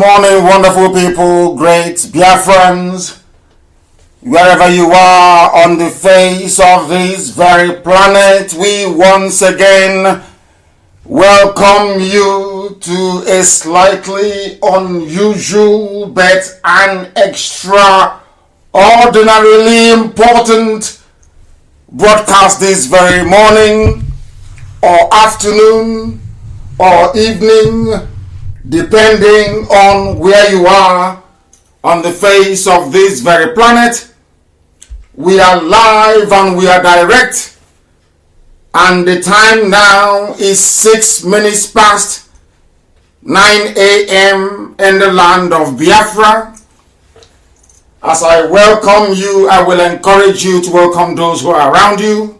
morning, wonderful people, great Biafrans, wherever you are on the face of this very planet. We once again welcome you to a slightly unusual but an extraordinarily important broadcast this very morning or afternoon or evening, depending on where you are on the face of this very planet. We are live and we are direct, and the time now is 6 minutes past 9 a.m. in the land of Biafra. As I welcome you, I will encourage you to welcome those who are around you.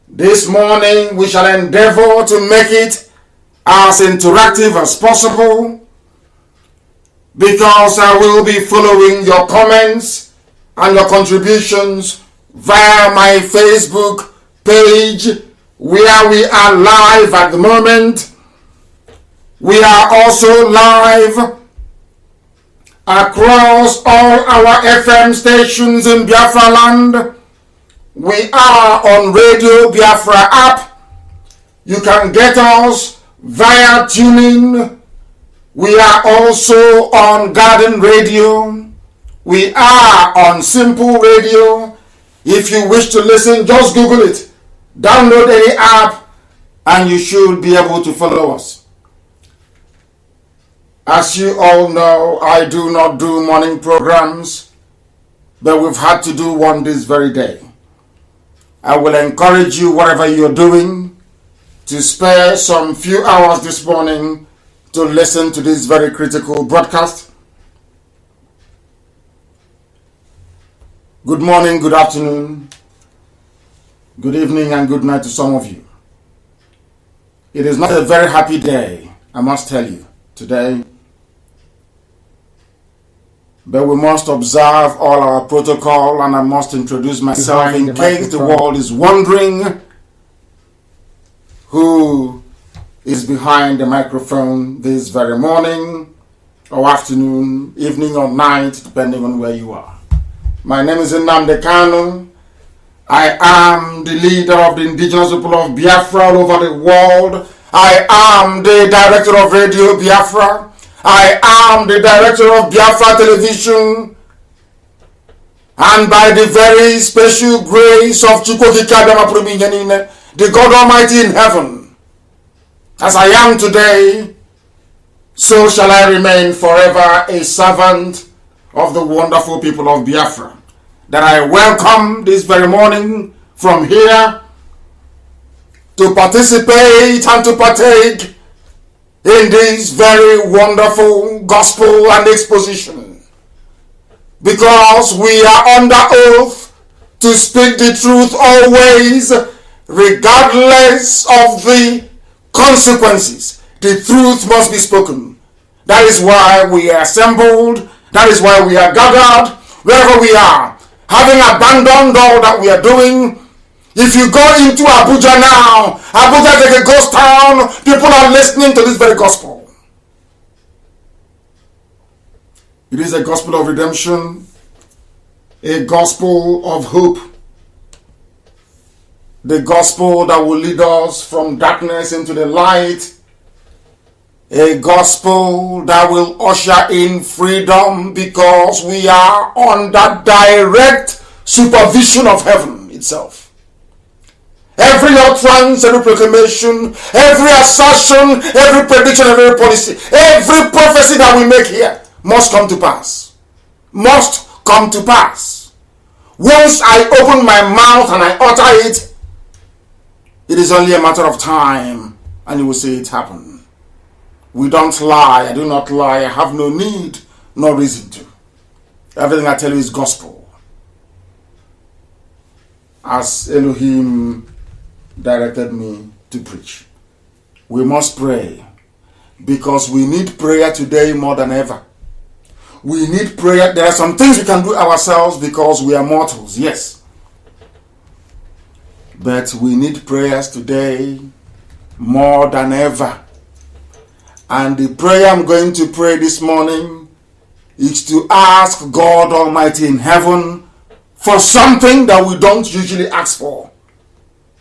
This morning we shall endeavor to make it as interactive as possible, because I will be following your comments and your contributions via my Facebook page, where we are live at the moment. We are also live across all our FM stations in Biafra land. We are on Radio Biafra app. You can get us via tuning. We are also on Garden Radio. We are on Simple Radio. If you wish to listen, just Google it. Download any app and you should be able to follow us. As you all know, I do not do morning programs, but we've had to do one this very day. I will encourage you, whatever you're doing, to spare some few hours this morning to listen to this very critical broadcast. Good morning, good afternoon, good evening, and good night to some of you. It is not a very happy day, I must tell you, today. But we must observe all our protocol, and I must introduce myself in case the world is wondering who is behind the microphone this very morning or afternoon, evening or night, depending on where you are. My name is Nnamdi Kanu. I am the leader of the indigenous people of Biafra all over the world. I am the director of Radio Biafra. I am the director of Biafra Television. And by the very special grace of Chukwokika, the God Almighty in heaven, as I am today, so shall I remain forever a servant of the wonderful people of Biafra, that I welcome this very morning from here to participate and to partake in this very wonderful gospel and exposition, because we are under oath to speak the truth always, regardless of the consequences. The truth must be spoken. That is why we are assembled. That is why we are gathered wherever we are, having abandoned all that we are doing. If you go into Abuja now, Abuja is like a ghost town. People are listening to this very gospel. It is a gospel of redemption, a gospel of hope, the gospel that will lead us from darkness into the light, a gospel that will usher in freedom, because we are under direct supervision of heaven itself. Every utterance, every proclamation, every assertion, every prediction, every policy, every prophecy that we make here must come to pass. Must come to pass. Once I open my mouth and I utter it, it is only a matter of time and you will see it happen. We don't lie. I do not lie. I have no need, no reason to. Everything I tell you is gospel, as Elohim directed me to preach. We must pray, because we need prayer today more than ever. We need prayer. There are some things we can do ourselves because we are mortals, yes. But we need prayers today more than ever. And the prayer I'm going to pray this morning is to ask God Almighty in heaven for something that we don't usually ask for.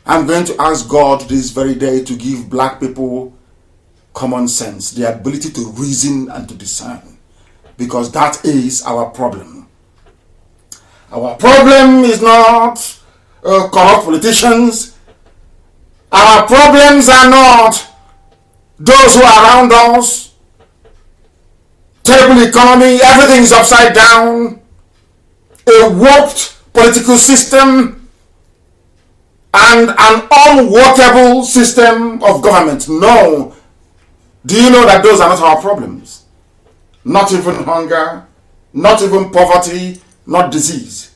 I'm going to ask God this very day to give black people common sense, the ability to reason and to discern, because that is our problem. Our problem is not corrupt politicians. Our problems are not those who are around us. Terrible economy, everything is upside down. A warped political system and an unworkable system of government. No. Do you know that those are not our problems? Not even hunger, not even poverty, not disease.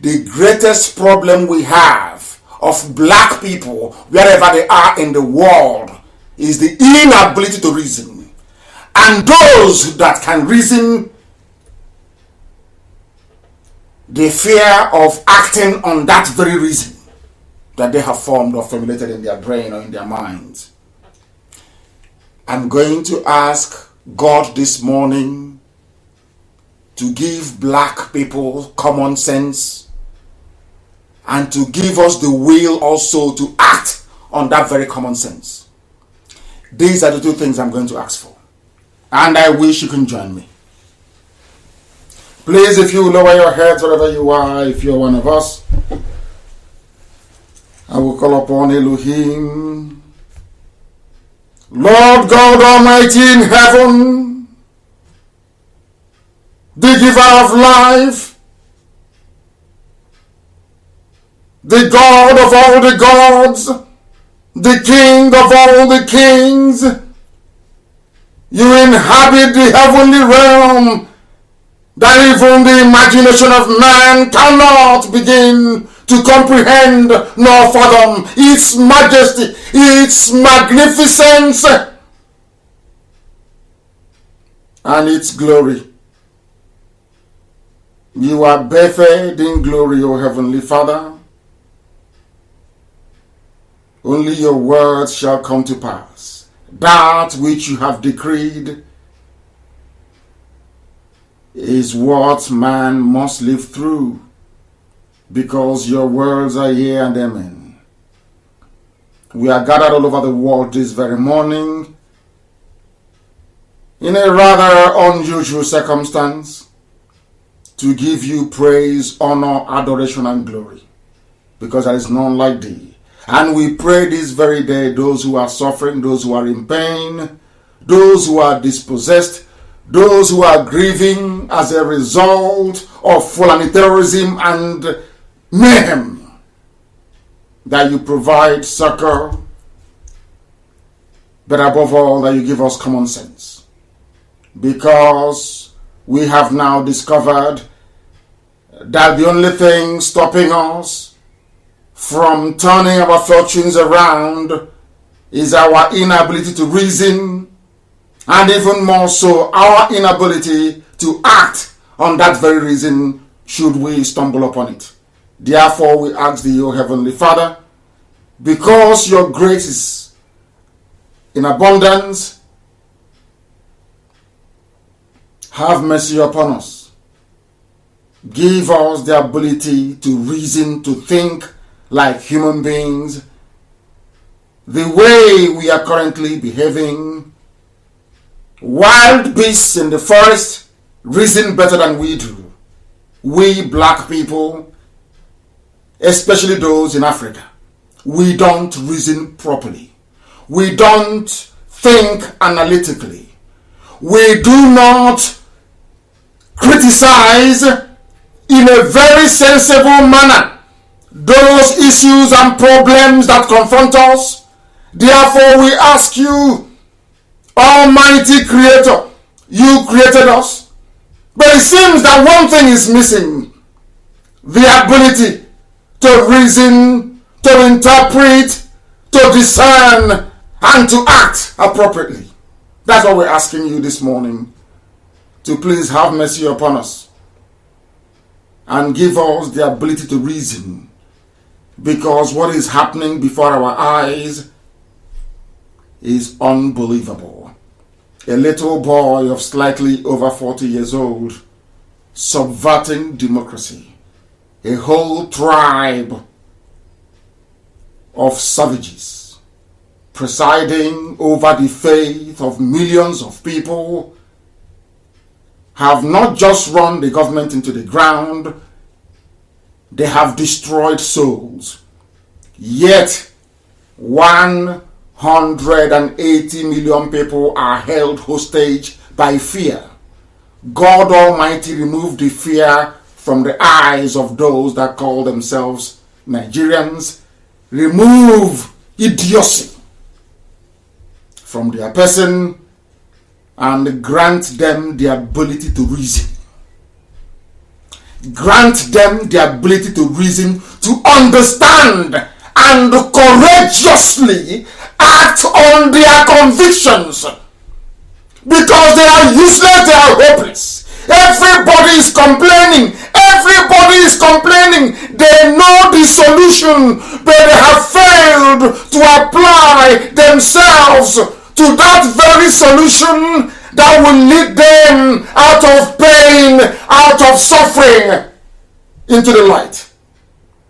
The greatest problem we have of black people, wherever they are in the world, is the inability to reason. And those that can reason, the fear of acting on that very reason that they have formed or formulated in their brain or in their minds. I'm going to ask God this morning to give black people common sense and to give us the will also to act on that very common sense. These are the two things I'm going to ask for. And I wish you can join me. Please, if you lower your heads wherever you are, if you're one of us, I will call upon Elohim, Lord God Almighty in heaven, the giver of life, the God of all the gods, the King of all the kings. You inhabit the heavenly realm that even the imagination of man cannot begin to comprehend nor fathom. Its majesty, its magnificence, and its glory. You are bathed in glory, O Heavenly Father. Only your words shall come to pass. That which you have decreed is what man must live through, because your words are yea and amen. We are gathered all over the world this very morning in a rather unusual circumstance to give you praise, honor, adoration, and glory, because there is none like thee. And we pray this very day, those who are suffering, those who are in pain, those who are dispossessed, those who are grieving as a result of Fulani terrorism and mayhem, that you provide succor, but above all, that you give us common sense. Because we have now discovered that the only thing stopping us from turning our fortunes around is our inability to reason, and even more so, our inability to act on that very reason should we stumble upon it. Therefore, we ask thee, O Heavenly Father, because your grace is in abundance, have mercy upon us. Give us the ability to reason, to think like human beings. The way we are currently behaving, wild beasts in the forest reason better than we do. We black people, especially those in Africa, we don't reason properly. We don't think analytically. We do not criticize in a very sensible manner those issues and problems that confront us. Therefore, we ask you, Almighty Creator, you created us, but it seems that one thing is missing: the ability to reason, to interpret, to discern, and to act appropriately. That's what we're asking you this morning, to please have mercy upon us and give us the ability to reason, because what is happening before our eyes is unbelievable. a little boy of slightly over 40 years old, subverting democracy, a whole tribe of savages presiding over the faith of millions of people, have not just run the government into the ground, they have destroyed souls. Yet 180 million people are held hostage by fear. God Almighty remove the fear from the eyes of those that call themselves Nigerians. Remove idiocy from their person and grant them the ability to reason. Grant them the ability to reason, to understand and courageously act on their convictions. Because they are useless, they are hopeless. Everybody is complaining. Everybody is complaining. They know the solution, but they have failed to apply themselves to that very solution that will lead them out of pain, out of suffering, into the light.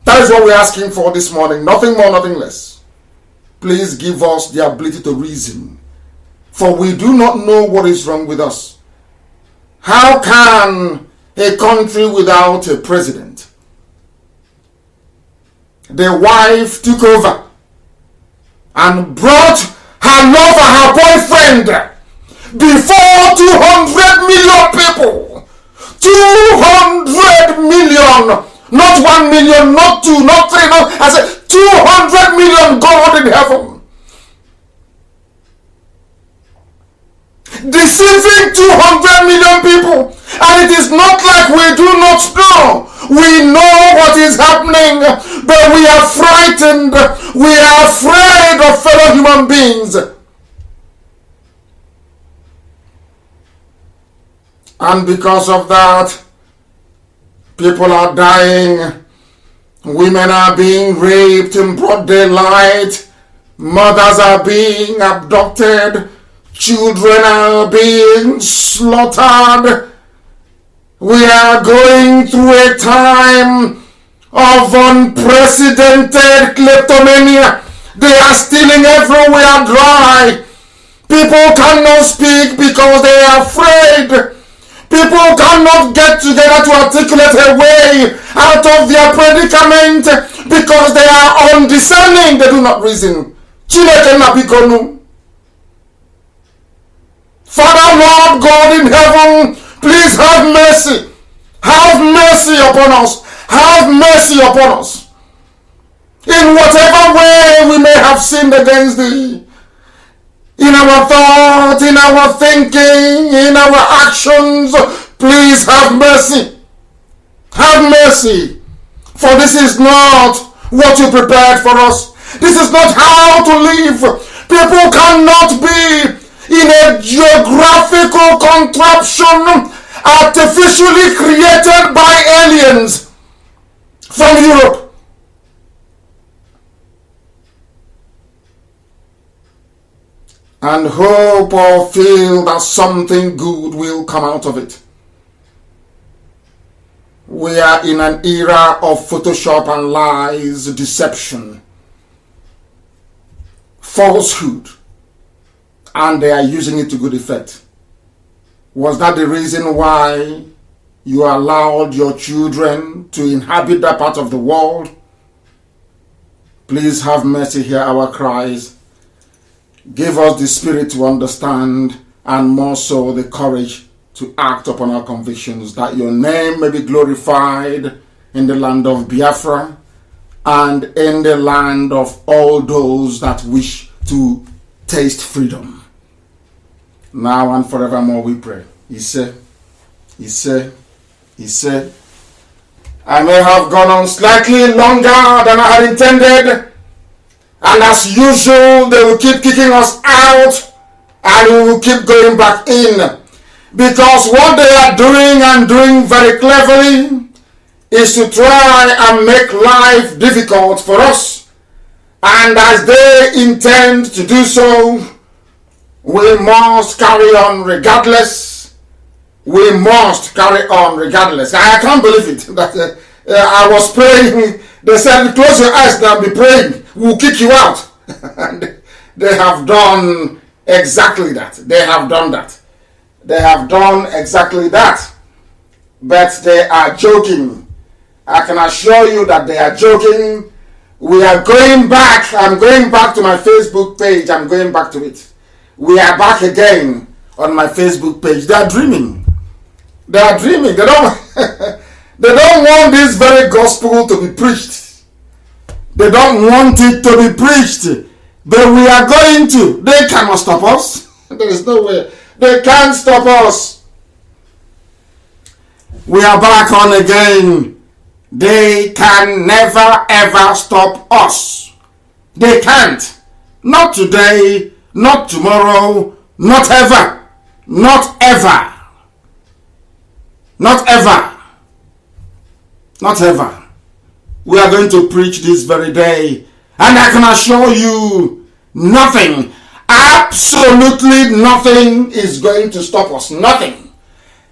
That is what we're asking for this morning. Nothing more, nothing less. Please give us the ability to reason, for we do not know what is wrong with us. How can a country without a president? The wife took over and brought her lover, her boyfriend, before 200 million people. 200 million. Not 1 million, not 2, not 3, not, I said 200 million God in heaven. Deceiving 200 million people. And it is not like we do not know. We know what is happening, but we are frightened. We are afraid of fellow human beings. And because of that, people are dying. Women are being raped in broad daylight. Mothers are being abducted. Children are being slaughtered. We are going through a time of unprecedented kleptomania. They are stealing everywhere dry. People cannot speak because they are afraid. People cannot get together to articulate a way out of their predicament because they are undiscerning. They do not reason. Father, Lord God in heaven, please have mercy. Have mercy upon us. Have mercy upon us. In whatever way we may have sinned against thee. In our thought, in our thinking, in our actions, please have mercy. Have mercy. For this is not what you prepared for us. This is not how to live. People cannot be in a geographical contraption artificially created by aliens from Europe. And hope or feel that something good will come out of it. We are in an era of Photoshop and lies, deception, falsehood, and they are using it to good effect. Was that the reason why you allowed your children to inhabit that part of the world? Please have mercy, hear our cries. Give us the spirit to understand, and more so the courage to act upon our convictions, that your name may be glorified in the land of Biafra and in the land of all those that wish to taste freedom. Now and forevermore we pray. He said, I may have gone on slightly longer than I had intended. And as usual, they will keep kicking us out and we will keep going back in. Because what they are doing, and doing very cleverly, is to try and make life difficult for us. And as they intend to do so, We must carry on regardless. We must carry on regardless. I can't believe it that I was praying. They said, close your eyes now, be praying. We'll kick you out. And they have done exactly that. They have done that. They have done exactly that. But they are joking. I can assure you that they are joking. We are going back. I'm going back to my Facebook page. I'm going back to it. We are back again on my Facebook page. They are dreaming. They are dreaming. They don't, they don't want this very gospel to be preached. They don't want it to be preached. But we are going to. They cannot stop us. There is no way. They can't stop us. We are back on again. They can never ever stop us. They can't. Not today, not tomorrow, not ever. Not ever. Not ever. Not ever. We are going to preach this very day. And I can assure you, nothing, absolutely nothing is going to stop us. Nothing.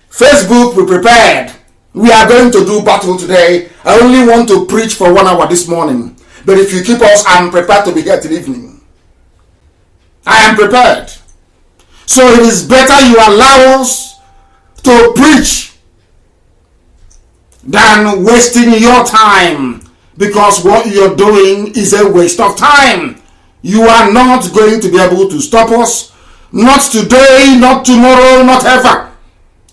Facebook, we prepared. We are going to do battle today. I only want to preach for 1 hour this morning. But if you keep us, I'm prepared to be here till evening. I am prepared. So it is better you allow us to preach than wasting your time. Because what you're doing is a waste of time. You are not going to be able to stop us. Not today, not tomorrow, not ever.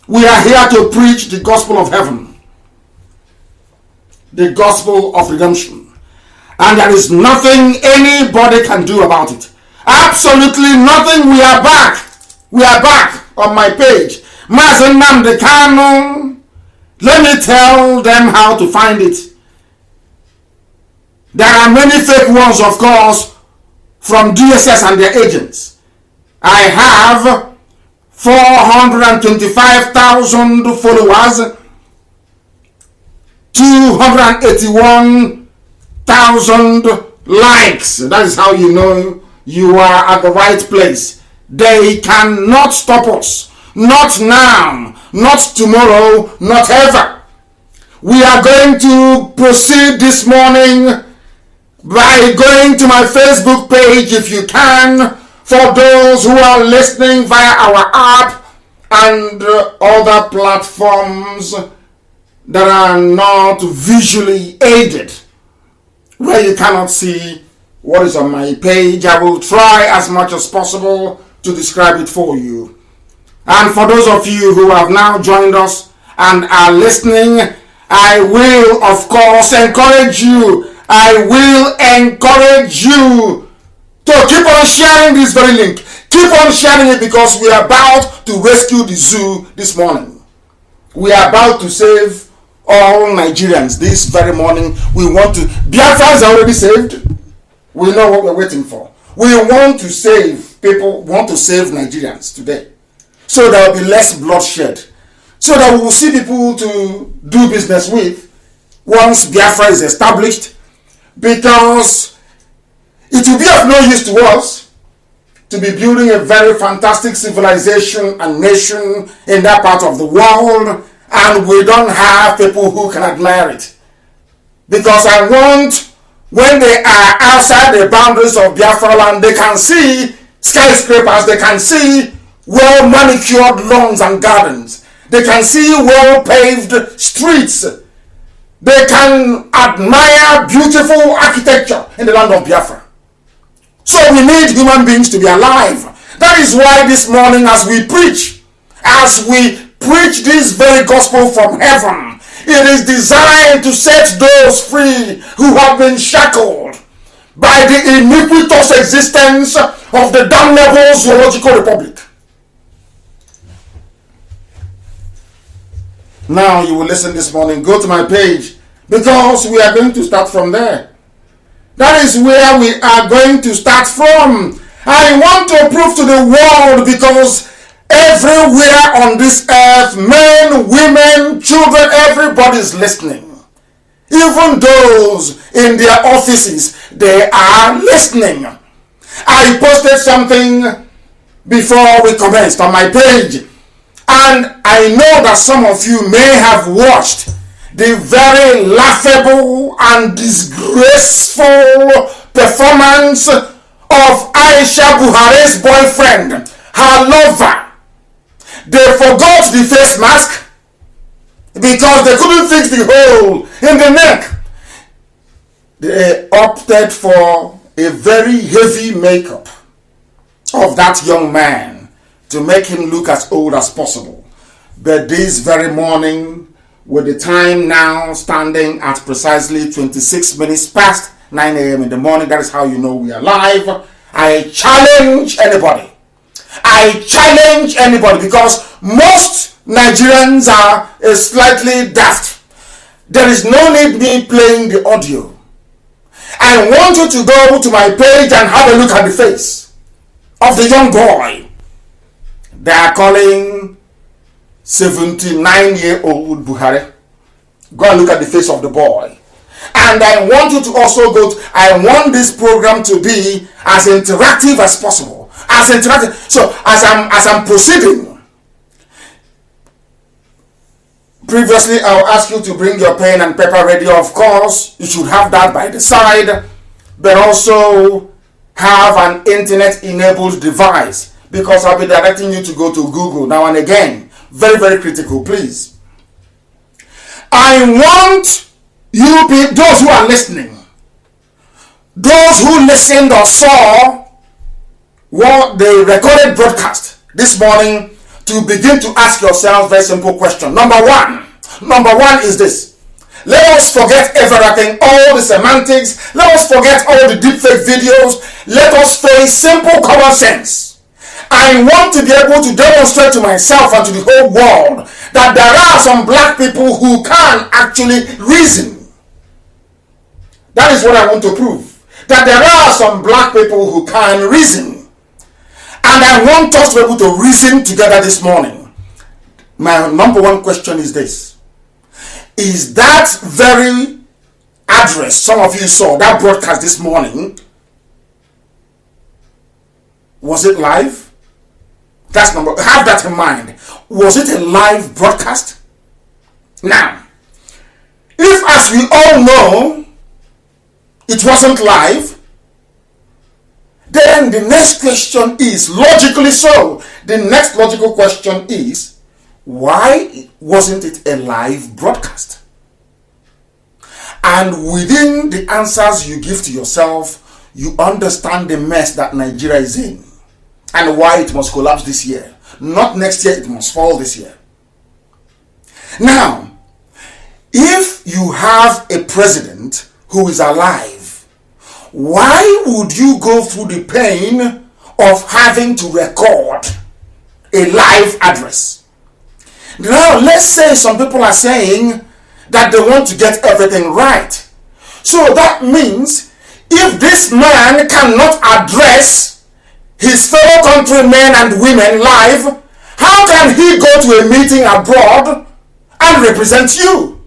We are here to preach the gospel of heaven. The gospel of redemption. And there is nothing anybody can do about it. Absolutely nothing. We are back. We are back on my page. Mazi Nnamdi Kanu. Let me tell them how to find it. There are many fake ones, of course, from DSS and their agents. I have 425,000 followers, 281,000 likes. That is how you know you are at the right place. They cannot stop us. Not now, not tomorrow, not ever. We are going to proceed this morning by going to my Facebook page if you can. For those who are listening via our app and other platforms that are not visually aided, where you cannot see what is on my page, I will try as much as possible to describe it for you. And for those of you who have now joined us and are listening, I will, of course, encourage you. I will encourage you to keep on sharing this very link. Keep on sharing it because we are about to rescue the zoo this morning. We are about to save all Nigerians this very morning. We want to. Biafra is already saved. We know what we're waiting for. We want to save people, want to save Nigerians today. So there will be less bloodshed. So that we will see people to do business with once Biafra is established. Because it will be of no use to us to be building a very fantastic civilization and nation in that part of the world, and we don't have people who can admire it. Because I want, when they are outside the boundaries of Biafra land, they can see skyscrapers, they can see well-manicured lawns and gardens, they can see well-paved streets, they can admire beautiful architecture in the land of Biafra. So we need human beings to be alive. That is why this morning as we preach this very gospel from heaven, it is designed to set those free who have been shackled by the iniquitous existence of the damnable zoological republic. Now you will listen this morning. Go to my page because we are going to start from there. That is where we are going to start from. I want to prove to the world because everywhere on this earth, men, women, children, everybody is listening. Even those in their offices, they are listening. I posted something before we commenced on my page. And I know that some of you may have watched the very laughable and disgraceful performance of Aisha Buhari's boyfriend, her lover. They forgot the face mask because they couldn't fix the hole in the neck. They opted for a very heavy makeup of that young man to make him look as old as possible. But this very morning, with the time now standing at precisely 26 minutes past 9 a.m. in the morning, that is how you know we are live. I challenge anybody. Because most Nigerians are slightly daft. There is no need me playing the audio. I want you to go to my page and have a look at the face of the young boy they are calling 79-year-old Buhari. Go and look at the face of the boy. And I want you to also I want this program to be as interactive as possible. So as I'm proceeding, previously I'll ask you to bring your pen and paper ready. Of course, you should have that by the side, but also have an internet-enabled device, because I'll be directing you to go to Google now and again. Very, very critical, please. I want you people, those who are listening, those who listened or saw what the recorded broadcast this morning, to begin to ask yourselves a very simple question. Number one is this. Let us forget everything, all the semantics. Let us forget all the deepfake videos. Let us face simple common sense. I want to be able to demonstrate to myself and to the whole world that there are some black people who can actually reason. That is what I want to prove. That there are some black people who can reason. And I want us to be able to reason together this morning. My number one question is this. Is that very address some of you saw, that broadcast this morning, was it live? Have that in mind. Was it a live broadcast? Now, if, as we all know, it wasn't live, then the next question is, logically so, the next logical question is, why wasn't it a live broadcast? And within the answers you give to yourself, you understand the mess that Nigeria is in and why it must collapse this year. Not next year, it must fall this year. Now, if you have a president who is alive, why would you go through the pain of having to record a live address? Now, let's say some people are saying that they want to get everything right. So that means if this man cannot address his fellow countrymen and women live, how can he go to a meeting abroad and represent you?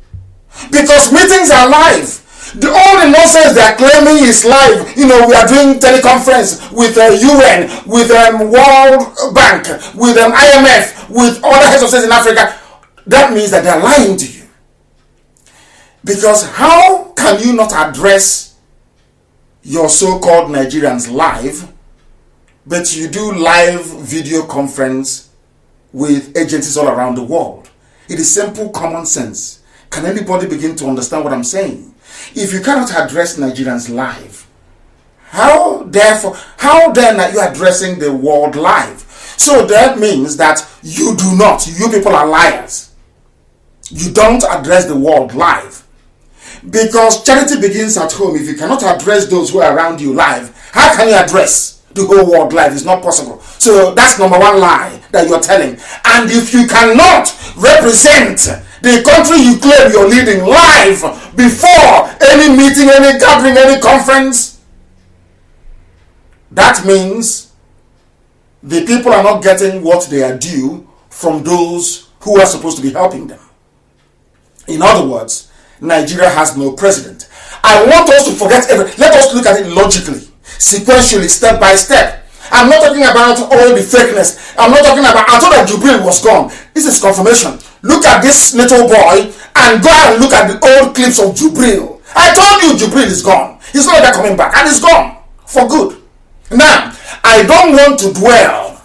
Because meetings are live. All the nonsense they are claiming is live. You know, we are doing teleconference with UN, with World Bank, with IMF, with other heads of states in Africa. That means that they are lying to you. Because how can you not address your so-called Nigerians live, but you do live video conference with agencies all around the world? It is simple common sense. Can anybody begin to understand what I'm saying? If you cannot address Nigerians live, how then are you addressing the world live? So that means that you people are liars. You don't address the world live. Because charity begins at home. If you cannot address those who are around you live, how can you address the whole world live? It's not possible. So that's number one lie that you're telling. And if you cannot represent the country you claim you're leading live before any meeting, any gathering, any conference, that means the people are not getting what they are due from those who are supposed to be helping them. In other words, Nigeria has no president. I want us to forget let us look at it logically, sequentially, step by step. I'm not talking about all the fakeness. I'm not talking about, I thought that Jubril was gone. This is confirmation. Look at this little boy and go and look at the old clips of Jubril. I told you Jubril is gone. He's not ever coming back, and he's gone for good. Now, I don't want to dwell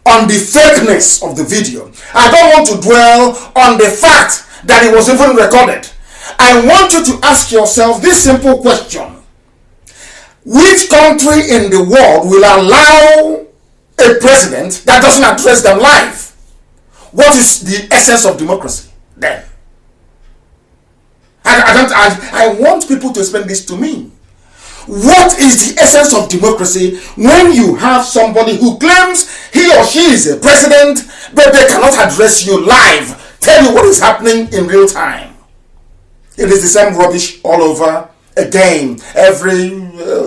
on the fakeness of the video. I don't want to dwell on the fact that it was even recorded. I want you to ask yourself this simple question. Which country in the world will allow a president that doesn't address them live? What is the essence of democracy then? I want people to explain this to me. What is the essence of democracy when you have somebody who claims he or she is a president, but they cannot address you live, tell you what is happening in real time? It is the same rubbish all over again. Every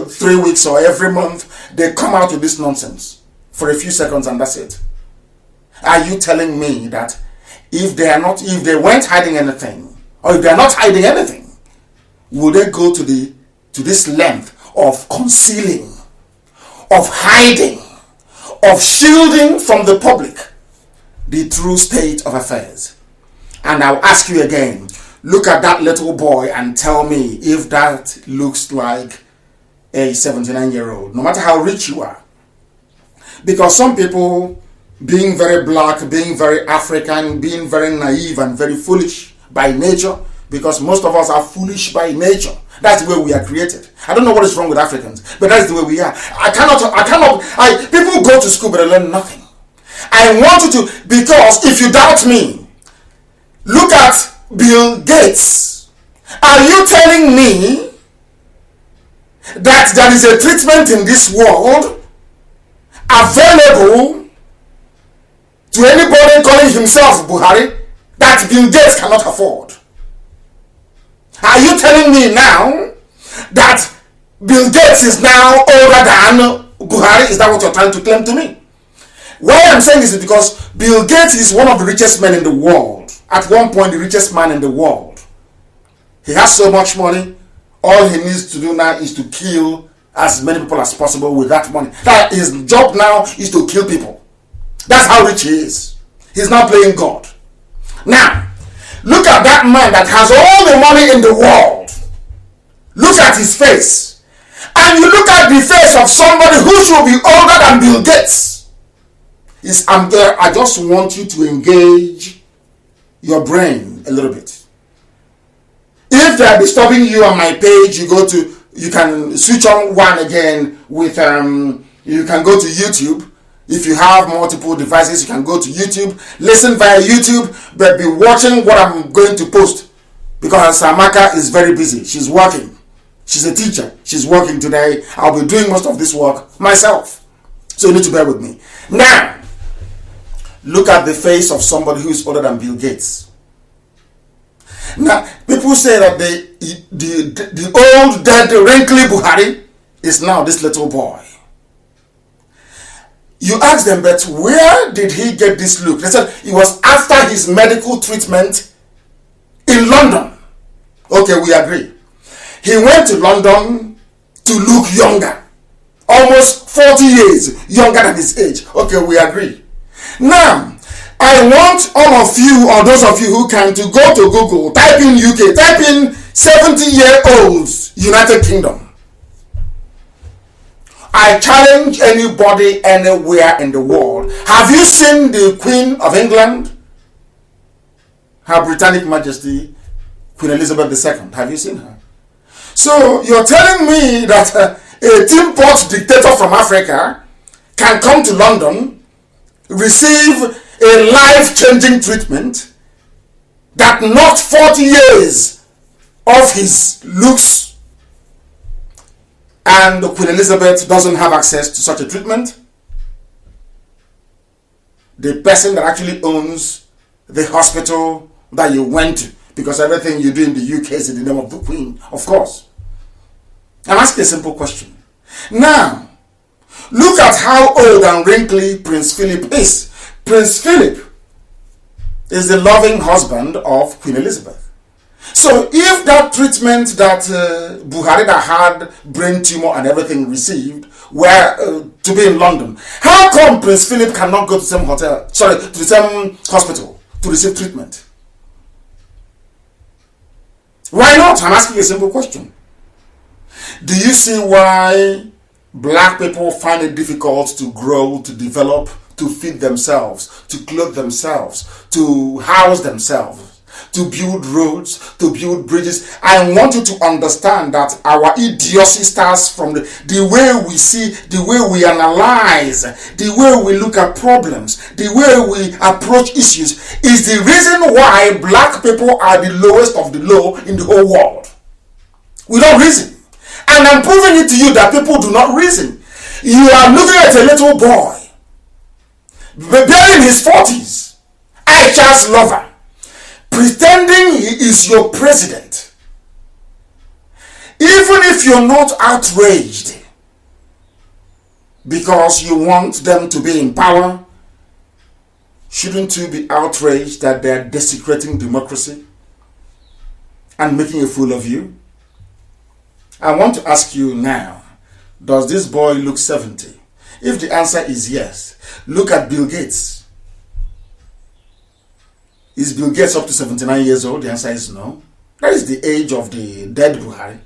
3 weeks or every month, they come out with this nonsense for a few seconds and that's it. Are you telling me that if they weren't hiding anything, or if they are not hiding anything, will they go to this length of concealing, of hiding, of shielding from the public the true state of affairs? And I'll ask you again, look at that little boy and tell me if that looks like a 79-year-old, no matter how rich you are. Because some people, being very black, being very African, being very naive and very foolish by nature, because most of us are foolish by nature. That's the way we are created. I don't know what is wrong with Africans, but that's the way we are. People go to school but they learn nothing. I want you to, because if you doubt me, look at Bill Gates. Are you telling me that there is a treatment in this world available to anybody calling himself Buhari that Bill Gates cannot afford? Are you telling me now that Bill Gates is now older than Buhari? Is that what you're trying to claim to me? Why I'm saying this is because Bill Gates is one of the richest men in the world. At one point, the richest man in the world. He has so much money. All he needs to do now is to kill as many people as possible with that money. That his job now is to kill people. That's how rich he is. He's now playing God. Now, look at that man that has all the money in the world. Look at his face. And you look at the face of somebody who should be older than Bill Gates. I just want you to engage your brain a little bit. If they are disturbing you on my page, you can switch on one again with, you can go to YouTube. If you have multiple devices, you can go to YouTube, listen via YouTube, but be watching what I'm going to post, because Samaka is very busy. She's working. She's a teacher. She's working today. I'll be doing most of this work myself. So you need to bear with me. Now, look at the face of somebody who is older than Bill Gates. Now, people say that the old, dead, wrinkly Buhari is now this little boy. You ask them, but where did he get this look? They said it was after his medical treatment in London. Okay, we agree. He went to London to look younger. Almost 40 years younger than his age. Okay, we agree. Now, I want all of you, or those of you who can, to go to Google, type in UK, type in 70-year-olds United Kingdom. I challenge anybody anywhere in the world. Have you seen the Queen of England? Her Britannic Majesty, Queen Elizabeth II. Have you seen her? So you're telling me that a tin pot dictator from Africa can come to London, receive a life-changing treatment that knocked 40 years off his looks, and Queen Elizabeth doesn't have access to such a treatment? The person that actually owns the hospital that you went to, because everything you do in the UK is in the name of the Queen, of course. I'm asking a simple question. Now, look at how old and wrinkly Prince Philip is. Prince Philip is the loving husband of Queen Elizabeth. So if that treatment that Buhari that had brain tumor and everything received to be in London. How come Prince Philip cannot go to the same to the same hospital to receive treatment? Why not? I'm asking a simple question. Do you see why black people find it difficult to grow, to develop, to feed themselves, to clothe themselves, to house themselves, to build roads, to build bridges? I want you to understand that our idiocy starts from the way we see, the way we analyze, the way we look at problems, the way we approach issues is the reason why black people are the lowest of the low in the whole world. We don't reason. And I'm proving it to you that people do not reason. You are looking at a little boy, bearing his 40s, Aisha's lover, pretending he is your president. Even if you're not outraged because you want them to be in power, shouldn't you be outraged that they are desecrating democracy and making a fool of you? I want to ask you now, does this boy look 70? If the answer is yes, look at Bill Gates. Is Bill Gates up to 79 years old? The answer is no. That is the age of the dead Buhari.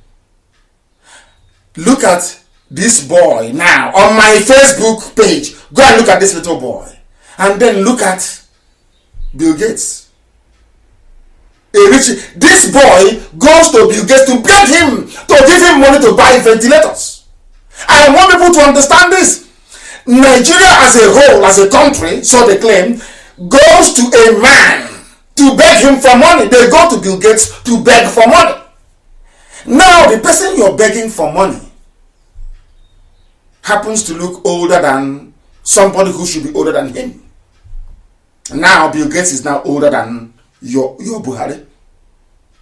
Look at this boy now on my Facebook page. Go and look at this little boy. And then look at Bill Gates. This boy goes to Bill Gates to beg him to give him money to buy ventilators. I want people to understand this. Nigeria as a whole, as a country, so they claim, goes to a man to beg him for money. They go to Bill Gates to beg for money. Now, the person you're begging for money happens to look older than somebody who should be older than him. Now, Bill Gates is now older than your Buhari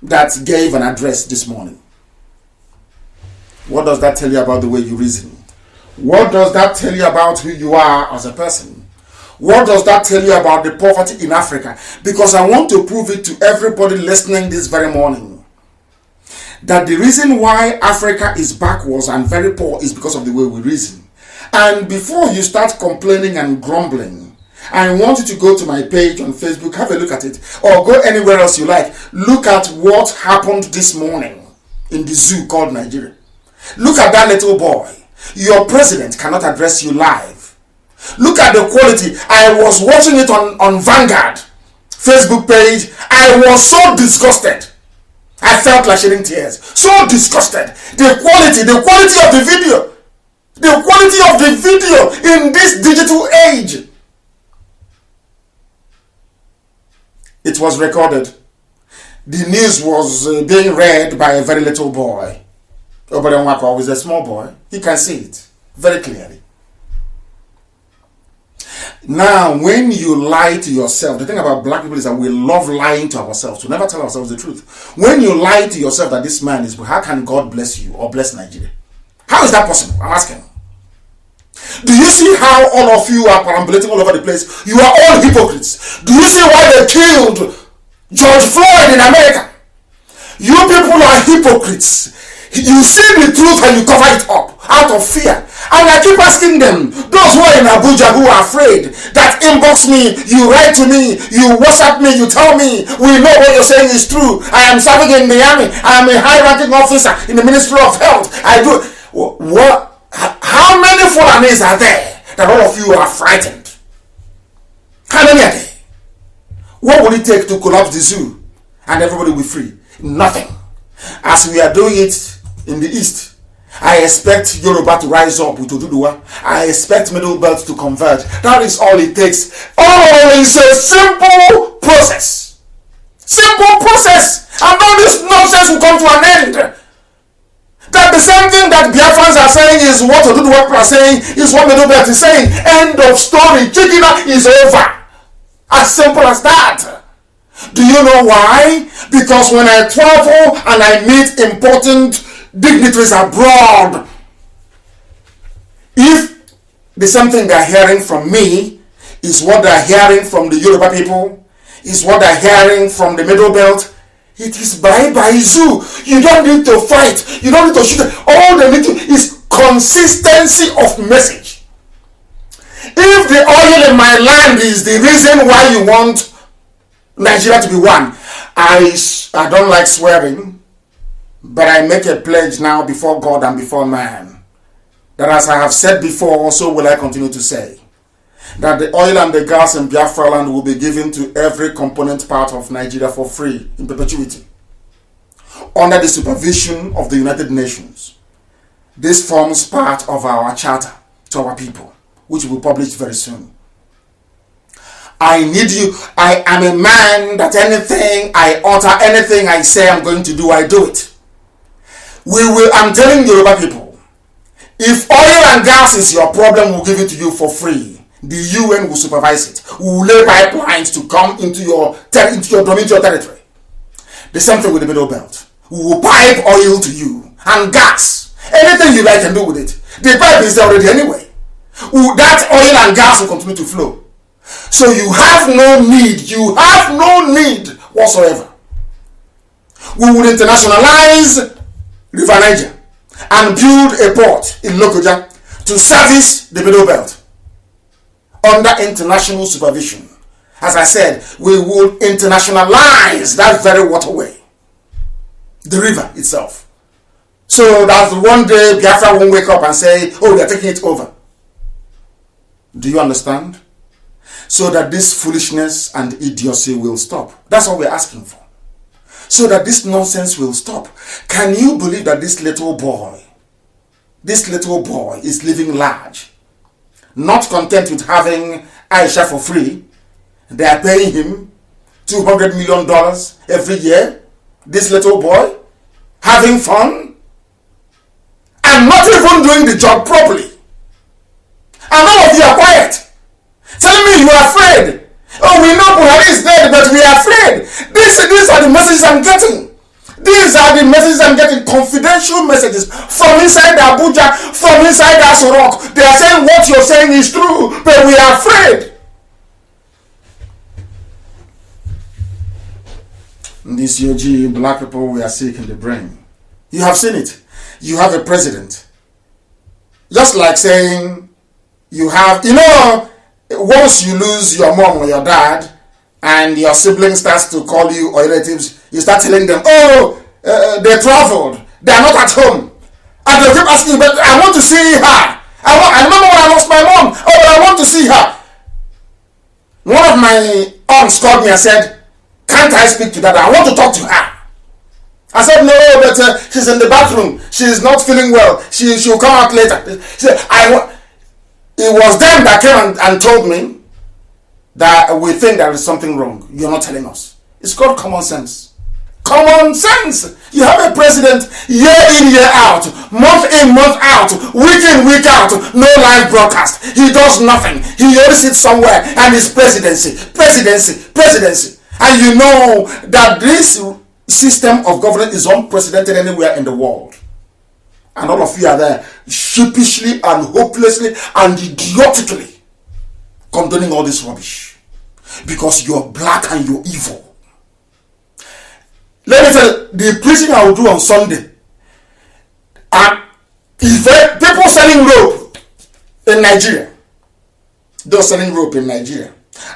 that gave an address this morning. What does that tell you about the way you reason? What does that tell you about who you are as a person? What does that tell you about the poverty in Africa? Because I want to prove it to everybody listening this very morning that the reason why Africa is backwards and very poor is because of the way we reason. And before you start complaining and grumbling, I want you to go to my page on Facebook, have a look at it, or go anywhere else you like. Look at what happened this morning in the zoo called Nigeria. Look at that little boy. Your president cannot address you live. Look at the quality. I was watching it on Vanguard Facebook page. I was so disgusted. I felt like shedding tears. So disgusted. The quality of the video. The quality of the video in this digital age. It was recorded. The news was being read by a very little boy. Obadenwako is a small boy. He can see it very clearly. Now, when you lie to yourself, the thing about black people is that we love lying to ourselves. We never tell ourselves the truth. When you lie to yourself that this man is, how can God bless you or bless Nigeria? How is that possible? I'm asking. Do you see how all of you are perambulating all over the place? You are all hypocrites. Do you see why they killed George Floyd in America? You people are hypocrites. You see the truth and you cover it up out of fear. And I keep asking them, those who are in Abuja who are afraid, that inbox me, you write to me, you WhatsApp me, you tell me, we know what you're saying is true. I am serving in the army. I am a high-ranking officer in the Ministry of Health. I do. What? How many Fulanis are there that all of you are frightened? How many are there? What would it take to collapse the zoo and everybody will be free? Nothing. As we are doing it in the East, I expect Yoruba to rise up with Oduduwa. I expect Middle Belt to converge. That is all it takes. Oh, it's a simple process. Simple process. And all this nonsense will come to an end. That the same thing that Biafrans are saying is what Oduduwa are saying, is what Middle Belt is saying. End of story. Chikina is over. As simple as that. Do you know why? Because when I travel and I meet important dignitaries abroad, if the same thing they're hearing from me is what they're hearing from the Yoruba people, is what they're hearing from the Middle Belt, it is bye-bye zoo. You don't need to fight. You don't need to shoot. All they need to is consistency of message. If the oil in my land is the reason why you want Nigeria to be one, I don't like swearing, but I make a pledge now before God and before man, that as I have said before, so will I continue to say, that the oil and the gas in Biafra land will be given to every component part of Nigeria for free in perpetuity, under the supervision of the United Nations. This forms part of our charter to our people, which will be published very soon. I need you. I am a man that anything I utter, anything I say I'm going to do, I do it. I'm telling the Yoruba people, if oil and gas is your problem, we'll give it to you for free. The UN will supervise it. We will lay pipelines to come into your territory. The same thing with the Middle Belt. We will pipe oil to you and gas. Anything you like can do with it. The pipe is there already anyway. That oil and gas will continue to flow. So you have no need whatsoever. We will internationalize River Niger and build a port in Lokoja to service the Middle Belt under international supervision. As I said, we will internationalize that very waterway, the river itself. So that one day Biafra won't wake up and say, oh, they're taking it over. Do you understand? So that this foolishness and idiocy will stop. That's what we're asking for. So that this nonsense will stop. Can you believe that this little boy is living large? Not content with having Aisha for free, they are paying him $200 million every year. This little boy, having fun, and not even doing the job properly. And all of you are quiet, telling me you are afraid. Oh, we know Buhari is dead, but we are afraid. These are the messages I'm getting. These are the messages I'm getting, confidential messages from inside Abuja, from inside Aso Rock. They are saying what you're saying is true, but we are afraid. This UG, black people, we are sick in the brain. You have seen it. You have a president. Just like saying you have, once you lose your mom or your dad, and your sibling starts to call you or relatives, you start telling them, oh, they traveled, they are not at home. And they keep asking, but I want to see her. I remember when I lost my mom. Oh, but I want to see her. One of my aunts called me and said, can't I speak to that? I want to talk to her. I said, no, but she's in the bathroom. She's not feeling well. She'll come out later. She said, it was them that came and told me that we think there is something wrong. You're not telling us. It's called common sense. Common sense. You have a president year in, year out, month in, month out, week in, week out, no live broadcast. He does nothing. He only sits somewhere and is presidency. And you know that this system of government is unprecedented anywhere in the world. And all of you are there sheepishly and hopelessly and idiotically condoning all this rubbish because you're black and you're evil. Let me tell you, the preaching I will do on Sunday, and if people selling rope in Nigeria, those selling rope in Nigeria,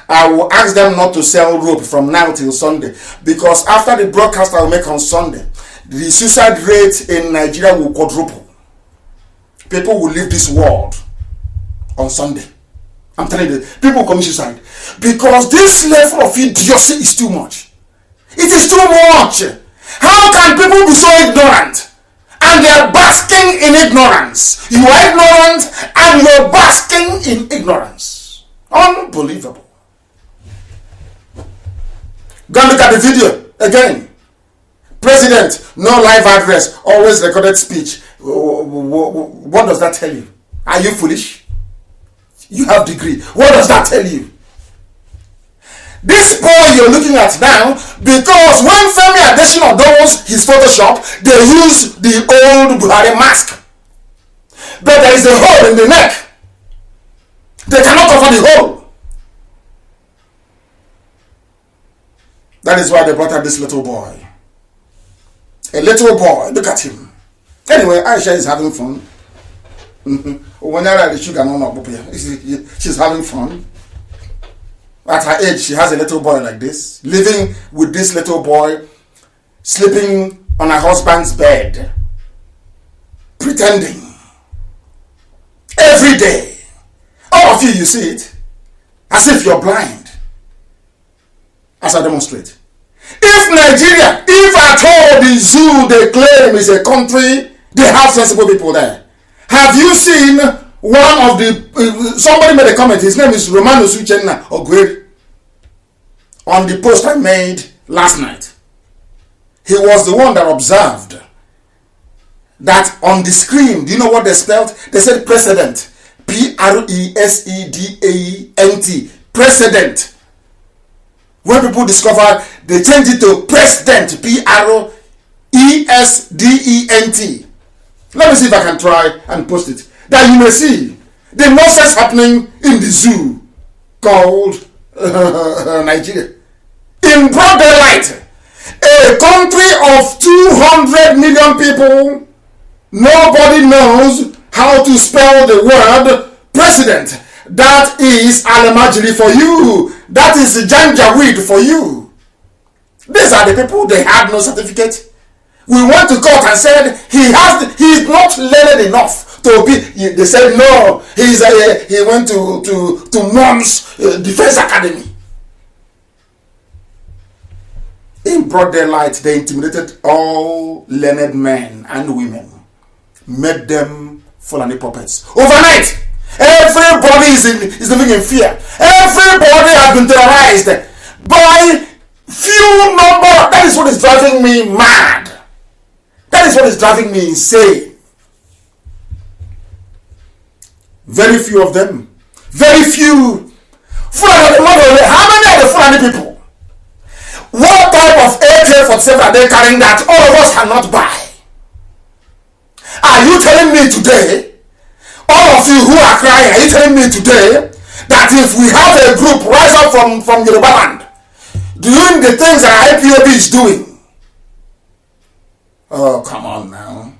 I will ask them not to sell rope from now till Sunday, because after the broadcast I will make on Sunday, the suicide rate in Nigeria will quadruple. People will leave this world on Sunday. I'm telling you, people commit suicide because this level of idiocy is too much. It is too much. How can people be so ignorant? And they are basking in ignorance. You are ignorant and you're basking in ignorance. Unbelievable. Go and look at the video again. President, no live address, always recorded speech. What does that tell you? Are you foolish? You have degree. What does that tell you? This boy you're looking at now, because when Femi Adesina does his Photoshop, they use the old Buhari mask. But there is a hole in the neck. They cannot cover the hole. That is why they brought out this little boy. A little boy, look at him. Anyway, Aisha is having fun. She's having fun. At her age, she has a little boy like this, living with this little boy, sleeping on her husband's bed, pretending. Every day. All of you see it. As if you're blind. As I demonstrate. If Nigeria, if at all the zoo they claim is a country, they have sensible people there. Have you seen one of the, somebody made a comment, his name is Romano Suchenna Ogweri, on the post I made last night. He was the one that observed that on the screen, do you know what they spelled? They said precedent. Presedent. Precedent. When people discovered, they changed it to president. Presdent. Let me see if I can try and post it. That you may see the nonsense happening in the zoo called Nigeria. In broad daylight. A country of 200 million people, nobody knows how to spell the word president. That is Alamajiri for you. That is Janjaweed for you. These are the people, they had no certificate. We went to court and said he is not learned enough to be. They said no, he went to Mom's Defense Academy. In broad daylight, they intimidated all learned men and women, made them Fulani puppets. Overnight, everybody is living in fear. Everybody has been terrorized by few number. That is what is driving me mad. That is what is driving me insane. Very few of them. Very few. Fulani, how many are the Fulani people? What type of AK-47 are they carrying that all of us cannot buy? Are you telling me today, all of you who are crying, are you telling me today that if we have a group rise up from Yoruba land, doing the things that Ipob is doing? Oh, come on now.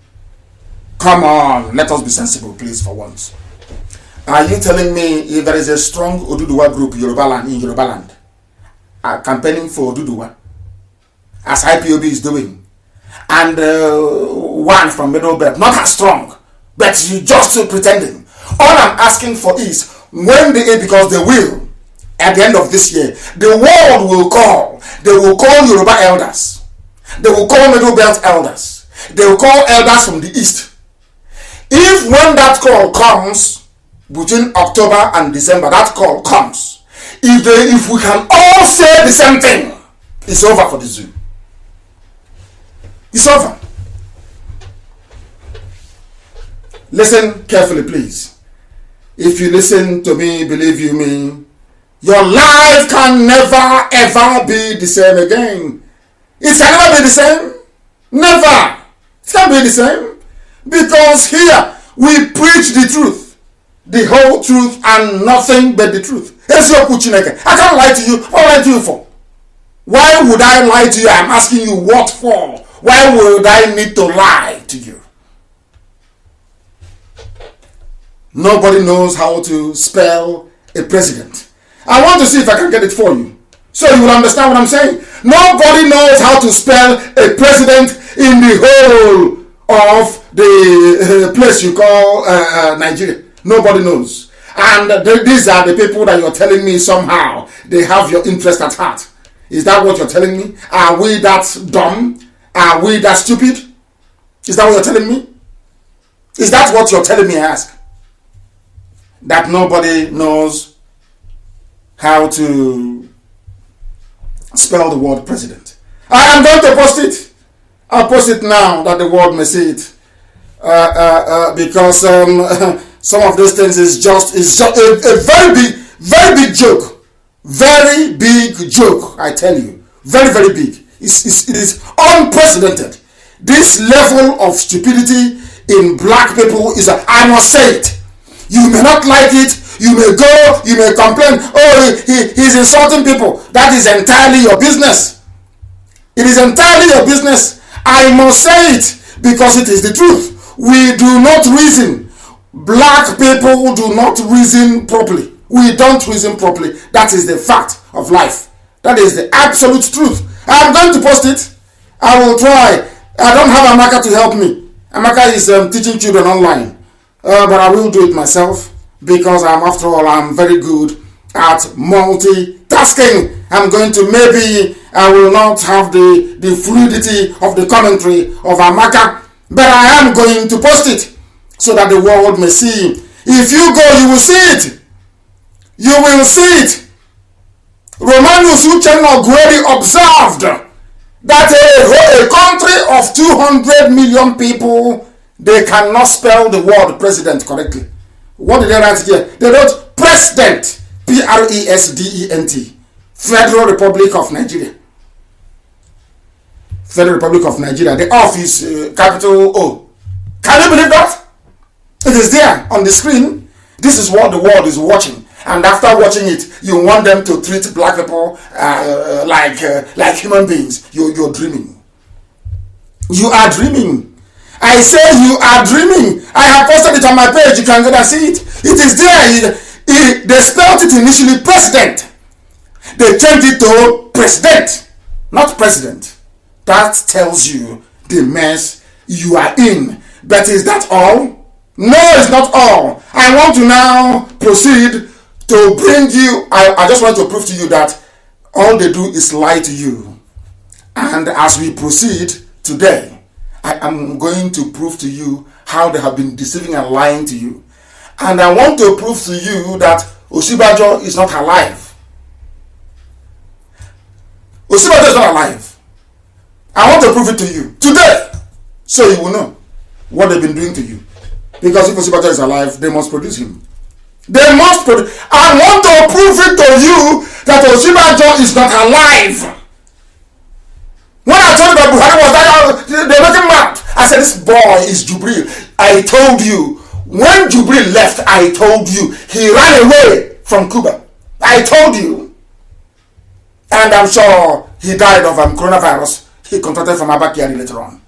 Come on. Let us be sensible, please, for once. Are you telling me if there is a strong Oduduwa group in Yoruba land, campaigning for Oduduwa, as Ipob is doing, and one from Middle Belt, not as strong, but you just pretending. All I'm asking for is, when because they will, at the end of this year, the world will call. They will call Yoruba elders. They will call Middle Belt elders. They will call elders from the east. If when that call comes, between October and December, that call comes, if we can all say the same thing, it's over for the zoo. It's over. Listen carefully, please. If you listen to me, believe you me, your life can never ever be the same again. It can never be the same. Never. It can't be the same. Because here we preach the truth, the whole truth, and nothing but the truth. I can't lie to you. What lie to you for? Why would I lie to you? I'm asking you what for? Why would I need to lie to you? Nobody knows how to spell a president. I want to see if I can get it for you, so you will understand what I'm saying. Nobody knows how to spell a president in the whole of the place you call Nigeria. Nobody knows. And these are the people that you're telling me somehow they have your interest at heart. Is that what you're telling me? Are we that dumb? Are we that stupid? Is that what you're telling me? Is that what you're telling me, I ask? That nobody knows how to spell the word president. I am going to post it. I'll post it now that the world may see it. Because some of those things is just a very big joke. Very big joke, I tell you. Very, very big. It is unprecedented. This level of stupidity in black people is, I must say it. You may not like it. You may go, you may complain. Oh, he's insulting people. That is entirely your business. It is entirely your business. I must say it because it is the truth. We do not reason Black people do not reason properly. We don't reason properly. That is the fact of life. That is the absolute truth. I'm going to post it. I will try. I don't have Amaka to help me. Amaka is teaching children online. But I will do it myself because after all, I'm very good at multitasking. I'm going to, maybe I will not have the fluidity of the commentary of Amaka, but I am going to post it so that the world may see. If you go, you will see it. You will see it. Romanus Uchenna Gueri observed that a country of 200 million people, they cannot spell the word president correctly. What did they write here? They wrote president, President, Federal Republic of Nigeria. Federal Republic of Nigeria. The office, capital O. Can you believe that? It is there on the screen. This is what the world is watching. And after watching it, you want them to treat black people like human beings. You're dreaming. You are dreaming. I say you are dreaming. I have posted it on my page. You can go and see it. It is there. They spelled it initially president. They changed it to president, not president. That tells you the mess you are in. But is that all? No, it's not all. I want to now proceed to bring you, I just want to prove to you that all they do is lie to you. And as we proceed today, I am going to prove to you how they have been deceiving and lying to you. And I want to prove to you that Osibajo is not alive. Osibajo is not alive. I want to prove it to you today, so you will know what they've been doing to you. Because if Osibajo is alive, they must produce him. They must produce. I want to prove it to you that Osibajo is not alive. When I told you that Buhari was there, they were making mad. I said, this boy is Jubril. I told you. When Jubril left, I told you. He ran away from Cuba. I told you. And I'm sure he died of coronavirus. He contracted from Abakari later on.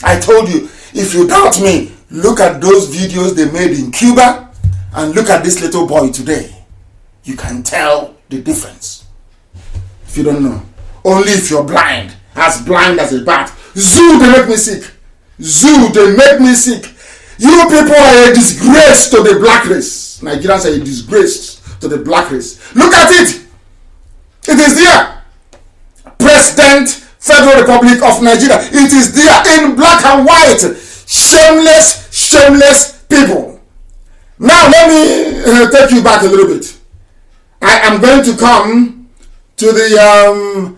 I told you, if you doubt me, look at those videos they made in Cuba and look at this little boy today. You can tell the difference. If you don't know. Only if you're blind as a bat. Zoo, they make me sick. Zoo, they make me sick. You people are a disgrace to the black race. Nigerians are a disgrace to the black race. Look at it. It is there. President, Federal Republic of Nigeria. It is there in black and white. Shameless, shameless people. Now let me take you back a little bit. I am going to come to the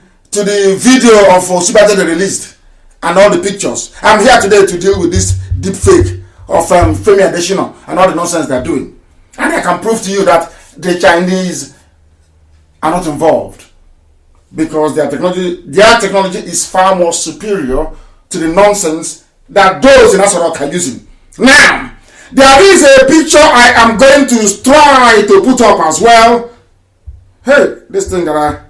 video of Osibajo they released and all the pictures. I'm here today to deal with this deep fake of Femi Adesina and all the nonsense they're doing. And I can prove to you that the Chinese are not involved because their technology is far more superior to the nonsense that those in Aso Rock are using. Now, there is a picture I am going to try to put up as well. Hey, this thing that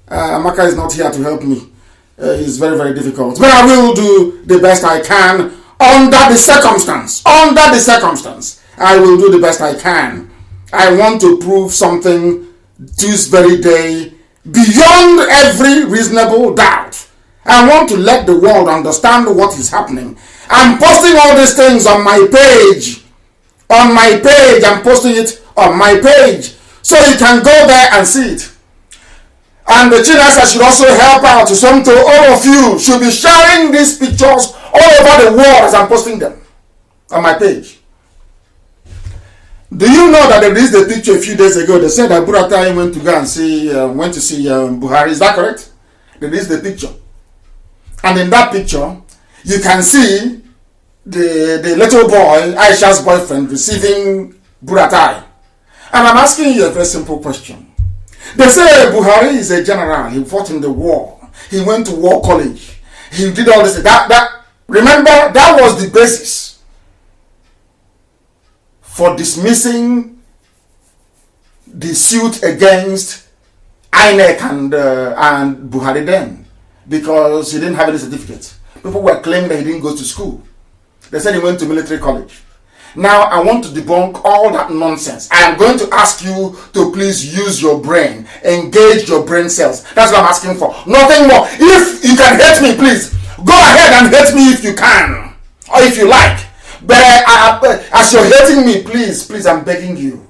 Amaka is not here to help me. It's very, very difficult. But I will do the best I can under the circumstance. Under the circumstance, I will do the best I can. I want to prove something this very day beyond every reasonable doubt. I want to let the world understand what is happening. I'm posting all these things on my page. On my page. I'm posting it on my page. So you can go there and see it. And the Chinese should also help out. So all of you should be sharing these pictures all over the world as I'm posting them on my page. Do you know that they released the picture a few days ago? They said that Buratai went to go and see Buhari. Is that correct? They released the picture. And in that picture, you can see the little boy, Aisha's boyfriend, receiving Buratai. And I'm asking you a very simple question. They say Buhari is a general. He fought in the war. He went to war college. He did all this. Remember, that was the basis for dismissing the suit against INEC and Buhari then, because he didn't have any certificate. People were claiming that he didn't go to school. They said he went to military college. Now I want to debunk all that nonsense. I am going to ask you to please use your brain, engage your brain cells. That's what I'm asking for. Nothing more. If you can hate me, please go ahead and hate me if you can, or if you like. But as you're hating me, please, I'm begging you,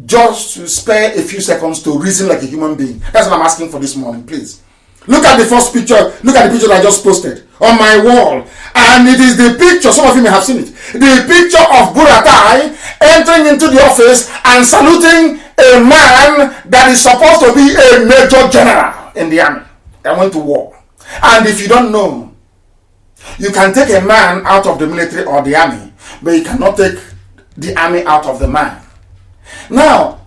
just to spare a few seconds to reason like a human being. That's what I'm asking for this morning, please. Look at the first picture. Look at the picture I just posted on my wall. And it is the picture, some of you may have seen it, the picture of Buratai entering into the office and saluting a man that is supposed to be a major general in the army that went to war. And if you don't know, you can take a man out of the military or the army, but you cannot take the army out of the man. Now,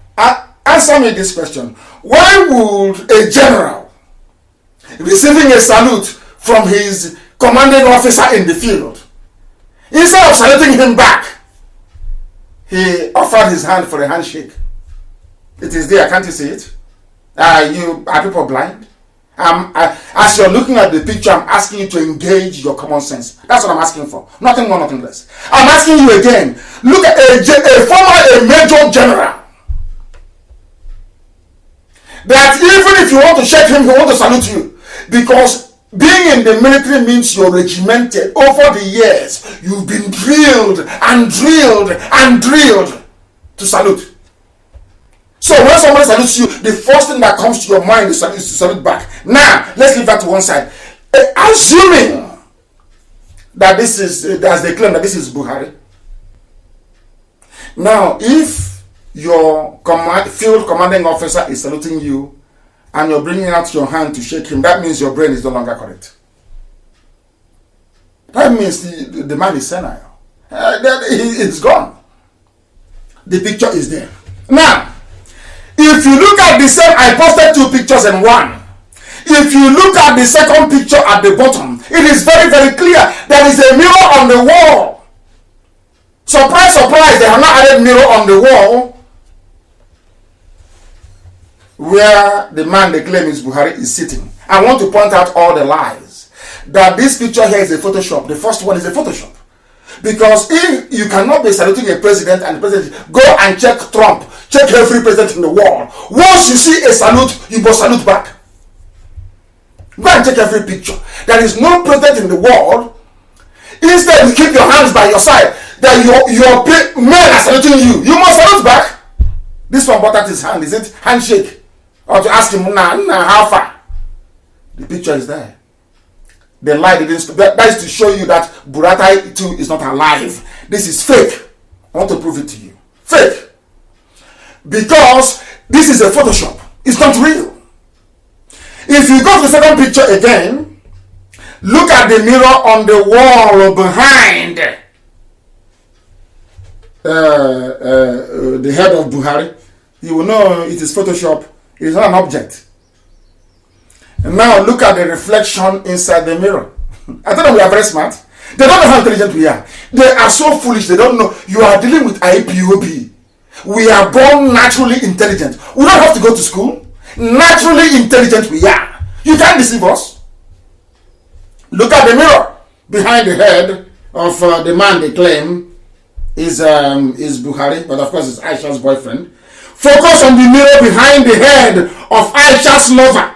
answer me this question. Why would a general receiving a salute from his commanding officer in the field, instead of saluting him back, he offered his hand for a handshake? It is there, can't you see it? Are people blind? As you're looking at the picture, I'm asking you to engage your common sense. That's what I'm asking for. Nothing more, nothing less. I'm asking you again. Look at a major general, that even if you want to shake him, he want to salute you. Because being in the military means you're regimented. Over the years, you've been drilled and drilled and drilled to salute. So when somebody salutes you, the first thing that comes to your mind is to salute back. Now, let's leave that to one side. Assuming that this is, as they claim that this is Buhari. Now, if your field commanding officer is saluting you, and you're bringing out your hand to shake him, that means your brain is no longer correct. That means the man is senile. It's gone. The picture is there. Now, if you look at the same, I posted two pictures in one. If you look at the second picture at the bottom, it is very, very clear. There is a mirror on the wall. Surprise, surprise, they have not added mirror on the wall where the man they claim is Buhari is sitting. I want to point out all the lies. That this picture here is a Photoshop. The first one is a Photoshop. Because if you cannot be saluting a president and the president, go and check Trump. Check every president in the world. Once you see a salute, you must salute back. Go and check every picture. There is no president in the world. Instead, you keep your hands by your side. That your men are saluting you. You must salute back. This one brought out his hand. Is it handshake? Or to ask him, how far? The picture is there. The lie didn't. That is to show you that Buratai too is not alive. This is fake. I want to prove it to you. Fake. Because this is a Photoshop. It's not real. If you go to the second picture again, look at the mirror on the wall behind the head of Buhari. You will know it is Photoshop. It is not an object. And now look at the reflection inside the mirror. I thought we are very smart. They don't know how intelligent we are. They are so foolish. They don't know. You are dealing with Ipob. We are born naturally intelligent. We don't have to go to school. Naturally intelligent we are. You can't deceive us. Look at the mirror behind the head of the man they claim is Buhari, but of course it's Aisha's boyfriend. Focus on the mirror behind the head of Aisha's lover,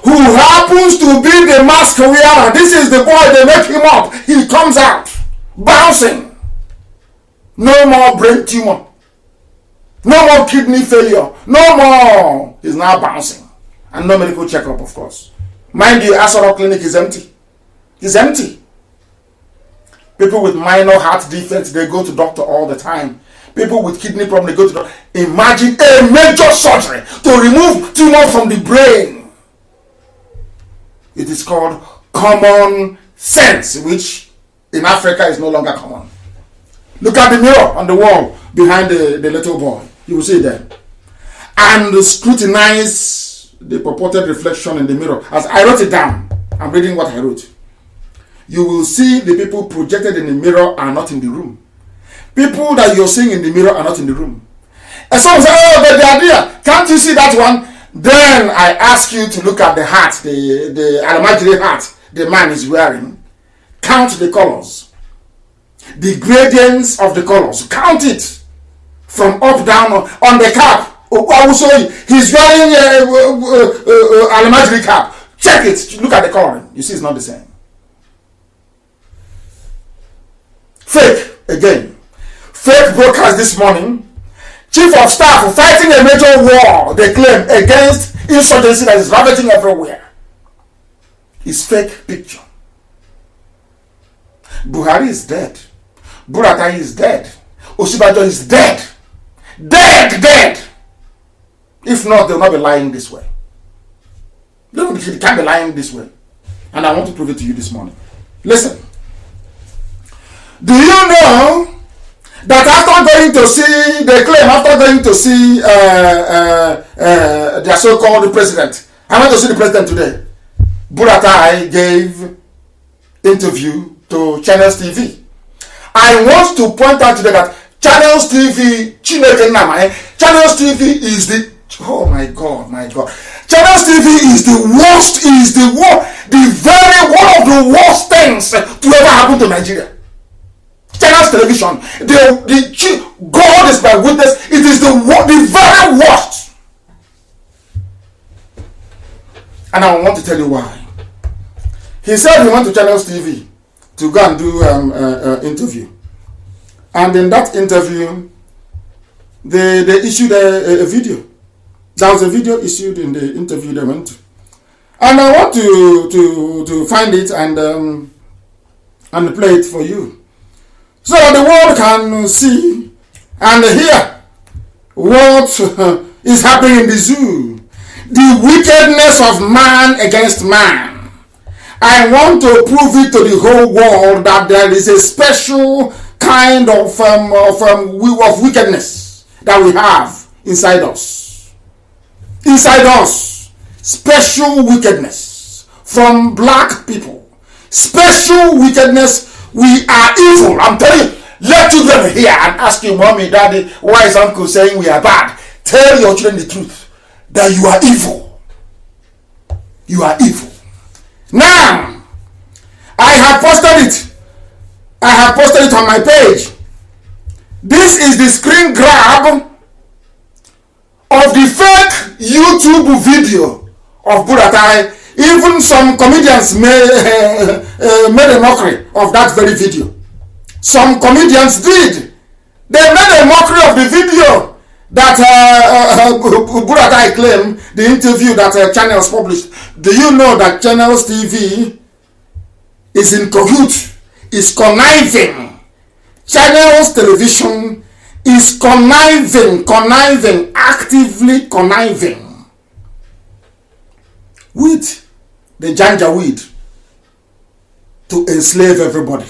who happens to be the mask wearer. This is the boy, they make him up. He comes out bouncing. No more brain tumor. No more kidney failure. No more. He's now bouncing. And no medical checkup, of course. Mind you, Aso Rock clinic is empty. It's empty. People with minor heart defects, they go to doctor all the time. People with kidney problem, they go to doctor. Imagine a major surgery to remove tumor from the brain. It is called common sense, which in Africa is no longer common. Look at the mirror on the wall behind the little boy. You will see it there. And scrutinize the purported reflection in the mirror. As I wrote it down, I'm reading what I wrote. You will see the people projected in the mirror are not in the room. People that you're seeing in the mirror are not in the room. And someone say, oh, but they are there. Can't you see that one? Then I ask you to look at the hat, the Alamajiri hat the man is wearing. Count the colors. the gradients of the colors. Count it from up down on the cap. I will show you. He's wearing Almajiri cap. Check it. Look at the coloring. You see, it's not the same. Fake again. Fake broadcast this morning. Chief of staff fighting a major war, they claim, against insurgency that is ravaging everywhere. It's fake picture. Buhari is dead. Buratai is dead. Osibajo is dead. Dead. If not, they'll not be lying this way. They can't be lying this way. And I want to prove it to you this morning. Listen. Do you know that after going to see, they claim after going to see their so-called president, I went to see the president today. Buratai gave interview to Channels TV. I want to point out today that Channels TV, Channels TV is the, oh my God. Channels TV is the worst, the very one of the worst things to ever happen to Nigeria. Channels television, God is my witness, it is the very worst. And I want to tell you why. He said he went to Channels TV to go and do interview. And in that interview, they issued a video. There was a video issued in the interview they went to. And I want to find it and play it for you, so the world can see and hear what is happening in the zoo. The wickedness of man against man. I want to prove it to the whole world that there is a special kind of wickedness that we have inside us. Inside us. Special wickedness from black people. Special wickedness. We are evil. I'm telling you. Let children hear and ask you, mommy, daddy, why is uncle saying we are bad? Tell your children the truth. That you are evil. You are evil. Now, I have posted it. I have posted it on my page. This is the screen grab of the fake YouTube video of Buratai. Even some comedians made a mockery of that very video. Some comedians did. They made a mockery of the video that Buratai claimed, the interview that Channels published. Do you know that Channels TV is in cahoots, is conniving? Channels Television is conniving, actively conniving with the Janjaweed to enslave everybody,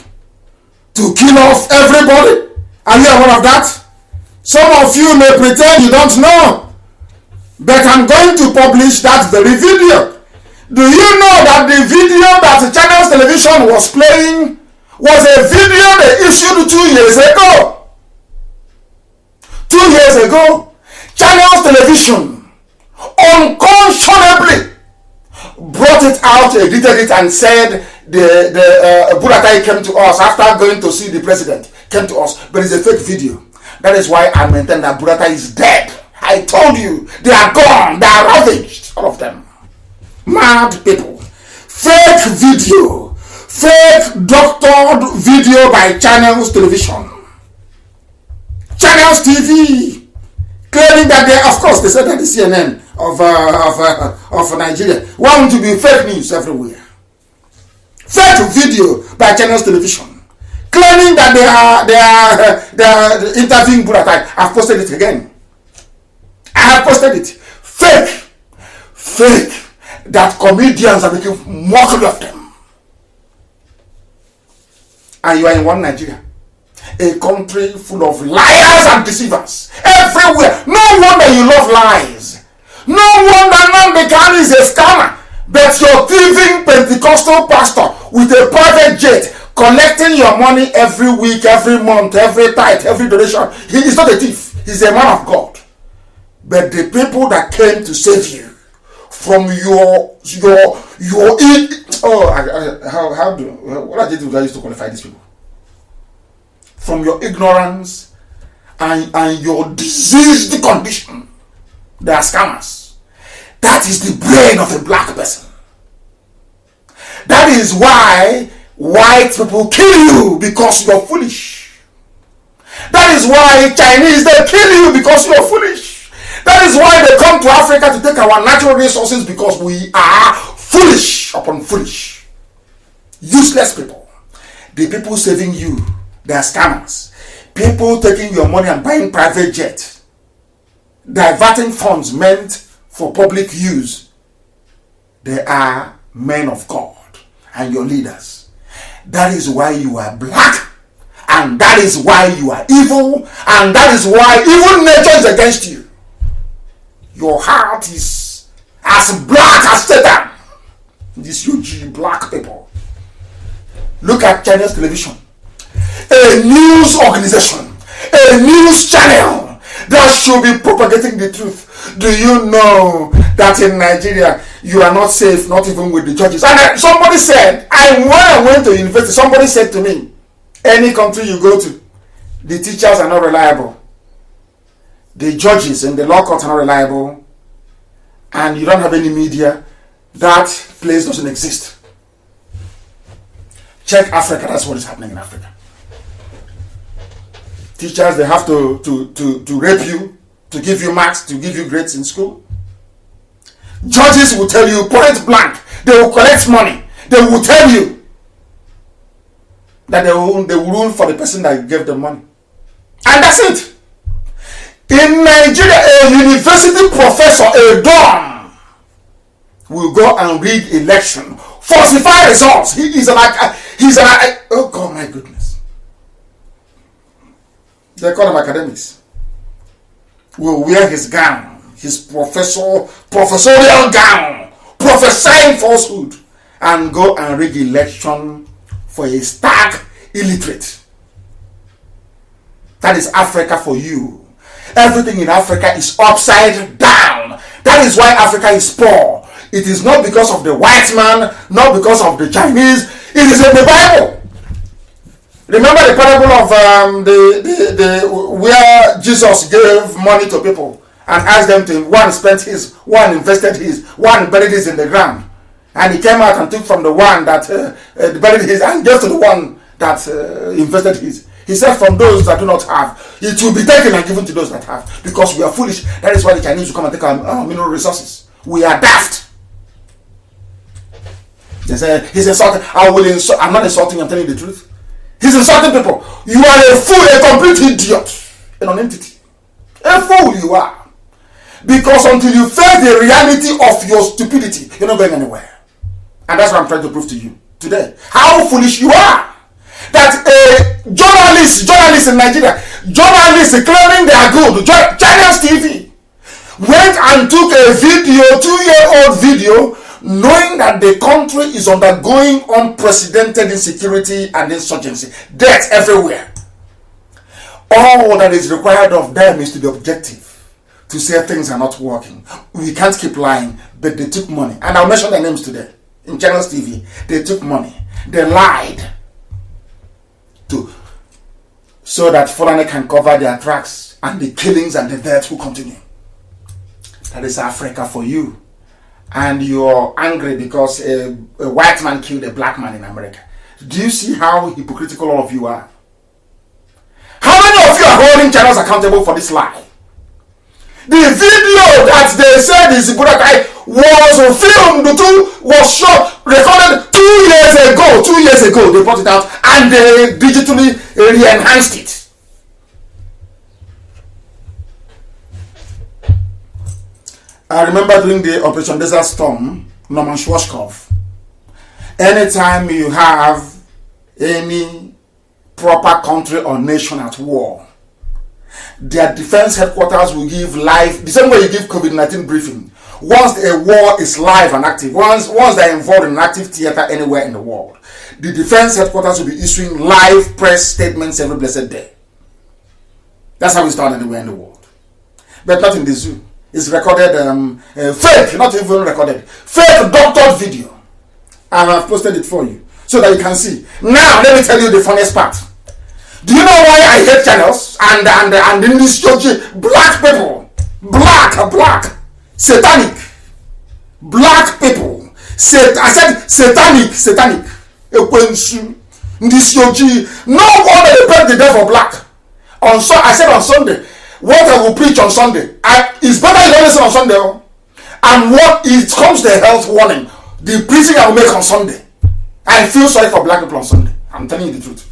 to kill off everybody. Are you aware of that? Some of you may pretend you don't know, but I'm going to publish that very video. Do you know that the video that Channels Television was playing was a video they issued 2 years ago? 2 years ago, Channels Television unconscionably brought it out, edited it, and said the Buratai came to us after going to see the president, came to us, but it's a fake video. That is why I maintain that Buratai is dead. I told you, they are gone, they are ravaged, all of them. Mad people. Fake video, fake doctored video by Channels Television. Channels TV claiming that they, of course, they said that the CNN of Nigeria want to be fake news everywhere. Fake video by Channels Television claiming that they are interviewing Buratai. I've posted it again. I have posted it. Fake. That comedians are making mockery of them. And you are in one Nigeria, a country full of liars and deceivers everywhere. No wonder you love lies. No wonder Nnamdi Kanu is a scammer. But your thieving Pentecostal pastor with a private jet collecting your money every week, every month, every tithe, every donation. He is not a thief. He's a man of God. But the people that came to save you from what I used to qualify these people? from your ignorance and your diseased condition. They are scammers. That is the brain of a black person. That is why white people kill you, because you're foolish. That is why Chinese, they kill you because you're foolish. That is why they come to Africa to take our natural resources, because we are foolish upon foolish. Useless people. The people saving you, they are scammers. People taking your money and buying private jet, diverting funds meant for public use. They are men of God and your leaders. That is why you are black, and that is why you are evil, and that is why evil nature is against you. Your heart is as black as Satan. These huge black people. Look at Chinese television. A news organization, a news channel that should be propagating the truth. Do you know that in Nigeria you are not safe, not even with the judges? And somebody said, when I went to university, somebody said to me, any country you go to, the teachers are not reliable, the judges in the law court are not reliable, and you don't have any media, that place doesn't exist. Check Africa, that's what is happening in Africa. Teachers, they have to rape you, to give you marks, to give you grades in school. Judges will tell you point blank, they will collect money, they will tell you that they will rule for the person that gave them money. And that's it. In Nigeria, a university professor, a don, will go and rig election, falsify results. He's an oh God, my goodness. They call him academics. Will wear his gown, his professorial gown, prophesying falsehood, and go and rig election for a stark illiterate. That is Africa for you. Everything in Africa is upside down. That is why Africa is poor. It is not because of the white man, not because of the Chinese. It is in the Bible. Remember the parable of where Jesus gave money to people and asked them to, one spent his, one invested his, one buried his in the ground. And he came out and took from the one that buried his and gave to the one that invested his. He said, from those that do not have, it will be taken and given to those that have. Because we are foolish. That is why the Chinese will come and take our mineral resources. We are daft. They say, he's insulting. I'm not insulting, I'm telling you the truth. He's insulting people. You are a fool, a complete idiot. A non-entity. A fool you are. Because until you face the reality of your stupidity, you're not going anywhere. And that's what I'm trying to prove to you today. How foolish you are. That a journalist in Nigeria, journalists claiming they are good, China's TV, went and took a video, 2-year-old video, knowing that the country is undergoing unprecedented insecurity and insurgency, death everywhere. All that is required of them is to be objective, to say things are not working. We can't keep lying, but they took money. And I'll mention their names today. In Channels TV, they took money. They lied so that Fulani can cover their tracks, and the killings and the death will continue. That is Africa for you. And you're angry because a white man killed a black man in America. Do you see how hypocritical all of you are? How many of you are holding channels accountable for this lie? The video that they said is Burakai was filmed, was shot, recorded 2 years ago. 2 years ago, they brought it out and they digitally re-enhanced it. I remember during the Operation Desert Storm, Norman Schwarzkopf, anytime you have any proper country or nation at war, their defense headquarters will give live, the same way you give COVID-19 briefing. Once a war is live and active, once they're involved in an active theater anywhere in the world, the defense headquarters will be issuing live press statements every blessed day. That's how it's done anywhere in the world. But not in the zoo. It's recorded, fake, not even recorded, fake doctored video. I have posted it for you so that you can see. Now, let me tell you the funniest part. Do you know why I hate channels and in this church, black people, black, satanic, black people. I said satanic. This church, no wonder they paint the devil black. I said on Sunday, what I will preach on Sunday, it's better you don't listen on Sunday. And what it comes to a health warning, the preaching I will make on Sunday. I feel sorry for black people on Sunday. I'm telling you the truth.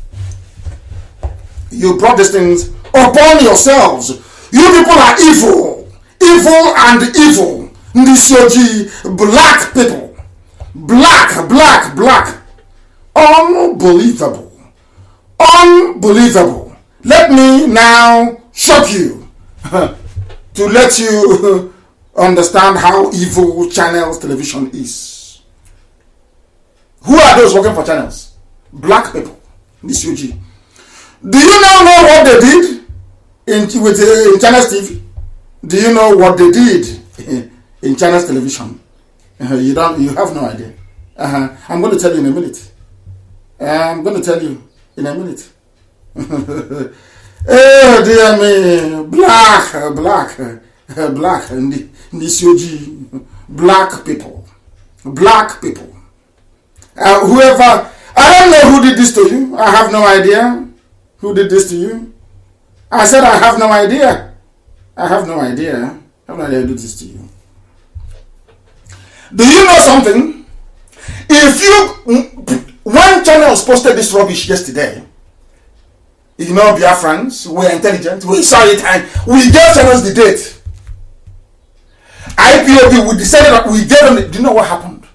You brought these things upon yourselves. You people are evil. This black people. Black. Unbelievable. Let me now shock you to let you understand how evil Channels Television is. Who are those working for Channels? Black people. This UG. Do you now know what they did in Channels TV? Do you know what they did in Channels Television? You have no idea. I'm going to tell you in a minute. Oh dear me, black, and this UG, black people. Whoever, I don't know who did this to you. I have no idea who did this to you. I said I have no idea. I have no idea who did this to you. Do you know something? When Channels posted this rubbish yesterday, you know, Biafrans, we're intelligent, we saw it and we gave Channels the date. Ipob, we decided that we gave them the, do you know what happened?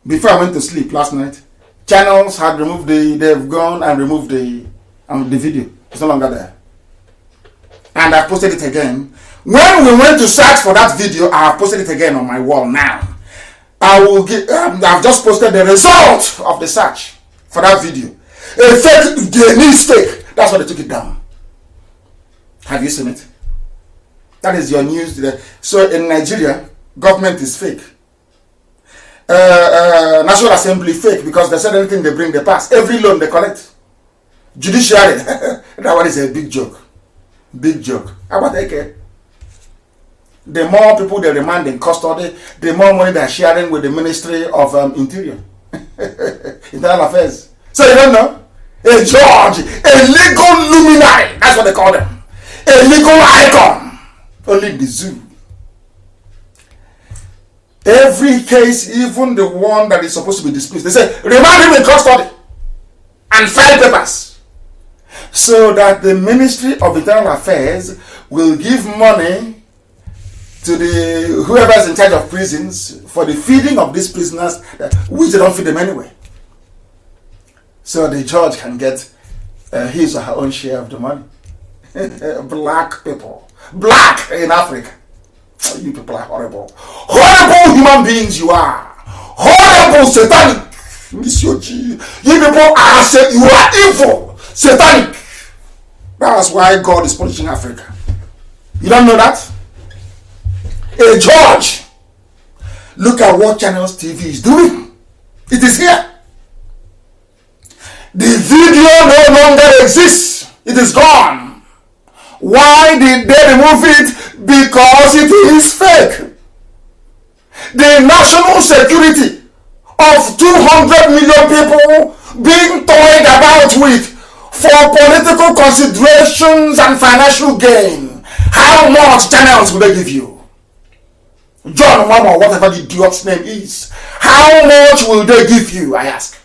Before I went to sleep last night, Channels had removed they've gone and removed the video. It's no longer there. And I posted it again. When we went to search for that video, I have posted it again on my wall now. I've just posted the result of the search for that video. A fake mistake. That's why they took it down. Have you seen it? That is your news. So in Nigeria, government is fake. National Assembly fake because they said anything they bring, they pass. Every loan they collect. Judiciary, that one is a big joke. How about that? The more people they remand in custody, the more money they're sharing with the Ministry of Interior, Internal Affairs. So you don't know? A judge, a legal luminary, that's what they call them. A legal icon. Only the zoo. Every case, even the one that is supposed to be dismissed, they say, remand him in custody and file papers. So that the Ministry of Internal Affairs will give money to whoever is in charge of prisons for the feeding of these prisoners, which they don't feed them anyway. So the judge can get his or her own share of the money. Black people. Black in Africa. Oh, you people are horrible. Horrible human beings you are. Horrible satanic. Monsieur G. You people are you are evil. Satanic. That's why God is punishing Africa. You don't know that? A judge. Look at what Channels TV is doing. It is here. The video no longer exists. It is gone. Why did they remove it? Because it is fake. The national security of 200 million people being toyed about with for political considerations and financial gain. How much Channels will they give you? John Mama, whatever the idiot's name is. How much will they give you, I ask?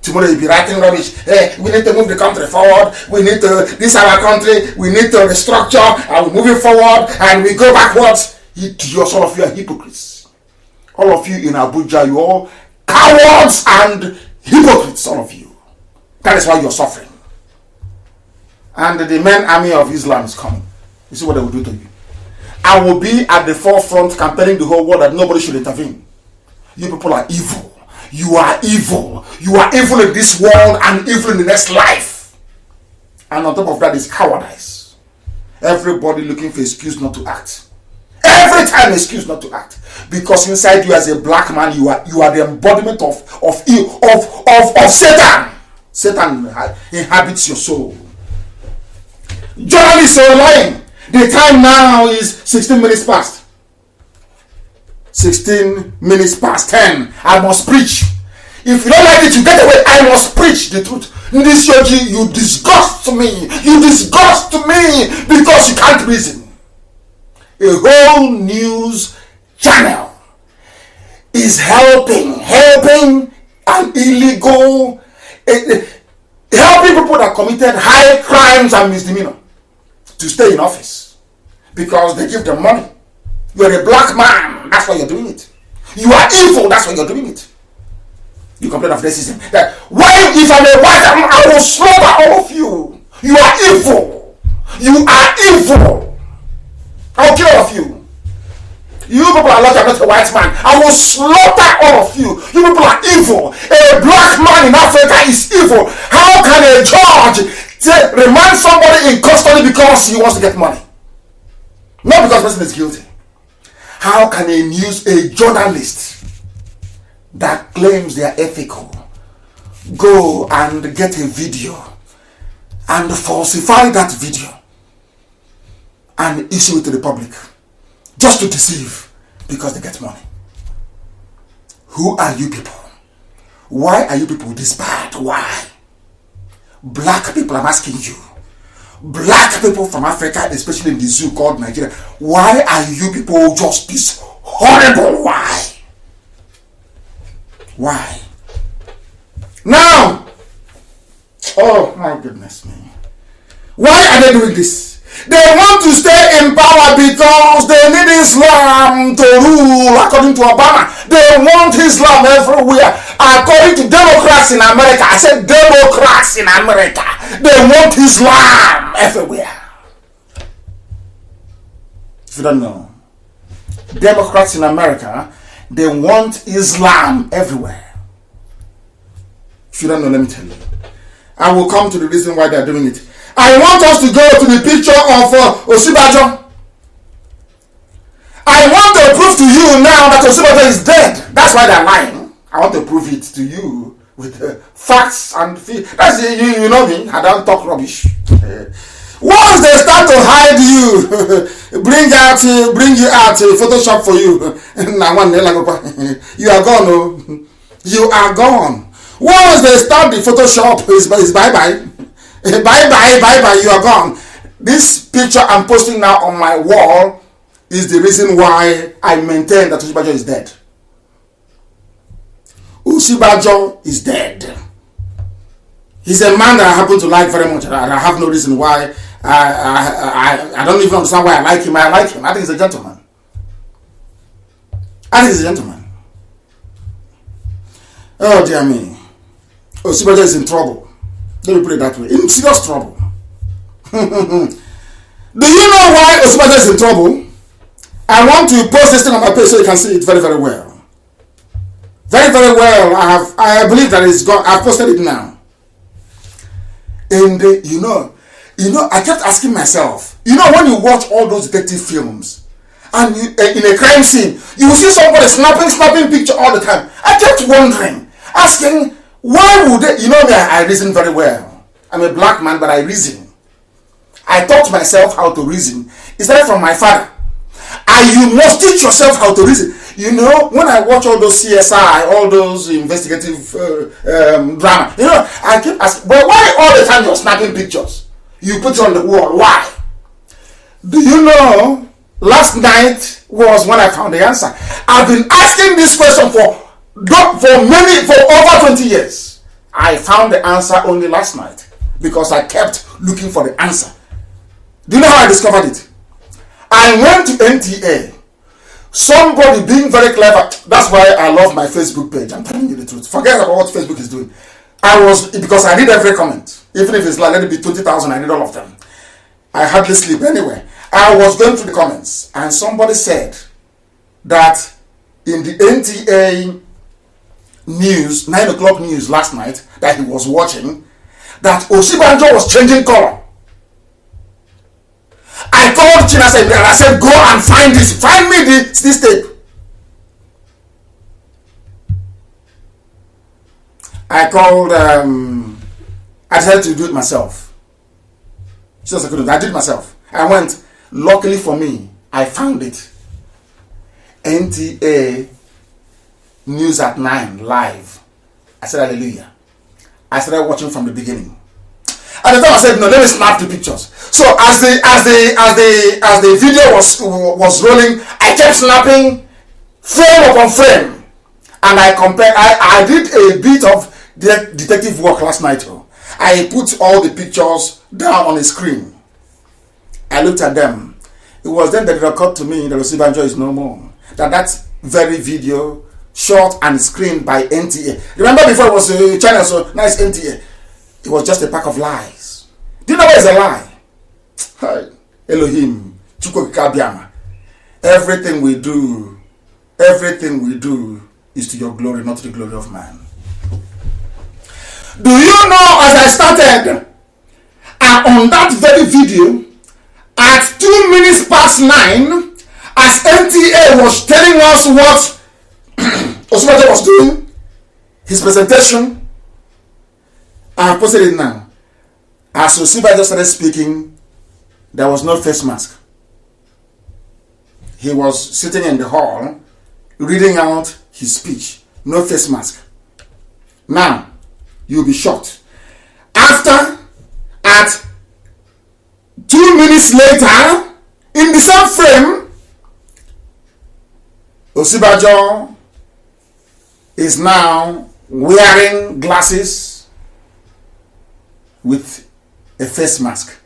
Tomorrow you'll be writing rubbish. Hey, we need to move the country forward. We need to, this is our country. We need to restructure and we move it forward and we go backwards. All of you are hypocrites. All of you in Abuja, you all cowards and hypocrites, all of you. That is why you're suffering. And the main army of Islam is coming. You see what they will do to you. I will be at the forefront campaigning the whole world that nobody should intervene. You people are evil. You are evil. You are evil in this world and evil in the next life. And on top of that is cowardice. Everybody looking for excuse not to act. Every time excuse not to act. Because inside you as a black man, you are the embodiment of Satan. Satan inhabits your soul. Journalists are lying. The time now is 16 minutes past. 16 minutes past 10. I must preach. If you don't like it, you get away. I must preach the truth. This Yogi, you disgust me. You disgust me because you can't reason. A whole news channel is helping an illegal, helping people that committed high crimes and misdemeanor to stay in office because they give them money. You're a black man, that's why you're doing it. You are evil, that's why you're doing it. You complain of racism. That why, if I'm a white man, I will slaughter all of you. You are evil. You are evil. I'll kill all of you. You people are not a white man. I will slaughter all of you. You people are evil. A black man in Africa is evil. How can a judge remand somebody in custody because he wants to get money? Not because the person is guilty. How can a journalist that claims they are ethical go and get a video and falsify that video and issue it to the public just to deceive because they get money? Who are you people? Why are you people this bad? Why? Black people, I'm asking you. Black people from Africa, especially in the zoo called Nigeria, why are you people just this horrible? Why? Why? Now, oh my goodness me. Why are they doing this? They want to stay in power because they need Islam to rule according to Obama. They want Islam everywhere. According to Democrats in America, I said Democrats in America, they want Islam everywhere. If you don't know, Democrats in America, they want Islam everywhere. If you don't know, let me tell you. I will come to the reason why they are doing it. I want us to go to the picture of Osibajo. I want to prove to you now that Osibajo is dead. That's why they're lying. I want to prove it to you with facts and that's you know me. I don't talk rubbish. Once they start to hide you, bring you out, Photoshop for you. You are gone. Oh. You are gone. Once they start the Photoshop, is bye bye. Bye, you are gone. This picture I'm posting now on my wall is the reason why I maintain that Osibajo is dead. Osibajo is dead. He's a man that I happen to like very much, and I have no reason why. I don't even understand why I like him. I like him. I think he's a gentleman. Oh dear me. Osibajo is in trouble. Let me put it that way. In serious trouble. Do you know why Osibajo is in trouble? I want to post this thing on my page so you can see it very, very well. Very, very well. I believe that it's gone. I've posted it now. And you know, I kept asking myself, when you watch all those detective films and you, in a crime scene, you will see somebody snapping picture all the time. I kept wondering, asking, why would they? You know me, I reason very well. I'm a black man, but I reason. I taught myself how to reason. It started from my father. And you must teach yourself how to reason. When I watch all those CSI, all those investigative drama, I keep asking, well, why all the time you're snapping pictures? You put it on the wall. Why? Do you know, last night was when I found the answer. I've been asking this question for over 20 years. I found the answer only last night because I kept looking for the answer. Do you know how I discovered it? I went to NTA. Somebody being very clever. That's why I love my Facebook page. I'm telling you the truth. Forget about what Facebook is doing. Because I read every comment. Even if it's like, let it be 20,000, I read all of them. I hardly sleep anyway. I was going through the comments and somebody said that in the NTA news, 9 o'clock news last night that he was watching, that Osibajo was changing color. I called Chinasa and I said, go and find this. Find me this tape. I called I decided to do it myself. She says I couldn't. I did it myself. I went. Luckily for me, I found it. NTA News at 9 live. I said hallelujah. I started watching from the beginning. At the time I said no, let me snap the pictures. So as the video was rolling, I kept snapping frame upon frame, and I did a bit of detective work last night. I put all the pictures down on the screen. I looked at them. It was then that it occurred to me that Osibanjo is no more. That very video shot and screened by NTA. Remember before it was a channel, so now it's NTA. It was just a pack of lies. Do you know what is a lie? Hi, Elohim, Chukwukabiyama. Everything we do is to your glory, not to the glory of man. Do you know, as I started, on that very video, at 2 minutes past 9, as NTA was telling us what Osibanjo was doing, his presentation, I have posted it now. As Osibanjo started speaking, there was no face mask. He was sitting in the hall, reading out his speech. No face mask. Now, you'll be shocked. After, at 2 minutes later, in the same frame, Osibanjo is now wearing glasses with a face mask,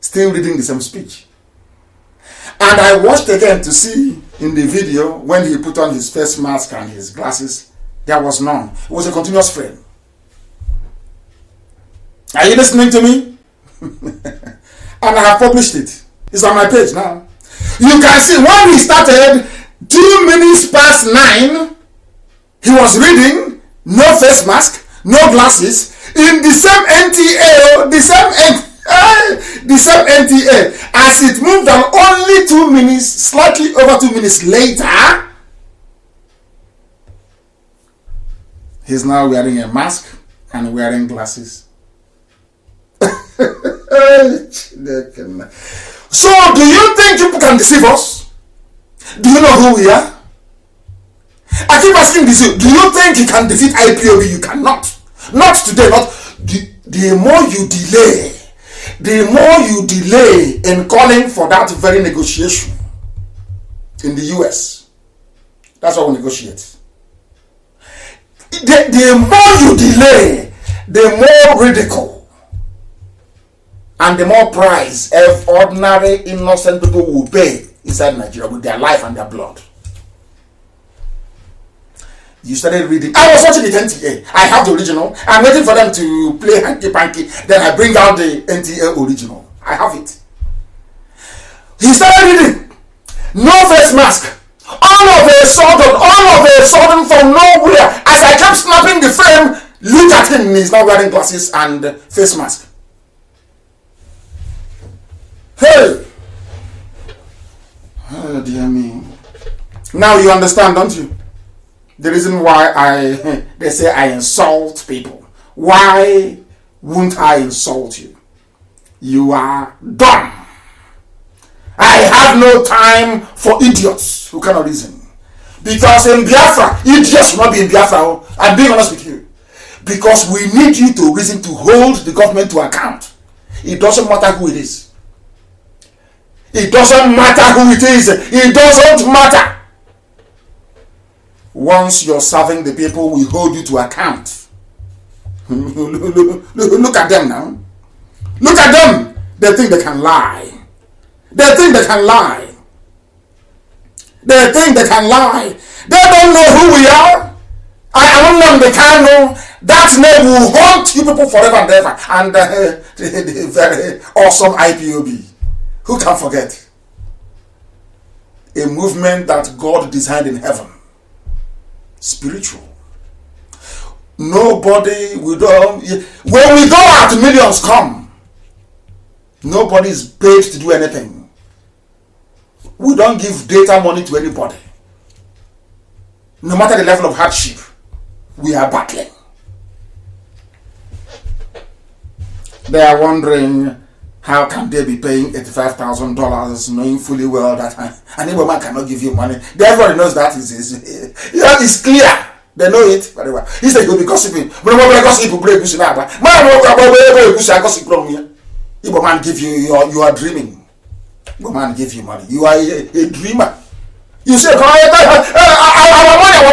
still reading the same speech. And I watched again to see in the video when he put on his face mask and his glasses, there was none. It was a continuous frame. Are you listening to me? And I have published it. It's on my page now. You can see when he started, 2 minutes past 9, he was reading, no face mask, no glasses, in the same NTA, the same NTA. As it moved on, only 2 minutes, slightly over 2 minutes later, he's now wearing a mask and wearing glasses. So, do you think people can deceive us? Do you know who we are? I keep asking this. Do you think you can defeat IPOB? You cannot. Not today. Not the more you delay in calling for that very negotiation in the US. That's what we negotiate. The more you delay, the more ridicule and the more price ordinary innocent people will pay inside Nigeria with their life and their blood. You started reading. I was watching the NTA. I have the original. I'm waiting for them to play hanky panky. Then I bring out the NTA original. I have it. He started reading. No face mask. All of a sudden from nowhere, as I kept snapping the frame, look at him. He's now wearing glasses and face mask. Hey! Oh dear me. Now you understand, don't you? The reason why they say I insult people. Why won't I insult you? You are dumb. I have no time for idiots who cannot reason. Because in Biafra, idiots will not be in Biafra. I'm being honest with you. Because we need you to reason, to hold the government to account. It doesn't matter who it is. It doesn't matter who it is. It doesn't matter. Once you're serving the people, we hold you to account. Look at them now. Look at them. They think they can lie. They think they can lie. They think they can lie. They don't know who we are. I am Nnamdi Kanu. That name will haunt you people forever and ever. And the very awesome IPOB. Who can forget? A movement that God designed in heaven. Spiritual. Nobody will do. When we go out, millions come. Nobody is paid to do anything. We don't give data money to anybody. No matter the level of hardship, we are battling. They are wondering how can they be paying $85,000 knowing fully well that an Igbo man cannot give you money. Everybody knows that it's clear. They know it very well. He said you'll be gossiping. But Igbo man give you are dreaming. Igbo man give you money. You are a dreamer. You say, our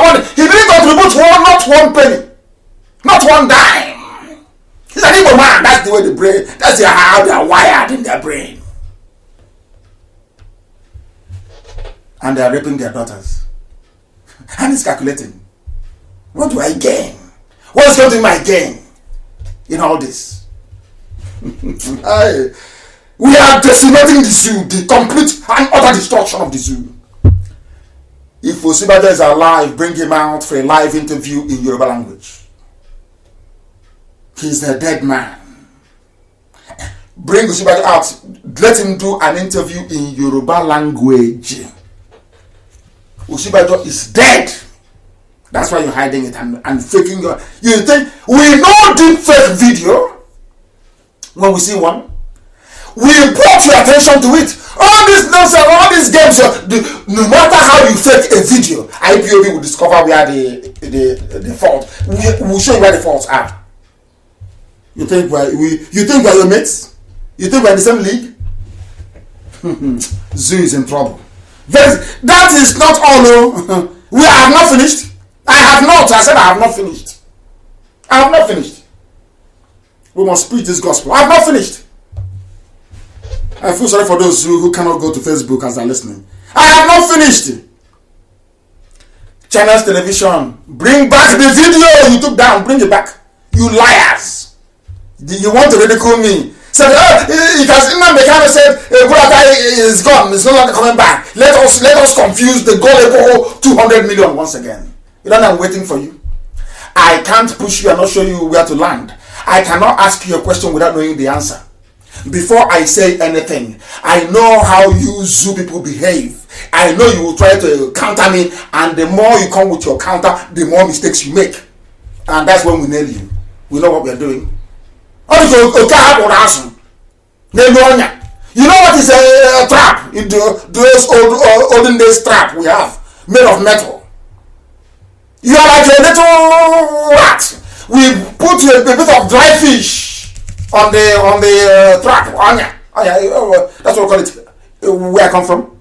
money. He didn't contribute not one penny, not one dime. He's an Igbo man. That's the way the brain, that's how they are wired in their brain. And they are raping their daughters. And he's calculating. What do I gain? What's going to be my gain in all this? We are decimating the zoo, the complete and utter destruction of the zoo. If Osibajo is alive, bring him out for a live interview in Yoruba language. He's a dead man. Bring Osibajo out. Let him do an interview in Yoruba language. Osibajo is dead. That's why you're hiding it and faking your... You think we know deep fake video when we see one? We brought your attention to it. All this nonsense, all these games, no matter how you fake a video, Ipob will discover where the fault. We'll show you where the faults are. You think we're your mates? You think we're in the same league? Zoo is in trouble. That is not all. We have not finished. I said I have not finished. I have not finished. We must preach this gospel. I have not finished. I feel sorry for those who cannot go to Facebook as they're listening. I have not finished. Channels Television, bring back the video you took down. Bring it back. You liars. You want to ridicule me. Said, because Nnamdi Kanu said, Burata is gone. It's no longer coming back. Let us confuse the gullible 200 million once again. You know, I'm waiting for you. I can't push you and not show you where to land. I cannot ask you a question without knowing the answer. Before I say anything, I know how you zoo people behave. I know you will try to counter me, and the more you come with your counter, the more mistakes you make. And that's when we nail you. We know what we are doing. You know what is a trap? Those olden days trap we have, made of metal. You are like a little rat. We put a bit of dry fish on the trap. That's what we call it. Where I come from.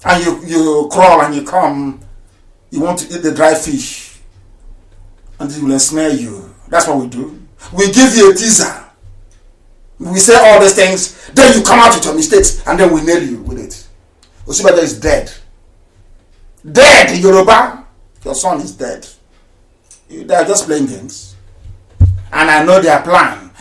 And you crawl and you come. You want to eat the dry fish, and it will ensnare you. That's what we do. We give you a teaser. We say all these things, then you come out with your mistakes, and then we nail you with it. Osibajo is dead. Dead, Yoruba. Your son is dead. They are just playing games. And I know their plan.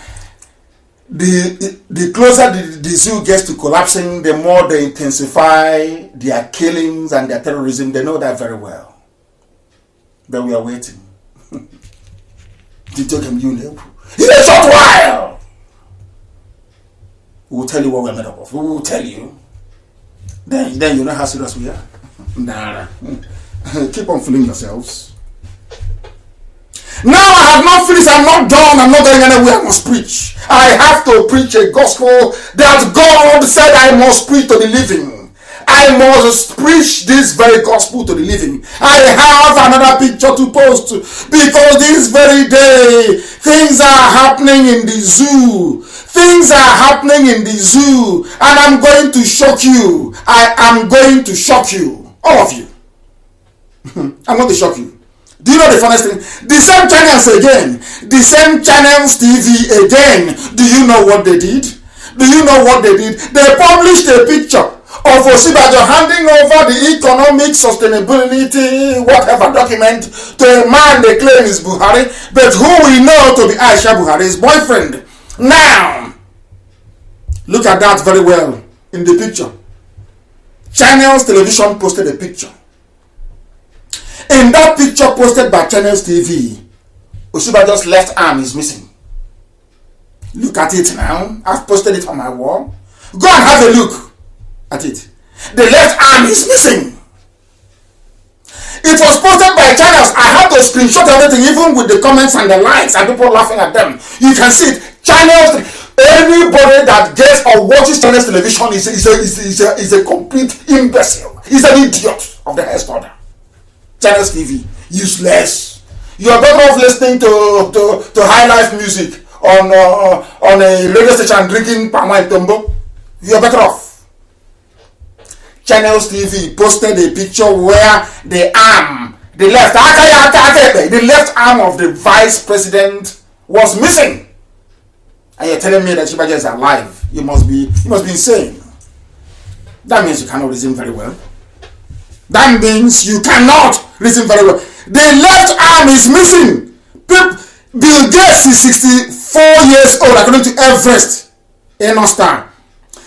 The closer the zoo gets to collapsing, the more they intensify their killings and their terrorism. They know that very well. But we are waiting. In a short while, we will tell you what we're made up of. We will tell you. Then you know how serious we are. Nah. Keep on fooling yourselves. Now I have not finished. I'm not done. I'm not going anywhere. I must preach. I have to preach a gospel that God said I must preach to the living. I must preach this very gospel to the living. I have another picture to post because this very day things are happening in the zoo. Things are happening in the zoo, and I'm going to shock you. I am going to shock you, all of you. I'm going to shock you. Do you know the funniest thing? The same channels again. The same channels TV again. Do you know what they did? Do you know what they did? They published a picture of Osibajo handing over the economic sustainability whatever document to a man they claim is Buhari, but who we know to be Aisha Buhari's boyfriend. Now, look at that very well in the picture. Channels Television posted a picture. In that picture posted by Channels TV, Osibajo's left arm is missing. Look at it now. I've posted it on my wall. Go and have a look at it. The left arm is missing. It was posted by Channels. I had to screenshot everything, even with the comments and the likes and people laughing at them. You can see it. Channels. Anybody that gets or watches Chinese television is a complete imbecile. He's an idiot of the highest order. Chinese TV, useless. You are better off listening to high life music on a radio station and drinking palm wine tumbo. You are better off. Channels TV posted a picture where the left arm of the vice president was missing. And you're telling me that Shibaja is alive. You must be insane. That means you cannot reason very well. That means you cannot reason very well. The left arm is missing. Bill Gates is 64 years old, according to Everest in Austin.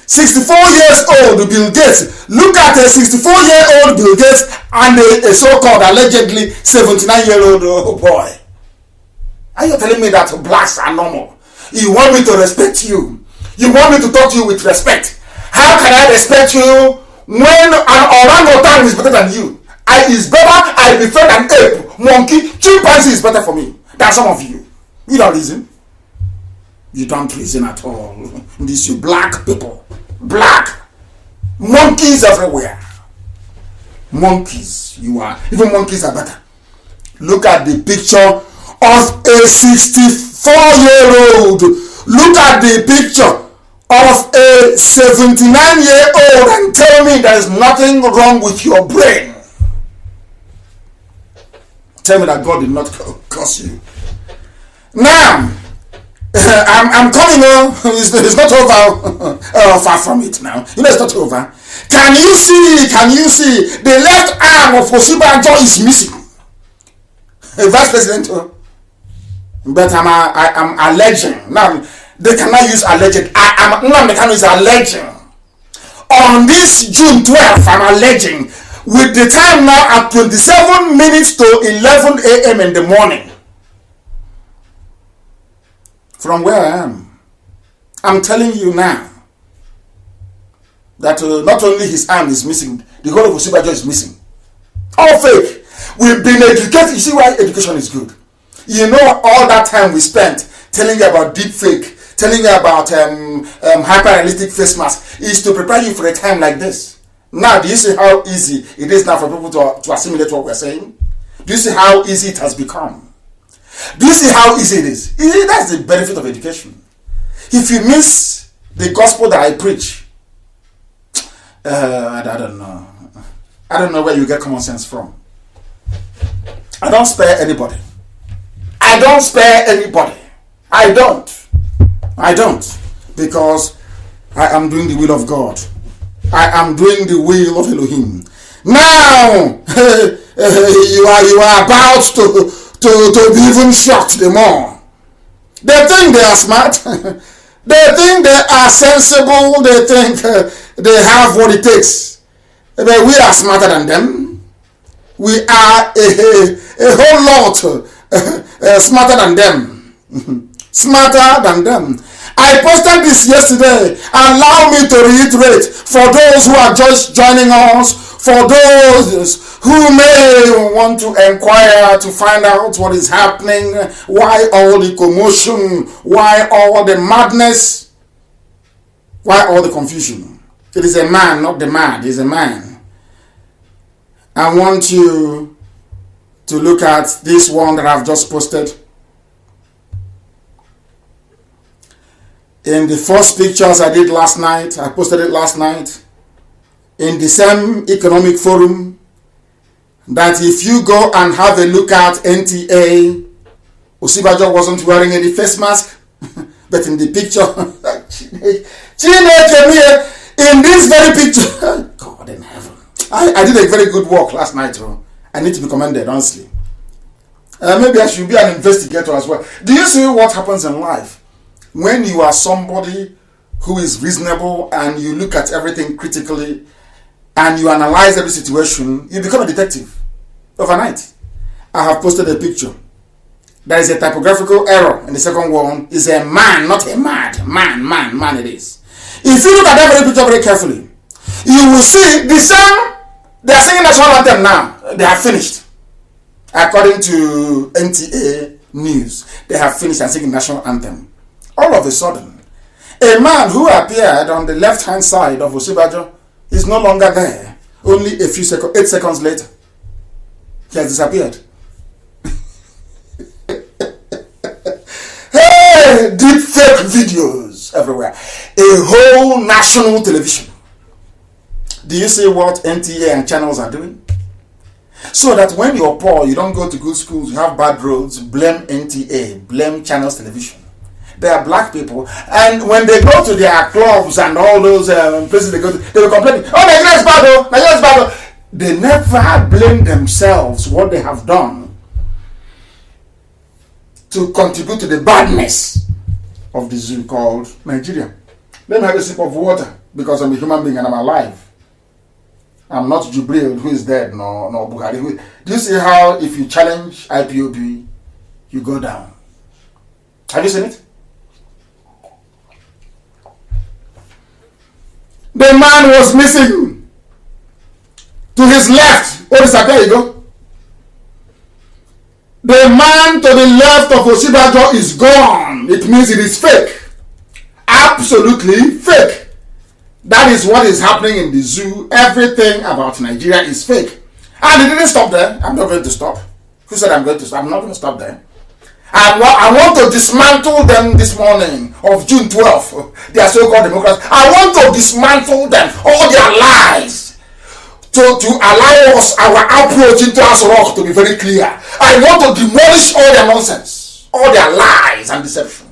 64 years old Bill Gates. Look at a 64-year-old Bill Gates and a so-called allegedly 79-year-old boy. Are you telling me that blacks are normal? You want me to respect you? You want me to talk to you with respect? How can I respect you when an orangutan is better than you? I prefer an ape, monkey, chimpanzee is better for me than some of you. You don't reason. You don't reason at all. These you black people. Black. Monkeys everywhere. Monkeys. You are. Even monkeys are better. Look at the picture of a 64-year-old. Look at the picture of a 79-year-old and tell me there is nothing wrong with your brain. Tell me that God did not curse you. Now, I'm coming on. It's not over. Far from it now. You know it's not over. Can you see? The left arm of Osibanjo is missing. Vice President. But I'm alleging. Now, they cannot use alleged. Nnamdi Kanu is alleging. On this June 12th, I'm alleging. With the time now at 27 minutes to 11 a.m. in the morning. From where I am, I'm telling you now that not only his arm is missing, the whole of Osibanjo is missing. All fake. We've been educated. You see why education is good? You know all that time we spent telling you about deep fake, telling you about hyper-realistic face mask is to prepare you for a time like this. Now, do you see how easy it is now for people to assimilate what we're saying? Do you see how easy it has become? Do you see how easy it is? That's the benefit of education. If you miss the gospel that I preach, I don't know. I don't know where you get common sense from. I don't spare anybody. I don't. Because I am doing the will of God. I am doing the will of Elohim. Now, you are about to be even shocked the more. They think they are smart. They think they are sensible. They think they have what it takes. But we are smarter than them. We are a whole lot smarter than them. Smarter than them. I posted this yesterday. Allow me to reiterate for those who are just joining us, for those who may want to inquire to find out what is happening, why all the commotion, why all the madness, why all the confusion. It is a man, not the mad, it is a man. I want you to look at this one that I've just posted. In the first pictures I did last night, I posted it last night, in the same economic forum, that if you go and have a look at NTA, Osibanjo wasn't wearing any face mask, but in the picture, in this very picture, God in heaven, I did a very good work last night. I need to be commended, honestly. Maybe I should be an investigator as well. Do you see what happens in life? When you are somebody who is reasonable and you look at everything critically and you analyze every situation, you become a detective overnight. I have posted a picture. There is a typographical error in the second one. It's a man, not a mad. Man it is. If you look at that very picture very carefully, you will see the same. They are singing national anthem now. They have finished. According to NTA News, they have finished and singing national anthem. All of a sudden, A man who appeared on the left-hand side of Osibajo is no longer there. Only a few seconds, 8 seconds later, he has disappeared. Hey, deep fake videos everywhere. A whole national television. Do you see what NTA and channels are doing? So that when you're poor, you don't go to good schools, you have bad roads, blame NTA, blame channels television. They are black people, and when they go to their clubs and all those places they go to, they will complain, oh, Nigeria's bad, oh, Nigeria's bad, oh. They never blame themselves what they have done to contribute to the badness of the zoo called Nigeria. Let me have a sip of water, because I'm a human being and I'm alive. I'm not Jubril, who is dead, nor Buhari. Do you see how if you challenge IPOB, you go down? Have you seen it? The man was missing. To his left, oh, there you go. The man to the left of Osibajo is gone. It means it is fake. Absolutely fake. That is what is happening in the zoo. Everything about Nigeria is fake. And it didn't stop there. I'm not going to stop. Who said I'm going to stop? I'm not going to stop there. I want to dismantle them this morning of June 12th. They are so-called Democrats. I want to dismantle them, all their lies, to allow us, our approach into Aso Rock to be very clear. I want to demolish all their nonsense, all their lies and deception.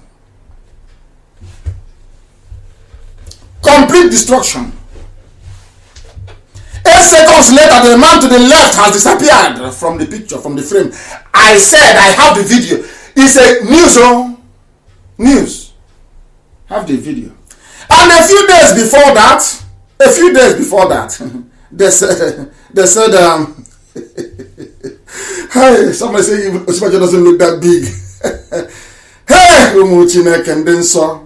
Complete destruction. 8 seconds later, the man to the left has disappeared from the picture, from the frame. I said I have the video. It's a news, oh, news. Have the video. And a few days before that, they said, hey, somebody say Osibajo doesn't look that big. Hey, Umuchineke and then saw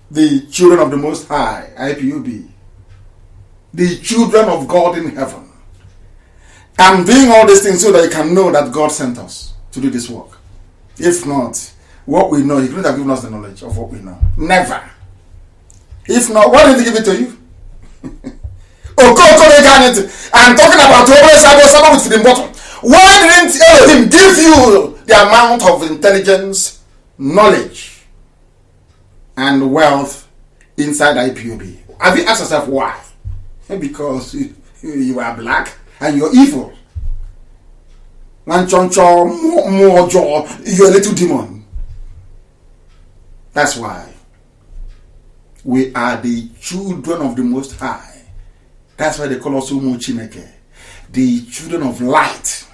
the children of the Most High, IPOB, the children of God in heaven. I'm doing all these things so that you can know that God sent us to do this work. If not, what we know, He couldn't have given us the knowledge of what we know. Never. If not, why did He give it to you? I'm talking about someone with the bottom. Why didn't Elohim give you the amount of intelligence, knowledge, and wealth inside IPOB? Have you asked yourself why? Because you are black and you're evil. You're a little demon. That's why. We are the children of the Most High. That's why they call us Umuchineke, the children of light.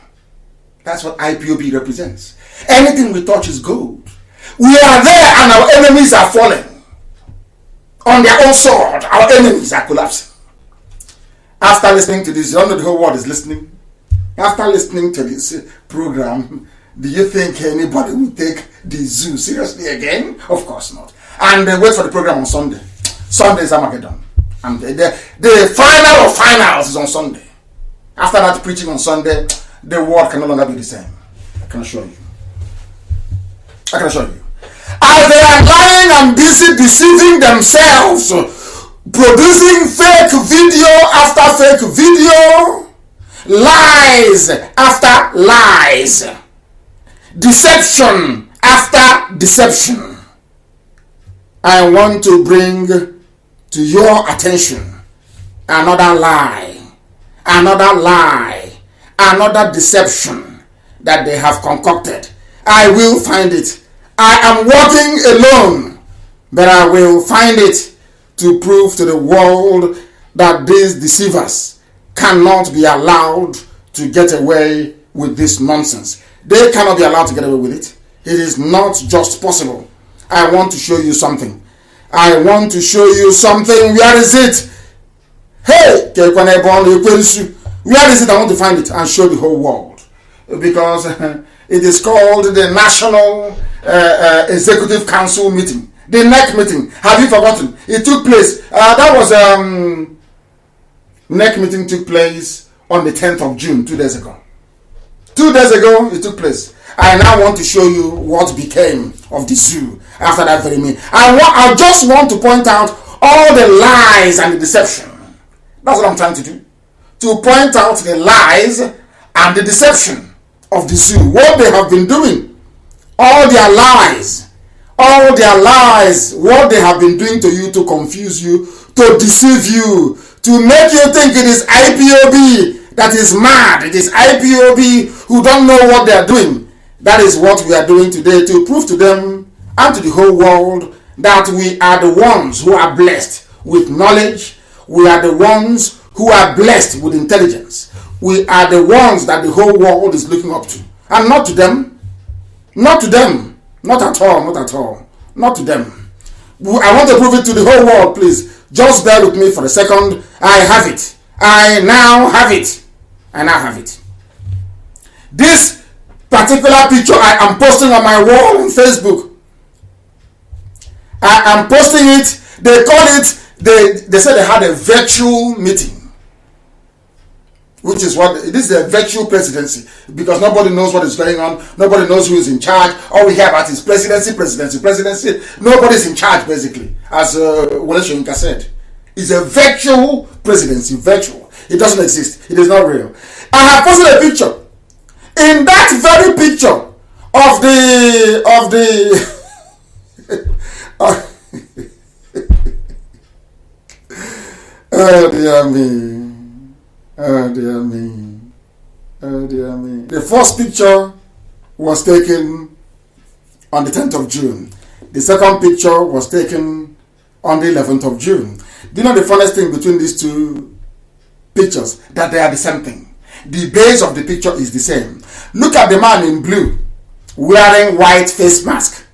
That's what IPOB represents. Anything we touch is gold. We are there and our enemies are falling. On their own sword, our enemies are collapsing. After listening to this, you don't know the whole world is listening. After listening to this program, do you think anybody will take the zoo seriously again? Of course not. And wait for the program on Sunday. Sunday is Armageddon. And the final of finals is on Sunday. After that preaching on Sunday, the world can no longer be the same. I can assure you. As they are lying and busy deceiving themselves, producing fake video after fake video, lies after lies, deception after deception, I want to bring to your attention another lie, another deception that they have concocted. I will find it. I am working alone, but I will find it to prove to the world that these deceivers cannot be allowed to get away with this nonsense. They cannot be allowed to get away with it. It is not just possible. I want to show you something. Where is it? Hey, where is it? I want to find it and show the whole world. Because it is called the National Executive Council meeting. The NEC meeting. Have you forgotten? It took place. NEC meeting took place on the 10th of June, 2 days ago. 2 days ago, it took place. I now want to show you what became of the zoo after that very meeting. I just want to point out all the lies and the deception. That's what I'm trying to do. To point out the lies and the deception of the zoo. What they have been doing. All their lies. All their lies. What they have been doing to you to confuse you, to deceive you, to make you think it is IPOB that is mad. It is IPOB who don't know what they are doing. That is what we are doing today, to prove to them and to the whole world that we are the ones who are blessed with knowledge. We are the ones who are blessed with intelligence. We are the ones that the whole world is looking up to. And not to them. Not to them. Not at all. Not at all. Not to them. I want to prove it to the whole world, please. Just bear with me for a second. I have it. I now have it. I now have it. This particular picture I am posting on my wall on Facebook. I am posting it. They call it, they said they had a virtual meeting. Which is what, this is a virtual presidency. Because nobody knows what is going on. Nobody knows who is in charge. All we hear about is presidency. Nobody's in charge, basically. As Wole Soyinka said. It's a virtual presidency. Virtual. It doesn't exist. It is not real. I have posted a picture. In that very picture of the oh dear me. Oh dear me. Oh dear me. The first picture was taken on the 10th of June. The second picture was taken on the 11th of June. Do you know the funniest thing between these two pictures? That they are the same thing. The base of the picture is the same. Look at the man in blue wearing white face mask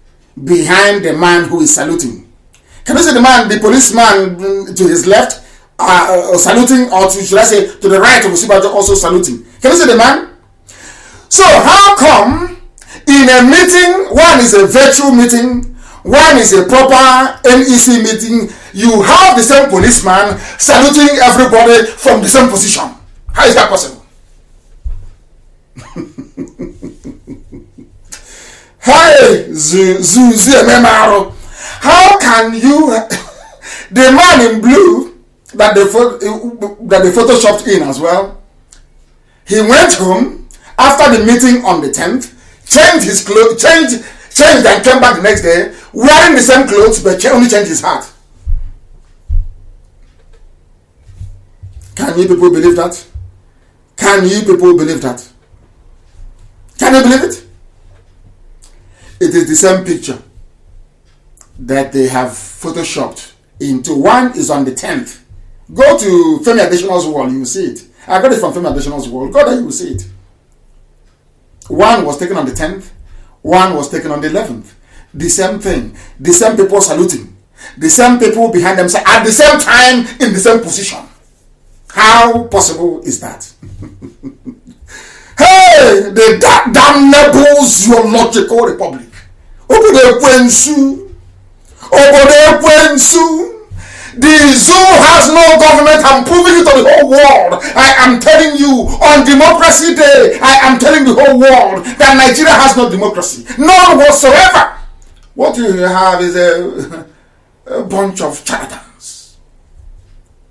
behind the man who is saluting. Can you see the man, the policeman to his left saluting, or should I say to the right of Usibajo also saluting? Can you see the man? So how come in a meeting, one is a virtual meeting, one is a proper NEC meeting, you have the same policeman saluting everybody from the same position? How is that possible? Hey, how can you, the man in blue that they photoshopped in as well, he went home after the meeting on the 10th, changed his clothes, changed and came back the next day wearing the same clothes but only changed his hat. Can you people believe that? Can you people believe that? Can you believe it? It is the same picture that they have photoshopped into. One is on the 10th. Go to Femi Adesina's wall, you will see it. I got it from Femi Adesina's wall. Go there, you will see it. One was taken on the 10th. One was taken on the 11th. The same thing. The same people saluting. The same people behind them at the same time in the same position. How possible is that? Hey, the damnable zoological republic. The zoo has no government. I'm proving it to the whole world. I am telling you on Democracy Day, I am telling the whole world that Nigeria has no democracy. None whatsoever. What you have is a bunch of charlatans,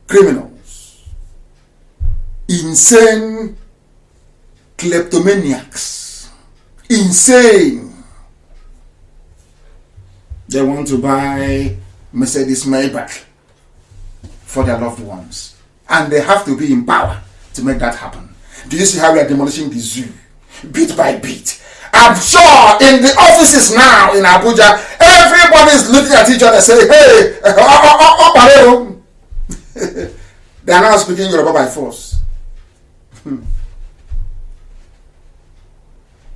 criminals, insane kleptomaniacs, insane. They want to buy Mercedes Maybach for their loved ones. And they have to be in power to make that happen. Do you see how we are demolishing the zoo? Bit by bit. I'm sure in the offices now in Abuja, everybody is looking at each other and saying, hey, they are now speaking Yoruba by force.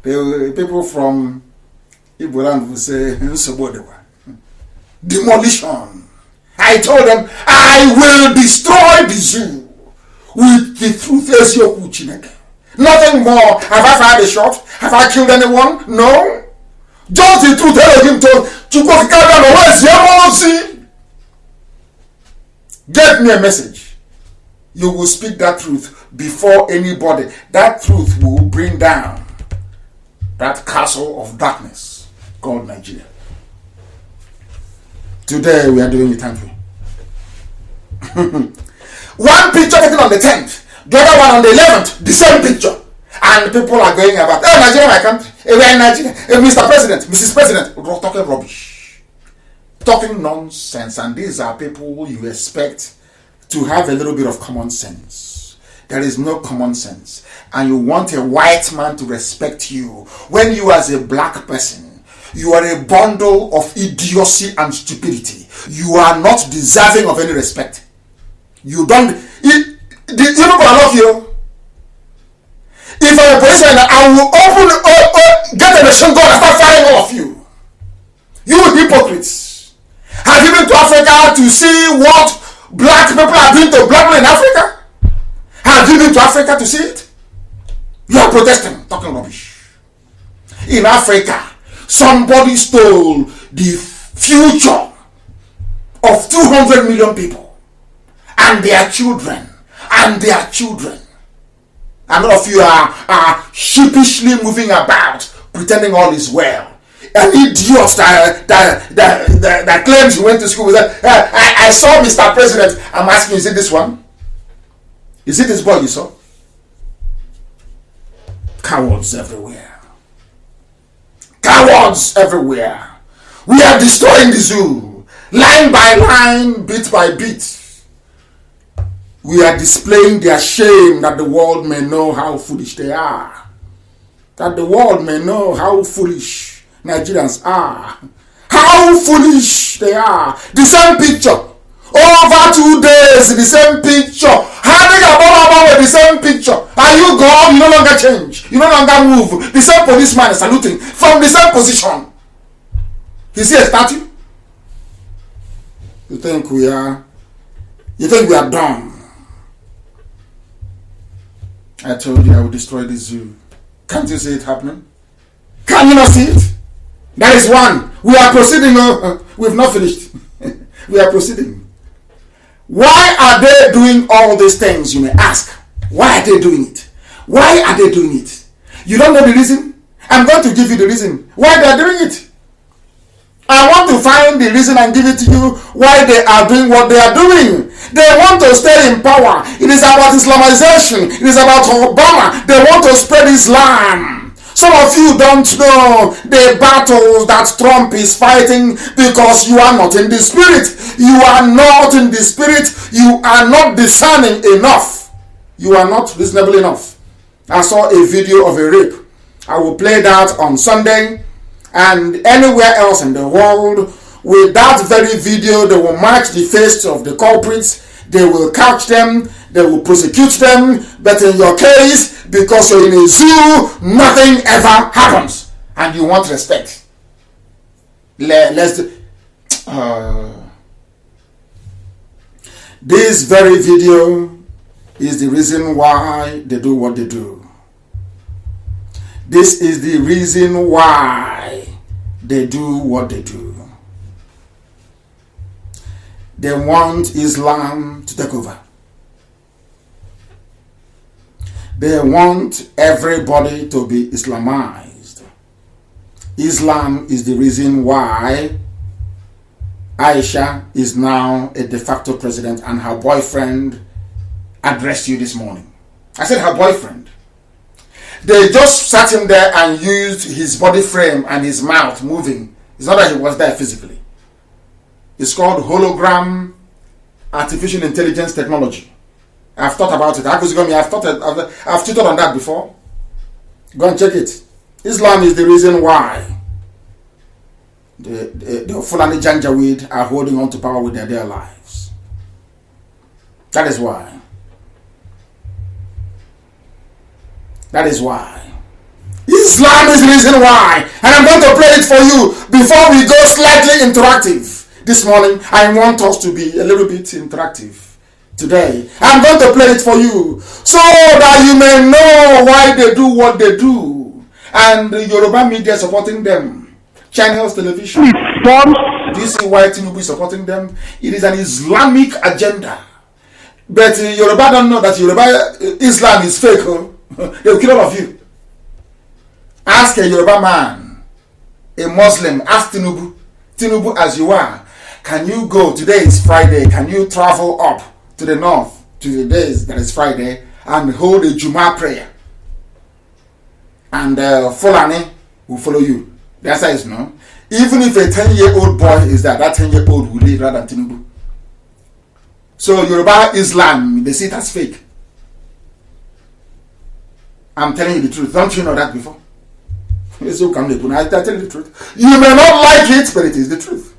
People from Igbo land will say, demolition. I told them, I will destroy the zoo with the truth as your Chineke. Nothing more. Have I fired a shot? Have I killed anyone? No. Just the truth. Him told get me a message. You will speak that truth before anybody. That truth will bring down that castle of darkness called Nigeria. Today we are doing it, aren't we? One picture taken on the 10th, the other one on the 11th, the same picture. And people are going about, oh, Nigeria, my country, we are in Nigeria, Mr. President, Mrs. President, talking rubbish, talking nonsense. And these are people who you expect to have a little bit of common sense. There is no common sense. And you want a white man to respect you when you, as a black person, you are a bundle of idiocy and stupidity. You are not deserving of any respect. You don't, you people love you. If I'm a policeman, I will get a machine gun and start firing all of you. You hypocrites. Have you been to Africa to see what black people are doing to black people in Africa? Have you been to Africa to see it? You are protesting, talking rubbish. In Africa, somebody stole the future of 200 million people and their children. And all of you are sheepishly moving about, pretending all is well. An idiot that claims he went to school with that. I saw Mr. President. I'm asking, is it this one? Is it this boy you saw? Cowards everywhere. Cowards everywhere. We are destroying the zoo. Line by line, bit by bit. We are displaying their shame that the world may know how foolish they are. That the world may know how foolish Nigerians are. How foolish they are. The same picture. Over 2 days, the same picture. Handing about with the same picture. Are you gone? You no longer change. You no longer move. The same policeman is saluting from the same position. You see a statue? You think we are dumb? I told you I would destroy the zoo. Can't you see it happening? Can you not see it? That is one. We are proceeding. We've not finished. We are proceeding. Why are they doing all these things, you may ask? Why are they doing it? Why are they doing it? You don't know the reason? I'm going to give you the reason why they are doing it. I want to find the reason and give it to you why they are doing what they are doing. They want to stay in power. It is about Islamization. It is about Obama. They want to spread Islam. Some of you don't know the battles that Trump is fighting because you are not in the spirit. You are not in the spirit. You are not discerning enough. You are not reasonable enough. I saw a video of a rape. I will play that on Sunday. And anywhere else in the world, with that very video, they will mark the face of the culprits. They will catch them. They will prosecute them. But in your case, because you're in a zoo, nothing ever happens. And you want respect. This very video is the reason why they do what they do. This is the reason why they do what they do. They want Islam to take over. They want everybody to be Islamized. Islam is the reason why Aisha is now a de facto president and her boyfriend addressed you this morning. I said her boyfriend. They just sat him there and used his body frame and his mouth moving. It's not that he was there physically. It's called hologram artificial intelligence technology. I've thought about it. I've tutored on that before. Go and check it. Islam is the reason why the Fulani Janjaweed are holding on to power with their lives. That is why. That is why. Islam is the reason why. And I'm going to play it for you before we go slightly interactive. This morning, I want us to be a little bit interactive. Today, I'm going to play it for you so that you may know why they do what they do. And the Yoruba media supporting them. Channels, television. Do you see why Tinubu is supporting them? It is an Islamic agenda. But Yoruba don't know that Yoruba Islam is fake. They will kill all of you. Ask a Yoruba man, a Muslim, ask Tinubu as you are, can you go, today is Friday, can you travel up to the north, to the days that is Friday, and hold a Juma prayer? And Fulani will follow you. The answer is no. Even if a 10-year-old boy is there, that 10-year-old will lead rather than Tinubu. So Yoruba Islam, they see it as fake. I'm telling you the truth. Don't you know that before? I tell you the truth. You may not like it, but it is the truth.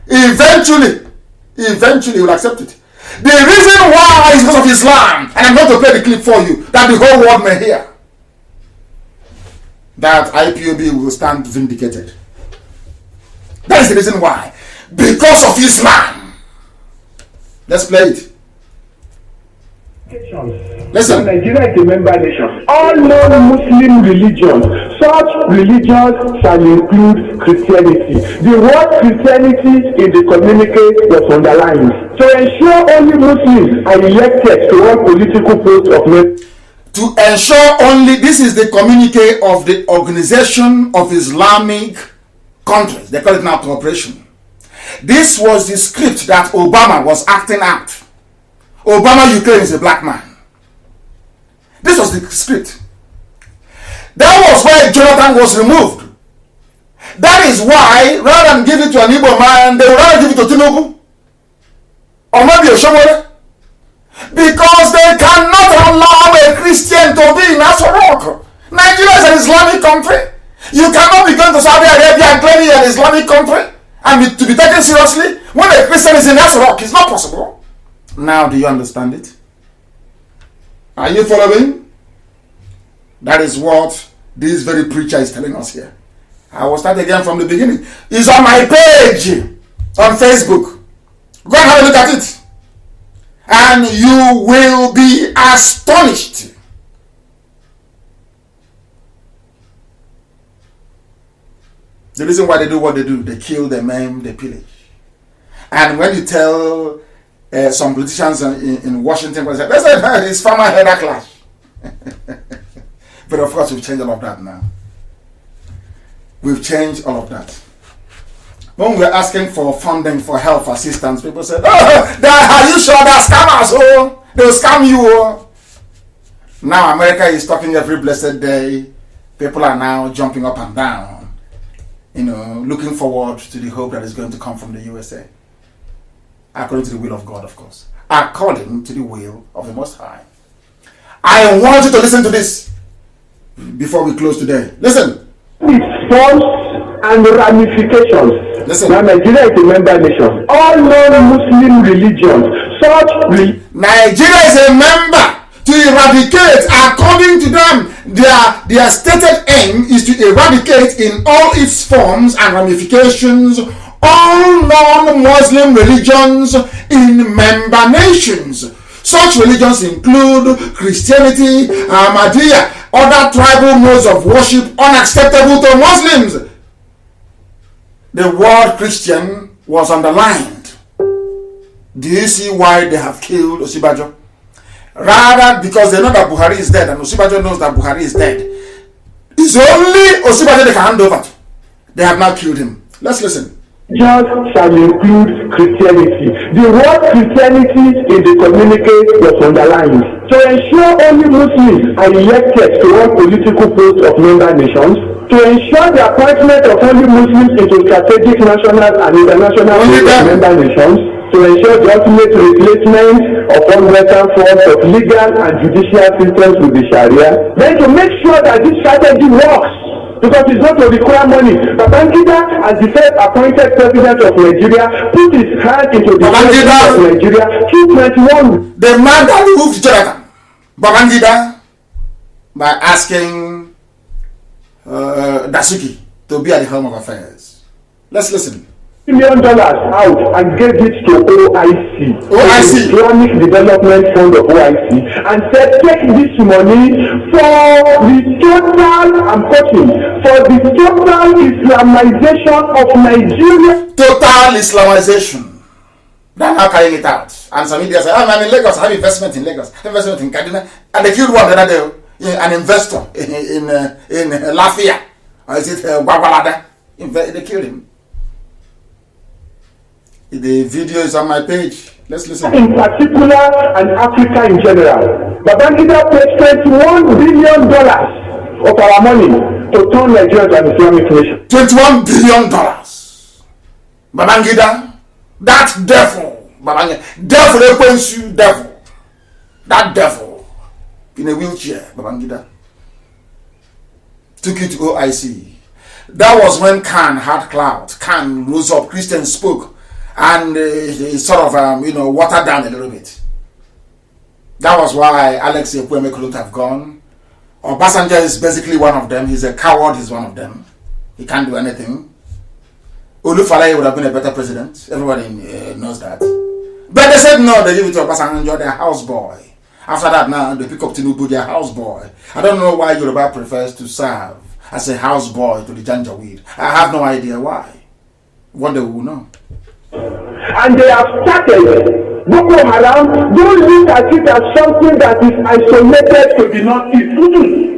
Eventually you will accept it. The reason why is because of Islam, and I'm going to play the clip for you, that the whole world may hear. That IPOB will stand vindicated. That is the reason why. Because of Islam. Let's play it. Listen. Nigeria is a member nation. All non-Muslim religions, such religions shall include Christianity. The word Christianity in the communique was underlined. To ensure only Muslims are elected to one political post of men. To ensure only, this is the communique of the Organization of Islamic Countries. They call it now cooperation. This was the script that Obama was acting out. Obama, Ukraine is a black man. This was the script. That was why Jonathan was removed. That is why, rather than give it to an Igbo man, they would rather give it to Tinubu. Or maybe a Shomore. Because they cannot allow a Christian to be in Aso Rock. Nigeria is an Islamic country. You cannot be going to Saudi Arabia and claiming an Islamic country and to be taken seriously when a Christian is in Aso Rock. It's not possible. Now, do you understand it? Are you following? That is what this very preacher is telling us here. I will start again from the beginning. It's on my page on Facebook. Go and have a look at it. And you will be astonished. The reason why they do what they do, they kill, they maim, they pillage. And when you tell some politicians in Washington, they say, it's farmer header clash. But of course, we've changed all of that now. We've changed all of that. When we're asking for funding for health assistance, people say, are you sure they're scammers? Oh, they'll scam you. Oh. Now America is talking every blessed day. People are now jumping up and down, looking forward to the hope that is going to come from the USA. According to the will of God, of course. According to the will of the Most High. I want you to listen to this before we close today. Listen. Its forms and ramifications. Listen. Now Nigeria is a member nation. All non-Muslim religions, Nigeria is a member to eradicate, according to them, their stated aim is to eradicate in all its forms and ramifications all non-Muslim religions in member nations. Such religions include Christianity, Ahmadiyya, other tribal modes of worship unacceptable to Muslims. The word Christian was underlined. Do you see why they have killed Osibajo? Rather because they know that Buhari is dead and Osibajo knows that Buhari is dead. It's only Osibajo they can hand over to. They have now killed him. Let's listen. Just shall include Christianity. The word Christianity in the communique was underlined. To ensure only Muslims are elected to one political post of member nations, to ensure the appointment of only Muslims into strategic national and international posts of member nations, to ensure the ultimate replacement of all Western forms of legal and judicial systems with the Sharia, then to make sure that this strategy works. Because it's not to require money. Babangida, as the first appointed president of Nigeria, put his hand into the president of Nigeria 221. The man that removed Jonathan, Babangida, by asking Dasuki to be at the helm of affairs. Let's listen. $1 million out and gave it to OIC, Islamic Development Fund of OIC, and said, take this money for the total, I'm quoting, for the total Islamization of Nigeria. Total Islamization. They're now carrying it out. And some Indians say, I'm in Lagos, I have investment in Lagos, investment in Kaduna, and they killed one the other day. an investor in Lafayette, or is it Gwagwalada? They killed him. The video is on my page. Let's listen. In particular, and Africa in general, Babangida paid $21 billion of our money to turn Nigeria to an Islamic nation. $21 billion. Babangida, that devil, devil, that devil in a wheelchair, Babangida, took it to OIC. That was when Khan had clout. Khan rose up, Christians spoke, and he sort of, watered down a little bit. That was why Alex Ekweme couldn't have gone. Obasanjo is basically one of them. He's a coward, he's one of them. He can't do anything. Olufalaye would have been a better president. Everybody knows that. But they said no, they give it to Obasanjo, their houseboy. After that, now they pick up Tinubu, their houseboy. I don't know why Yoruba prefers to serve as a houseboy to the Janjaweed. I have no idea why. One day we will know. And they have started Boko Haram. Don't look at it as something that is isolated to the northeast.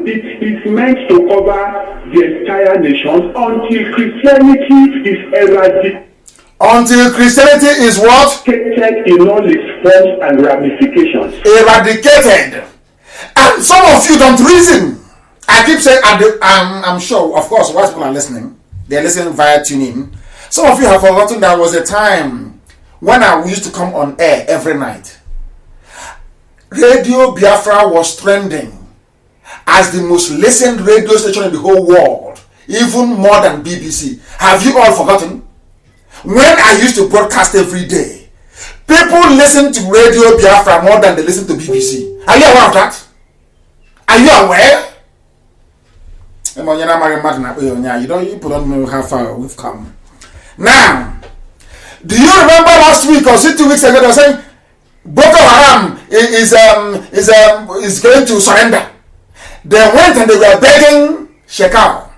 It is meant to cover the entire nation until Christianity is eradicated. Until Christianity is what? In all its forms and ramifications. Eradicated. And some of you don't reason. I keep saying, I'm sure, of course, while people are listening, they're listening via tuning. Some of you have forgotten there was a time when I used to come on air every night. Radio Biafra was trending as the most listened radio station in the whole world, even more than BBC. Have you all forgotten? When I used to broadcast every day, people listen to Radio Biafra more than they listen to BBC. Are you aware of that? Are you aware? You don't know how far we've come. Now, do you remember last week or 2 weeks ago they were saying Boko Haram is going to surrender? They went and they were begging Shekau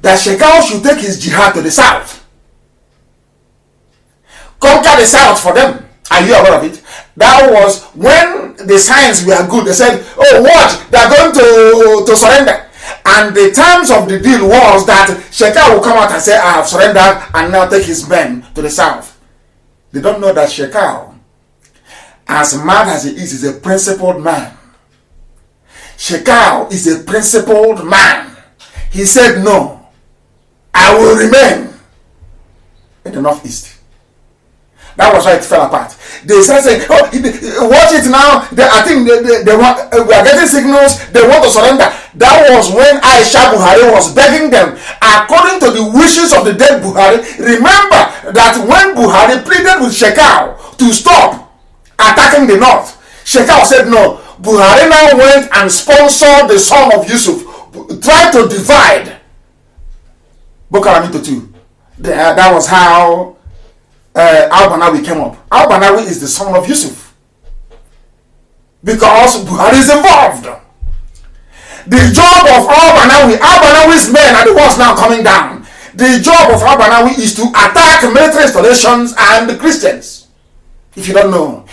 that Shekau should take his jihad to the south. Conquer the south for them. Are you aware of it? That was when the signs were good. They said, oh, what? They are going to surrender. And the terms of the deal was that Shekau will come out and say, I have surrendered, and now take his men to the south. They don't know that Shekau, as mad as he is a principled man. Shekau is a principled man. He said, no, I will remain in the northeast. That was why it fell apart. They started saying, oh, watch it now. I think they want, we are getting signals, they want to surrender. That was when Aisha Buhari was begging them, according to the wishes of the dead Buhari. Remember that when Buhari pleaded with Shekau to stop attacking the north, Shekau said no. Buhari now went and sponsored the son of Yusuf, tried to divide Boko Haram into two. That was how Al-Banawi came up. Al-Banawi is the son of Yusuf because Buhari is involved. The job of Al-Banawi's men are the ones now coming down. The job of Al-Banawi is to attack military installations and the Christians. If you don't know,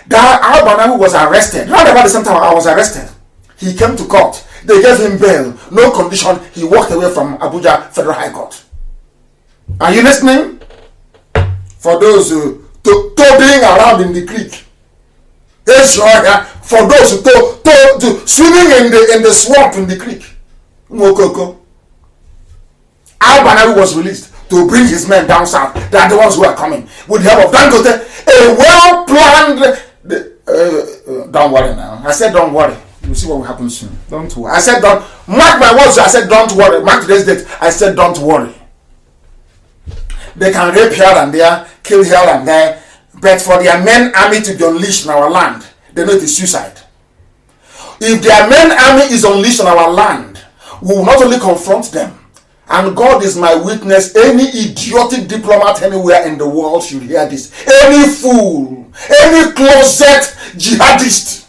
that Al-Banawi was arrested. Right about the same time I was arrested. He came to court. They gave him bail, no condition. He walked away from Abuja Federal High Court. Are you listening? For those toddling around in the creek. Yes, for those who swimming in the swamp in the creek. Al-Banawi was released to bring his men down south. They are the ones who are coming with the help of Dangote. A well-planned. Don't worry now. I said don't worry. You'll see what will happen soon. Don't worry. I said don't. Mark my words. I said don't worry. Mark today's date. I said don't worry. They can rape here and there, kill here and there, but for their main army to be unleashed in our land, they know it is suicide. If their main army is unleashed on our land, we will not only confront them, and God is my witness, any idiotic diplomat anywhere in the world should hear this. Any fool, any closet jihadist,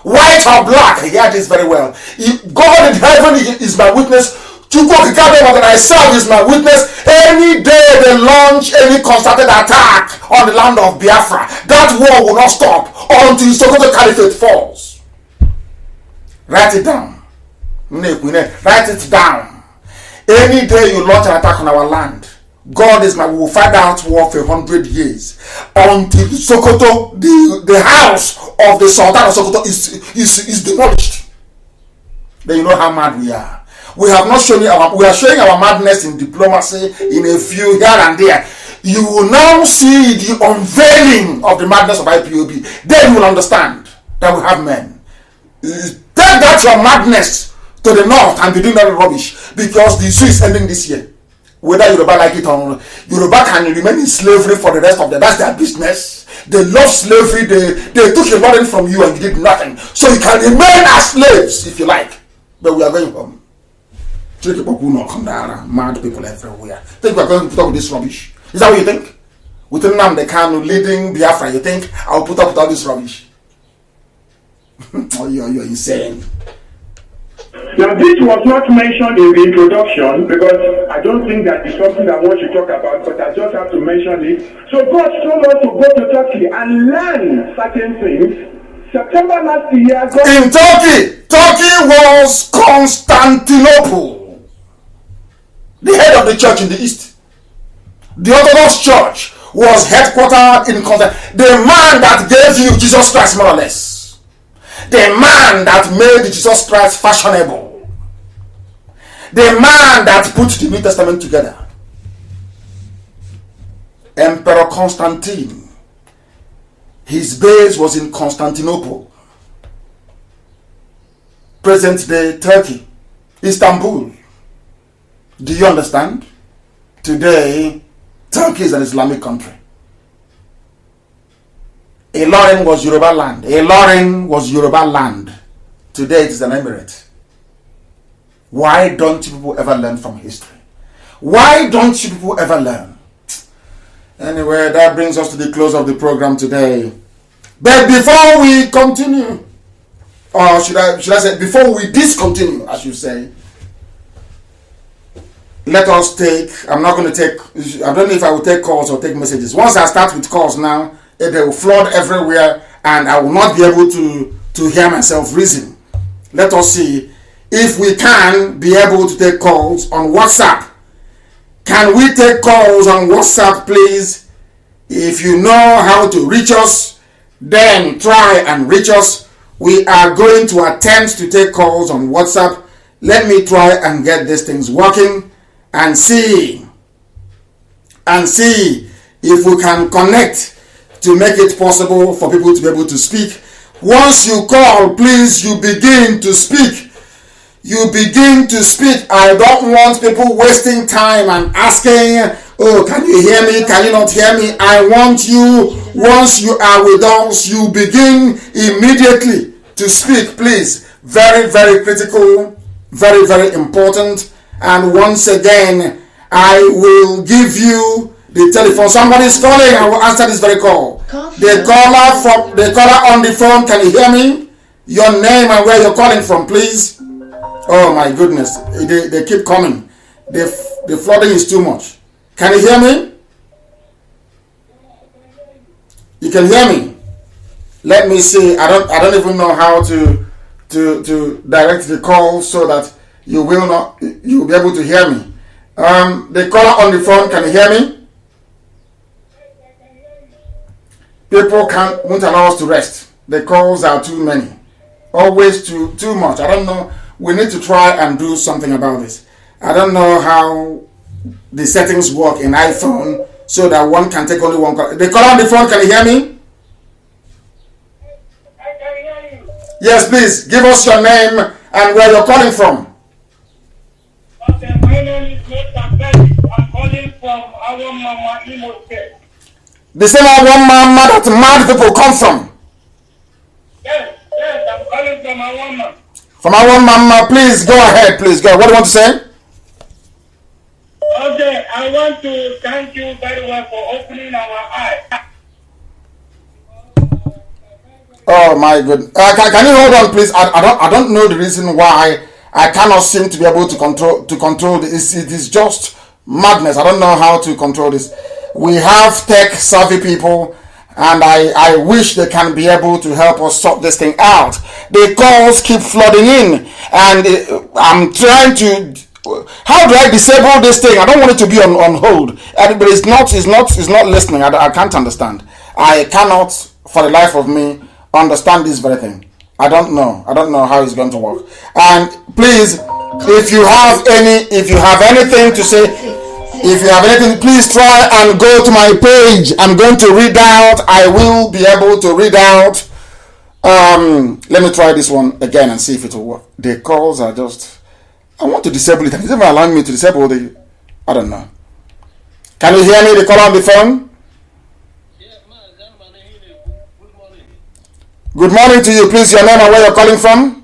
white or black, hear this very well. If God in heaven is my witness, that I serve is my witness. Any day they launch any concerted attack on the land of Biafra, that war will not stop until Sokoto Caliphate falls. Write it down. Write it down. Any day you launch an attack on our land, God is my, we will fight out war for 100 years until Sokoto, the house of the Sultan of Sokoto is demolished. Then you know how mad we are. We have not shown you we are showing our madness in diplomacy in a few here and there. You will now see the unveiling of the madness of IPOB. Then you will understand that we have men. Take that your madness to the north and be doing that rubbish, because the issue is ending this year. Whether Yoruba like it or not, Yoruba can remain in slavery for the rest of them. That's their business. They love slavery. They took a lot from you and you did nothing. So you can remain as slaves if you like. But we are going home. Mad people everywhere. Think we are going to put up with this rubbish? Is that what you think? With Nnamdi Kanu leading Biafra, you think I'll put up with all this rubbish? Oh, you're insane. Now, this was not mentioned in the introduction because I don't think that is something I want to talk about, but I just have to mention it. So God told us to go to Turkey and learn certain things. September last year, in Turkey was Constantinople, the head of the church in the east. The Orthodox Church was headquartered in Constantinople. The man that gave you Jesus Christ, more or less. The man that made Jesus Christ fashionable. The man that put the New Testament together. Emperor Constantine. His base was in Constantinople. Present day Turkey. Istanbul. Do you understand? Today, Turkey is an Islamic country. Ilorin was Yoruba land. Ilorin was Yoruba land. Today it is an emirate. Why don't you people ever learn from history? Why don't you people ever learn? Anyway, that brings us to the close of the program today. But before we continue, or should I say, before we discontinue, as you say, let us take, I'm not going to take, I don't know if I will take calls or take messages. Once I start with calls now, they will flood everywhere and I will not be able to hear myself reason. Let us see if we can be able to take calls on WhatsApp. Can we take calls on WhatsApp, please? If you know how to reach us, then try and reach us. We are going to attempt to take calls on WhatsApp. Let me try and get these things working and see if we can connect to make it possible for people to be able to speak. Once you call, please, you begin to speak. You begin to speak. I don't want people wasting time and asking, oh, can you hear me? Can you not hear me? I want you, once you are with us, you begin immediately to speak, please. Very, very critical, very, very important. And once again, I will give you the telephone. Somebody is calling. I will answer this very call. The caller on the phone. Can you hear me? Your name and where you're calling from, please. Oh my goodness, they keep coming. The flooding is too much. Can you hear me? You can hear me. Let me see. I don't even know how to direct the call so that you'll be able to hear me. The caller on the phone. Can you hear me? People won't allow us to rest. The calls are too many. Always too much. I don't know. We need to try and do something about this. I don't know how the settings work in iPhone so that one can take only one call. The caller on the phone, can you hear me? I can hear you. Yes, please. Give us your name and where you're calling from. Okay, my name is Mr. Betty. I'm calling from our Mama Imo State. The same one mama that mad people come from. Yes, I'm calling from our mama. From our mama, please go ahead, please go. What do you want to say? Okay, I want to thank you very well for opening our eyes. Oh my goodness. Can you hold on, please? I don't know the reason why I cannot seem to be able to control this. It is just madness. I don't know how to control this. We have tech savvy people And I wish they can be able to help us sort this thing out. The calls keep flooding in, and I'm trying to. How do I disable this thing? I don't want it to be on hold, but it's not listening. I can't understand. I cannot, for the life of me, understand this very thing. I don't know how it's going to work. And please, if you have anything to say. If you have anything, please try and go to my page. I'm going to read out. I will be able to read out. Let me try this one again and see if it will work. The calls are just... I want to disable it. It's never allowing me to disable the... I don't know. Can you hear me, the caller on the phone? Good morning. Good morning to you. Please, your name and where you're calling from?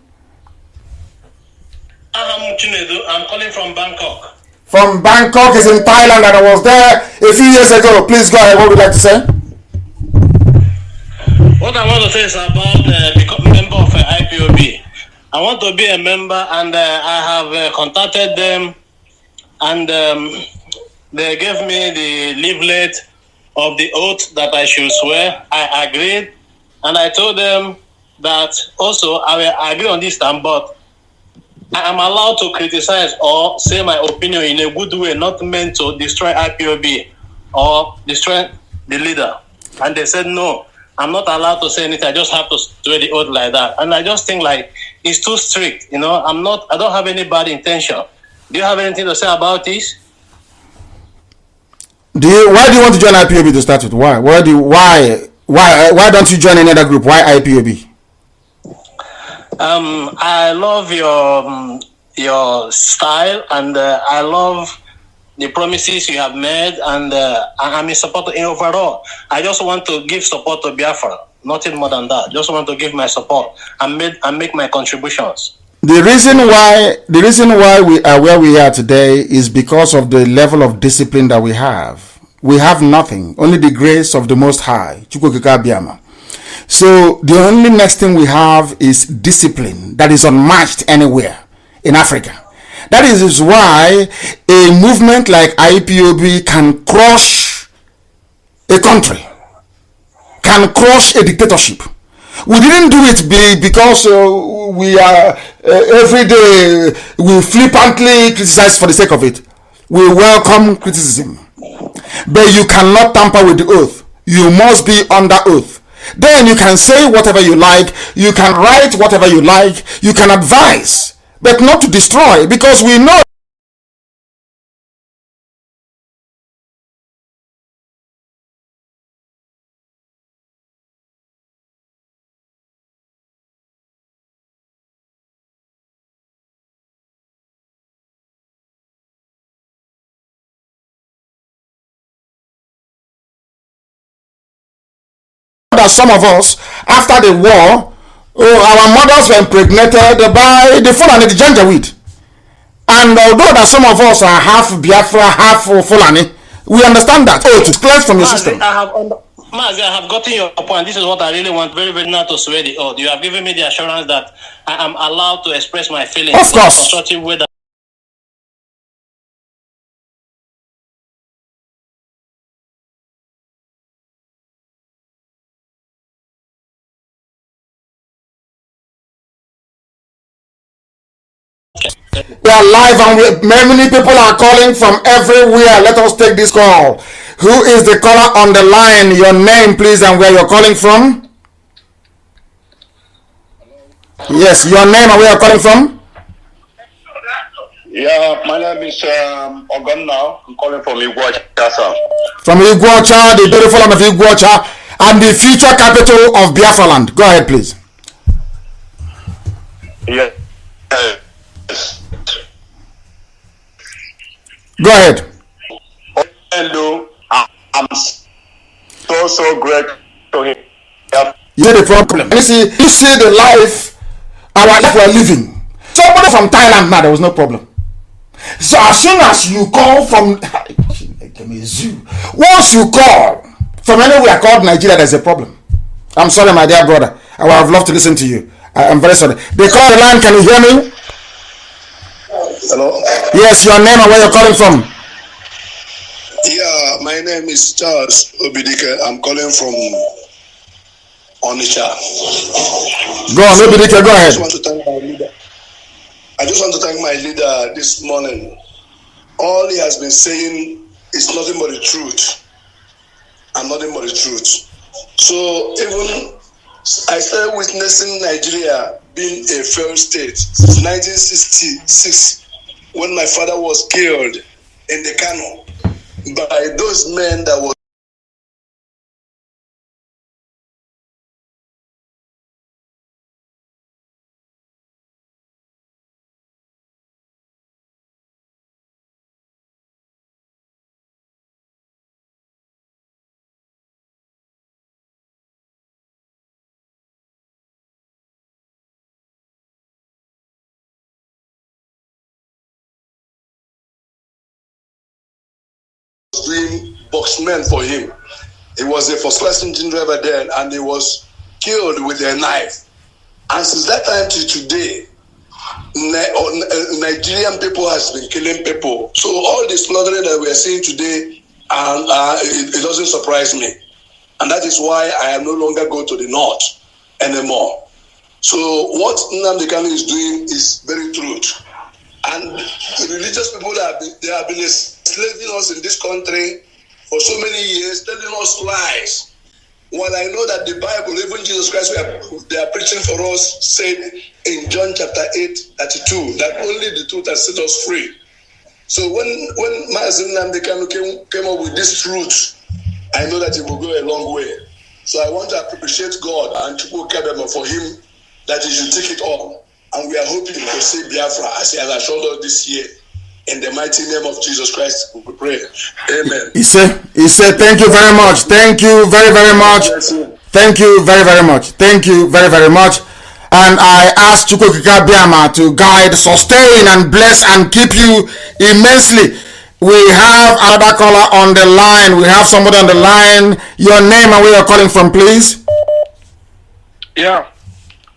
I'm calling from Bangkok. From Bangkok is in Thailand, and I was there a few years ago. Please go ahead. What would you like to say? What I want to say is about becoming a member of IPOB. I want to be a member, and I have contacted them, and they gave me the leaflet of the oath that I should swear. I agreed, and I told them that also I will agree on this time, but I am allowed to criticize or say my opinion in a good way, not meant to destroy IPOB or destroy the leader. And they said, no, I'm not allowed to say anything. I just have to swear the oath like that. And I just think like it's too strict. I don't have any bad intention. Do you have anything to say about this? Why do you want to join IPOB to start with? Why don't you join any other group? Why IPOB? I love your style, and I love the promises you have made, and I'm a supporter in overall. I just want to give support to Biafra, nothing more than that. Just want to give my support and make my contributions. The reason why we are where we are today is because of the level of discipline that we have. We have nothing, only the grace of the Most High. So the only next thing we have is discipline that is unmatched anywhere in Africa. That is why a movement like IPOB can crush a country, can crush a dictatorship. We didn't do it because we are every day we flippantly criticize for the sake of it. We welcome criticism, but you cannot tamper with the oath. You must be under oath. Then you can say whatever you like, you can write whatever you like, you can advise, but not to destroy, because we know that some of us, after the war, our mothers were impregnated by the Fulani, the Janjaweed. And although that some of us are half Biafra, half Fulani, we understand that. Oh, it's clear from your system. Mazi, I have gotten your point. This is what I really want, very, very not to swear the oath. You have given me the assurance that I am allowed to express my feelings of course. In a constructive way. We are live, and many people are calling from everywhere. Let us take this call. Who is the caller on the line? Your name, please, and where you're calling from. Yes, your name and where you're calling from. Yeah, my name is Ogonna. I'm calling from Iguacha. From Iguacha, the beautiful land of Iguacha, and the future capital of Biafra land. Go ahead, please. Yeah. Go ahead. Hello. I'm so great to hear. You see the problem. You see the life, our life we're living. Somebody from Thailand now, there was no problem. So as soon as you call from once you call from anywhere called Nigeria, there's a problem. I'm sorry, my dear brother. I would have loved to listen to you. I'm very sorry. They call the line. Can you hear me? Hello? Yes, your name and where you're calling from. Yeah, my name is Charles Obidike. I'm calling from Onitsha. Go on, go ahead. I just want to thank my leader. I just want to thank my leader this morning. All he has been saying is nothing but the truth. And nothing but the truth. So even I started witnessing Nigeria being a failed state since 1966, when my father was killed in the Kanu by those men that were doing boxmen for him. He was a first-class engine driver then, and he was killed with a knife. And since that time to today, Nigerian people has been killing people. So all the slaughtering that we are seeing today, it doesn't surprise me. And that is why I am no longer going to the north anymore. So what Nnamdi Kanu is doing is very truth. And the religious people they have been enslaving us in this country for so many years, telling us lies. While I know that the Bible, even Jesus Christ, they are preaching for us, said in John chapter 8:32, that only the truth has set us free. So when Mazi Nnamdi Kanu came up with this truth, I know that it will go a long way. So I want to appreciate God and Chukwu Kadama for him, that he should take it on. And we are hoping to see Biafra as he has assured us this year. In the mighty name of Jesus Christ, we pray. Amen. He said, thank you very much. Thank you very, very much. Thank you very, very much. Thank you very, very much. And I ask Chukwu Biama to guide, sustain, and bless and keep you immensely. We have another caller on the line. We have somebody on the line. Your name and where you're calling from, please. Yeah.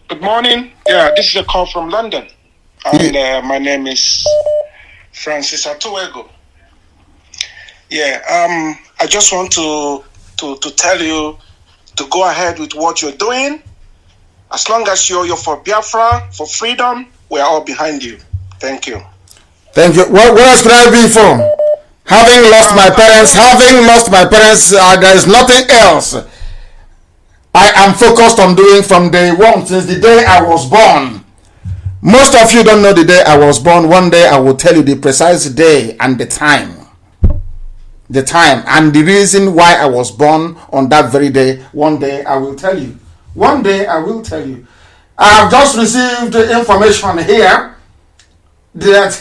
Good morning. Yeah, this is a call from London. And my name is Francis Atuego. Yeah, I just want to tell you to go ahead with what you're doing. As long as you're for Biafra, for freedom, we're all behind you. Thank you. Thank you. What else could I be for? Having lost my parents, there is nothing else I am focused on doing from day one, since the day I was born. Most of you don't know the day I was born. One day I will tell you the precise day and the time. The time and the reason why I was born on that very day. One day I will tell you. One day I will tell you. I have just received information here that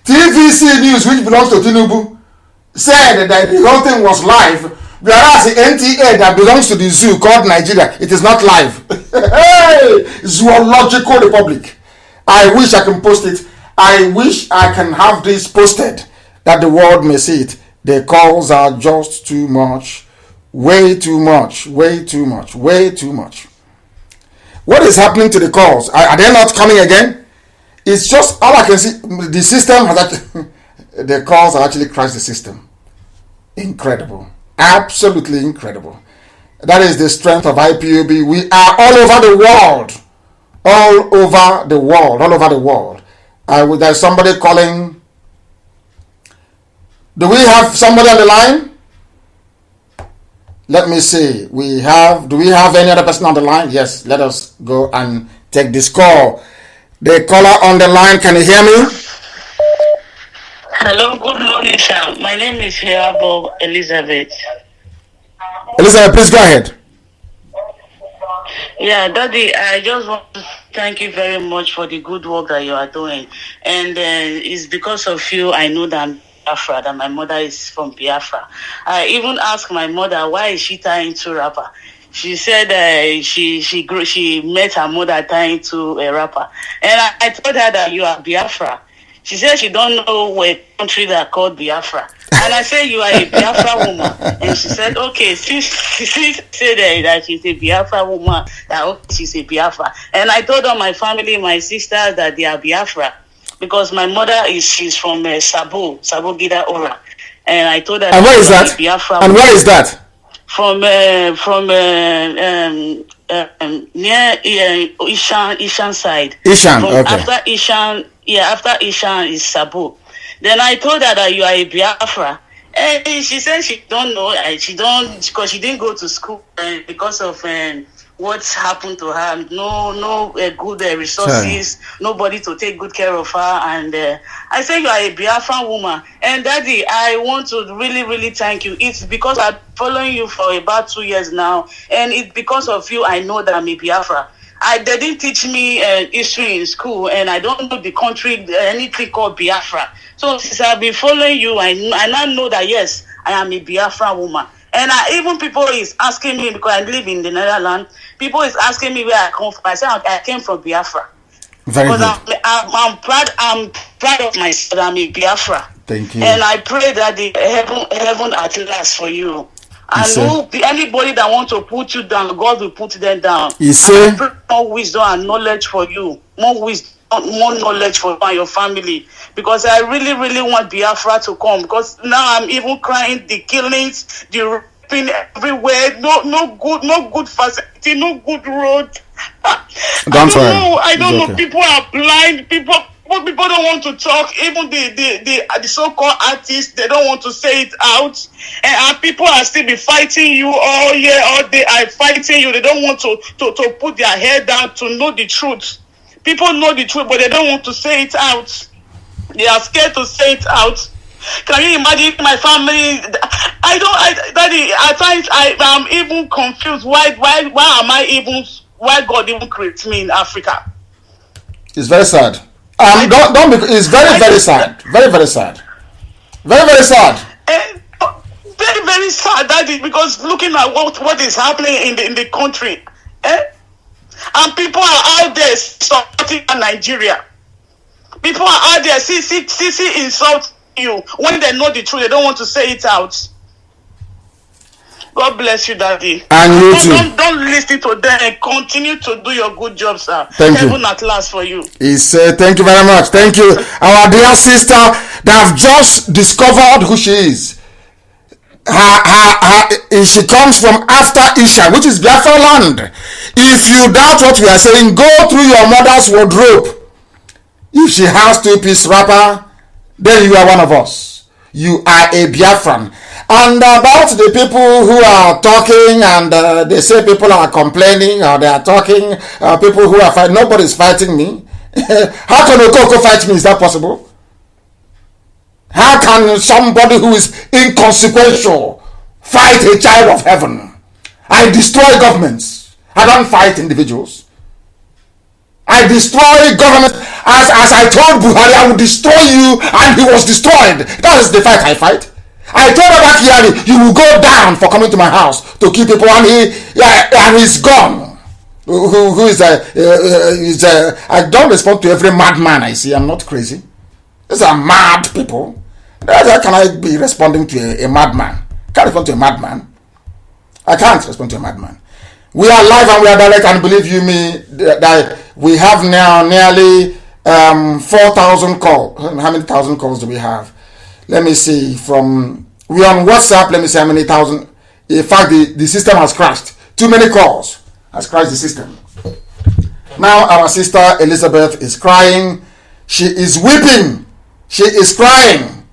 TVC News, which belongs to Tinubu, said that the whole thing was live. Whereas the NTA that belongs to the zoo called Nigeria, it is not live. Hey, Zoological Republic. I wish I can post it. I wish I can have this posted that the world may see it. The calls are just too much. Way too much. Way too much. Way too much. What is happening to the calls? Are they not coming again? It's just all I can see. The system has actually, the calls have actually crashed the system. Incredible. Absolutely incredible. That is the strength of IPOB. We are all over the world. All over the world. All over the world. There's somebody calling. Do we have somebody on the line? Let me see. Do we have any other person on the line? Yes, let us go and take this call. The caller on the line, can you hear me? Hello, good morning, sir. My name is Aisha Elizabeth. Elizabeth, please go ahead. Yeah, Daddy, I just want to thank you very much for the good work that you are doing. And it's because of you I know that I'm Biafra, that my mother is from Biafra. I even asked my mother, why is she tying to rapper? She said she met her mother tying to a rapper. And I told her that you are Biafra. She said she don't know a country that called Biafra. And I said, you are a Biafra woman. And she said, okay, she said that she's a Biafra woman, that okay, she's a Biafra. And I told her my family, my sisters, that they are Biafra. Because my mother she's from Sabo Gida Ora. And I told her, and where is that? Biafra and where is that? From near Ishan side. Ishan, okay. After Ishan is Sabu. Then I told her that you are a Biafra. And she said she don't know. Because she didn't go to school because of what's happened to her. No good resources, nobody to take good care of her. And I said, you are a Biafra woman. And Daddy, I want to really, really thank you. It's because I'm following you for about 2 years now. And it's because of you I know that I'm a Biafra. They didn't teach me history in school, and I don't know the country, anything called Biafra. So since I've been following you, I now know that, yes, I am a Biafra woman. And even people is asking me, because I live in the Netherlands, people is asking me where I come from. I said I came from Biafra. Very good. I'm proud of myself. I'm a Biafra. Thank you. And I pray that the heaven at last for you. And anybody that wants to put you down, God will put them down. I pray more wisdom and knowledge for you. More wisdom, more knowledge for you and your family. Because I really, really want Biafra to come. Because now I'm even crying the killings, the raping everywhere. No good facility, no good road. I don't know. People are blind. People don't want to talk. Even the so-called artists, they don't want to say it out. And people are still be fighting you all year, all day. Are fighting you. They don't want to put their head down to know the truth. People know the truth, but they don't want to say it out. They are scared to say it out. Can you imagine my family? Daddy, at times I'm even confused. Why God even creates me in Africa? It's very sad. It's very, very sad. Very, very sad. Very, very sad. Very, very sad, Daddy, because looking at what is happening in the country, and people are out there supporting Nigeria. People are out there, see insult you when they know the truth. They don't want to say it out. God bless you, Daddy. And you too. Don't listen to them and continue to do your good job, sir. Thank you. Heaven at last for you. Thank you very much. Thank you. Our dear sister that have just discovered who she is. She comes from after Isha, which is Biafra land. If you doubt what we are saying, go through your mother's wardrobe. If she has 2-piece wrapper, then you are one of us. You are a Biafran. And about the people who are talking and they say people are complaining or they are talking, people who are fighting, nobody's fighting me. How can Okoko fight me? Is that possible? How can somebody who is inconsequential fight a child of heaven? I destroy governments. I don't fight individuals. I destroy government. As I told Buhari, I will destroy you, and he was destroyed. That is the fight I fight. I told Abakari, you will go down for coming to my house to kill people, and he's gone. Who is I don't respond to every madman I see. I'm not crazy. These are mad people. How can I be responding to a madman? I can't respond to a madman. I can't respond to a madman. We are live and we are direct, and believe you me, that we have now nearly 4,000 calls. How many thousand calls do we have? Let me see. We're on WhatsApp. Let me see how many thousand. In fact, the system has crashed. Too many calls has crashed the system. Now our sister Elizabeth is crying. She is weeping. She is crying.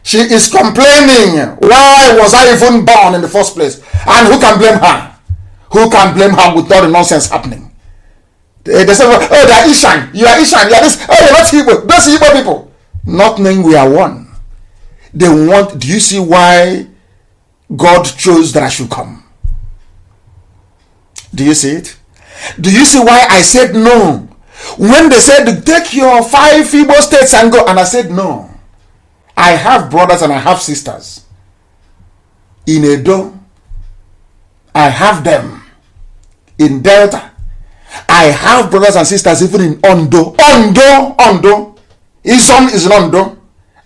She is complaining. Why was I even born in the first place? And who can blame her? Who can blame her with all the nonsense happening? They say, oh, they are Ishan. You are Ishan. You are this. Oh, you're not Igbo. Those Igbo people. Not knowing we are one. They want. Do you see why God chose that I should come? Do you see it? Do you see why I said no? When they said, take your 5 Igbo states and go. And I said no. I have brothers and I have sisters. In Edo, I have them. In Delta, I have brothers and sisters even in Ondo. Ondo. Isom is in Ondo.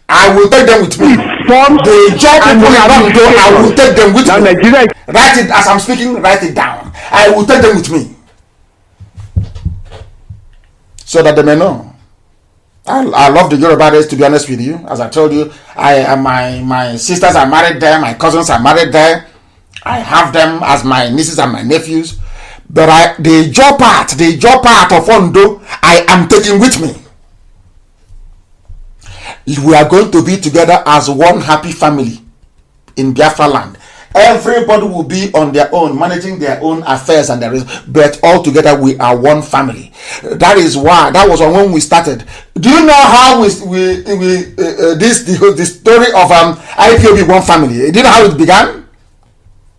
I will take them with me. The job people in Ondo, I will take them with me. Write it as I'm speaking, write it down. I will take them with me. So that they may know. I love the Yoruba race, to be honest with you. As I told you, my sisters are married there, my cousins are married there. I have them as my nieces and my nephews. But the jaw part of Ondo, I am taking with me. We are going to be together as one happy family in Biafra land. Everybody will be on their own, managing their own affairs and but all together we are one family. That is why, that was when we started. Do you know how the story of IPOB one family? Do you know how it began?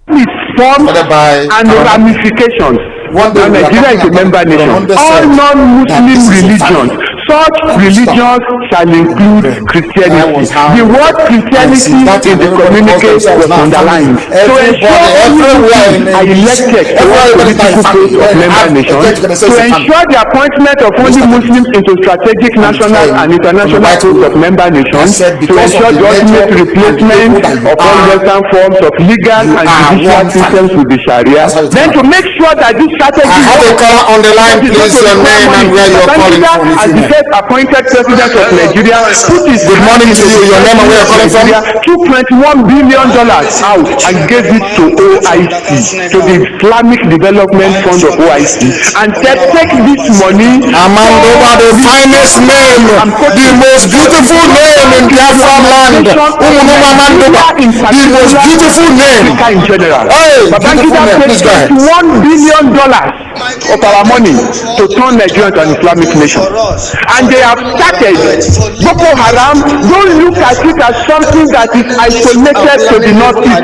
It's formed and ramifications. Now Nigeria is a member nation. All non-Muslim religions, such religions shall include Christianity. The word Christianity in the communique was underlined. To ensure everyone are elected to all political posts of member nations, to ensure the appointment of only Muslims into strategic national and international posts of member nations, to ensure the ultimate replacement of all Western forms of legal and judicial systems with the Sharia, then to make sure that this strategy. I have a caller on the line, please, your name and where you're calling from. As the first appointed president of Nigeria, put his good morning to you, your name and where you're calling from. Took $21 billion out and gave it to OIC, to the Islamic Development Fund of OIC, and said, take this money. Amanda, the finest name, the most beautiful name in Biafra land. The most beautiful name. In general. Hey, beautiful name. Please go ahead. $1 billion of our money to turn Nigeria to an Islamic nation, and they have started. Boko Haram, don't look at it as something that is isolated to the northeast.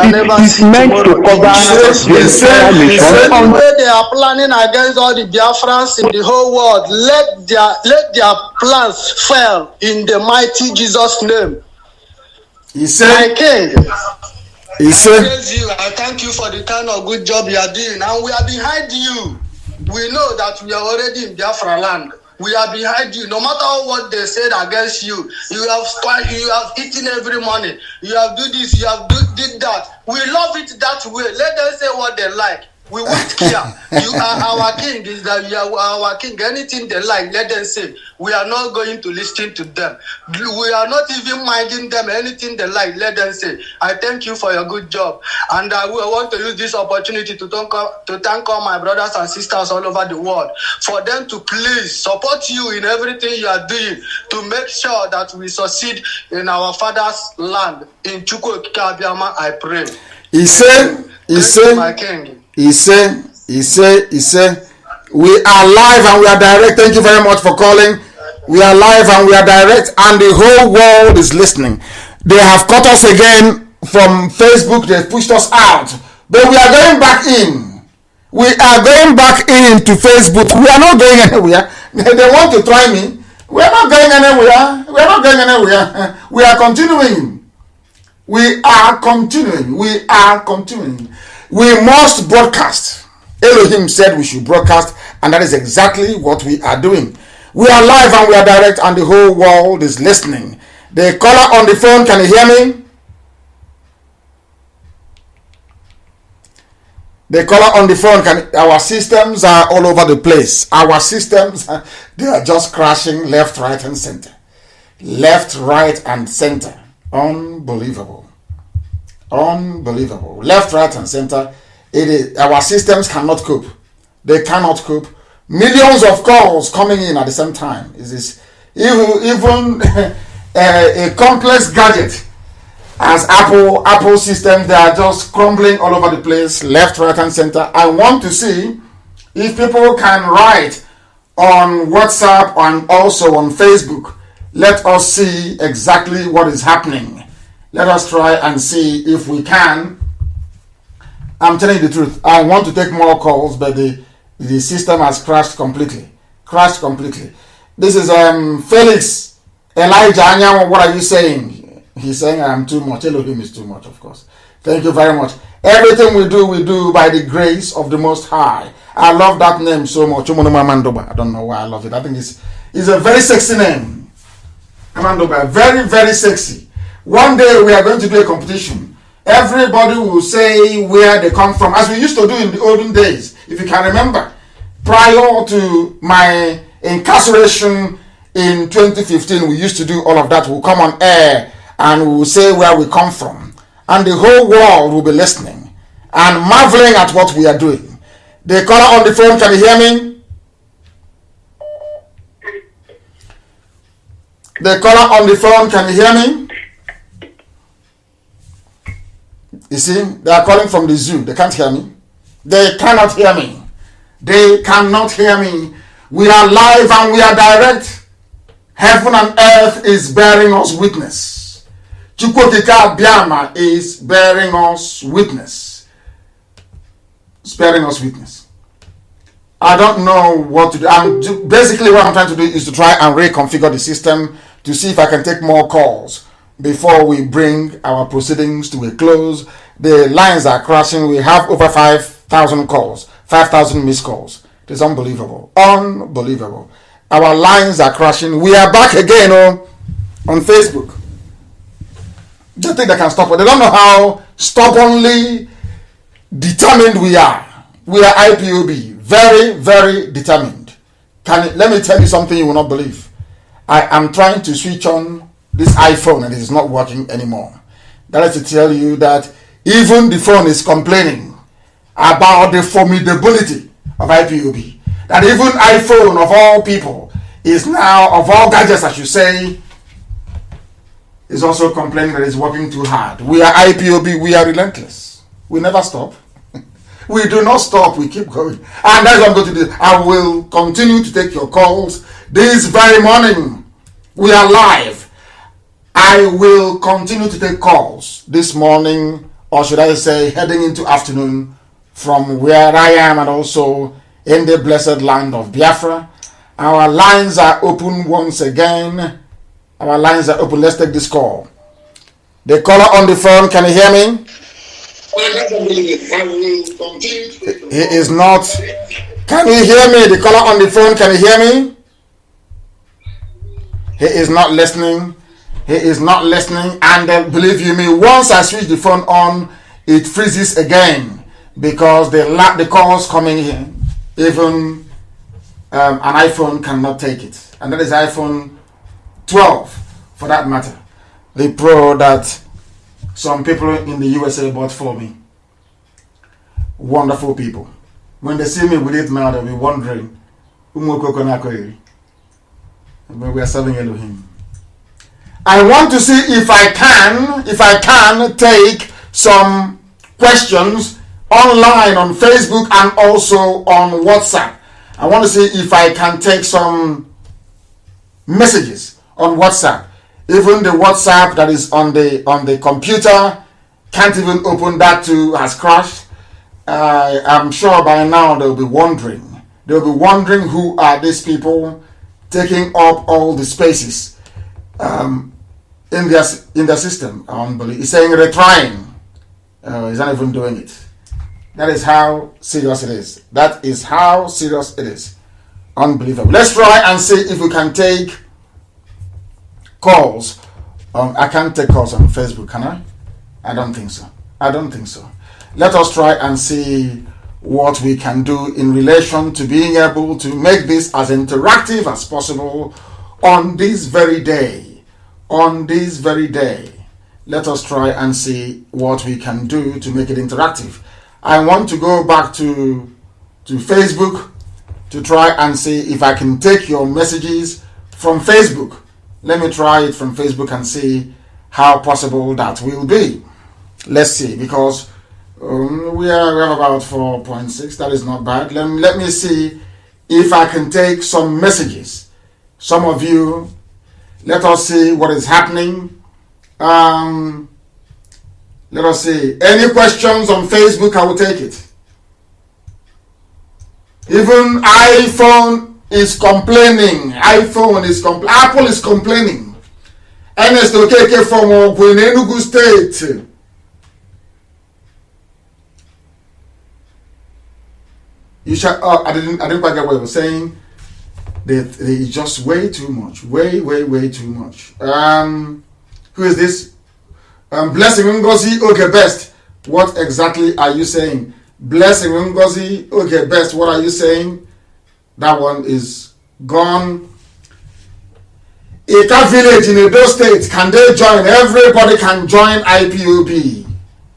It is meant to cover the entire nation. They are planning against all the Biafrans in the whole world. Let their plans fail in the mighty Jesus' name. He said, my king, he said, I thank you for the kind of good job you are doing, and we are behind you. We know that we are already in Biafra land. We are behind you. No matter what they said against you, you have eaten every morning. You have do this, you have did that. We love it that way. Let them say what they like. We won't care. You are our king. Is that you are our king? Anything they like, let them say. We are not going to listen to them. We are not even minding them. Anything they like, let them say. I thank you for your good job, and I will want to use this opportunity to thank all my brothers and sisters all over the world for them to please support you in everything you are doing to make sure that we succeed in our father's land in Chukwu Kabiama. I pray. He said, my king. He said, we are live and we are direct. Thank you very much for calling. We are live and we are direct, and the whole world is listening. They have cut us again from Facebook. They pushed us out, but we are going back in. We are going back into Facebook. We are not going anywhere. They want to try me. We are not going anywhere. We are not going anywhere. We are continuing. We are continuing. We are continuing. We must broadcast. Elohim said we should broadcast, and that is exactly what we are doing. We are live and we are direct, and the whole world is listening. The caller on the phone, can you hear me? The caller on the phone, our systems are all over the place. Our systems, they are just crashing left, right, and center. Left, right, and center. Unbelievable. Unbelievable. Left, right, and center. It is, our systems cannot cope. They cannot cope. Millions of calls coming in at the same time. Is this even a complex gadget as Apple systems? They are just crumbling all over the place, left, right, and center. I want to see if people can write on WhatsApp and also on Facebook. Let us see exactly what is happening. Let us try and see if we can. I'm telling you the truth. I want to take more calls, but the system has crashed completely. This is Felix Elijah Anyam. What are you saying? He's saying I am too much. Elohim is too much, of course. Thank you very much. Everything we do by the grace of the Most High. I love that name so much. I don't know why I love it. I think it's a very sexy name. Amandoba, very, very sexy. One day we are going to do a competition. Everybody will say where they come from, as we used to do in the olden days. If you can remember, prior to my incarceration in 2015, we used to do all of that. We'll come on air and we will say where we come from. And the whole world will be listening and marveling at what we are doing. The caller on the phone, can you hear me? The caller on the phone, can you hear me? You see, they are calling from the zoo. They can't hear me. They cannot hear me. They cannot hear me. We are live and we are direct. Heaven and earth is bearing us witness. Chukwokika Biama is bearing us witness. It's bearing us witness. I don't know what to do. Basically, what I'm trying to do is to try and reconfigure the system to see if I can take more calls before we bring our proceedings to a close. The lines are crashing. We have over 5,000 calls, 5,000 missed calls. It is unbelievable. Unbelievable. Our lines are crashing. We are back again on Facebook. They think they can stop it. They don't know how stubbornly determined we are. We are IPOB. Very, very determined. Let me tell you something you will not believe. I am trying to switch on this iPhone and it is not working anymore. That is to tell you that even the phone is complaining about the formidability of IPOB. That even iPhone of all people is now, of all gadgets I should say, is also complaining that it's working too hard. We are IPOB, we are relentless. We never stop. We do not stop, we keep going. And that's what I'm going to do. I will continue to take your calls this very morning. We are live. I will continue to take calls this morning, or should I say heading into afternoon, from where I am and also in the blessed land of Biafra. Our lines are open once again. Our lines are open. Let's take this call. The caller on the phone, can you hear me? He is not. Can you hear me? The caller on the phone, can you hear me? He is not listening. He is not listening. And believe you me, once I switch the phone on, it freezes again because the calls coming in, even an iPhone cannot take it. And that is iPhone 12 for that matter. The Pro that some people in the USA bought for me. Wonderful people. When they see me with it now, they'll be wondering, but we are serving Elohim. I want to see if I can take some questions online on Facebook and also on WhatsApp. I want to see if I can take some messages on WhatsApp. Even the WhatsApp that is on the computer can't even open. That too has crashed. I'm sure by now they'll be wondering. They'll be wondering who are these people taking up all the spaces in their system. Unbelievable. He's saying retrying. He's not even doing it. That is how serious it is. That is how serious it is. Unbelievable. Let's try and see if we can take calls. I can't take calls on Facebook, can I? I don't think so. I don't think so. Let us try and see what we can do in relation to being able to make this as interactive as possible on this very day. On this very day. Let us try and see what we can do to make it interactive. I want to go back to Facebook to try and see if I can take your messages from Facebook. Let me try it from Facebook and see how possible that will be. Let's see, because we have about 4.6. That is not bad. Let me see if I can take some messages. Some of you, let us see what is happening. Let us see. Any questions on Facebook, I will take it. Even iPhone is complaining. Apple is complaining. Ernest Okeke from Enugu State. I didn't quite get what you were saying. They just way too much. Way too much. Who is this? Blessing Ngozi, okay, best. What exactly are you saying? Blessing Ngozi, okay, best. What are you saying? That one is gone. Ika village in Edo State, can they join? Everybody can join IPOB.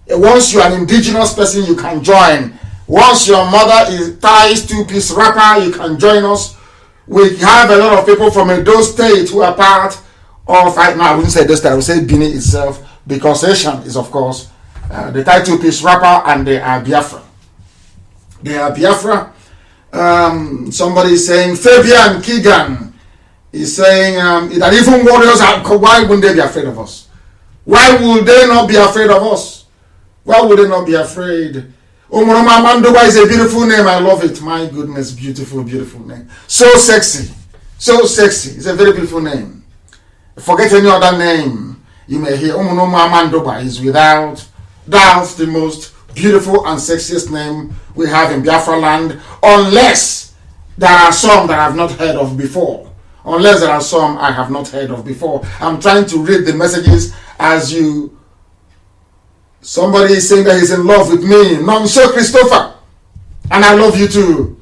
Once you are an indigenous person, you can join. Once your mother ties two-piece wrapper, you can join us. We have a lot of people from Edo State who are part of, I wouldn't say Edo State, I would say Benin itself, because Asian is, of course, the tie two-piece wrapper, and they are Biafra. They are Biafra. Somebody is saying, Fabian Keegan is saying that even warriors are, why wouldn't they be afraid of us? Why would they not be afraid of us? Why would they not be afraid? Omoroma Mandoba is a beautiful name. I love it. My goodness, beautiful, beautiful name. So sexy. So sexy. It's a very beautiful name. Forget any other name you may hear. Omoroma Mandoba is without doubt the most beautiful and sexiest name we have in Biafra land, unless there are some that I have not heard of before. Unless there are some I have not heard of before. I'm trying to read the messages as you... Somebody is saying that he's in love with me. Nonso Christopher. And I love you too.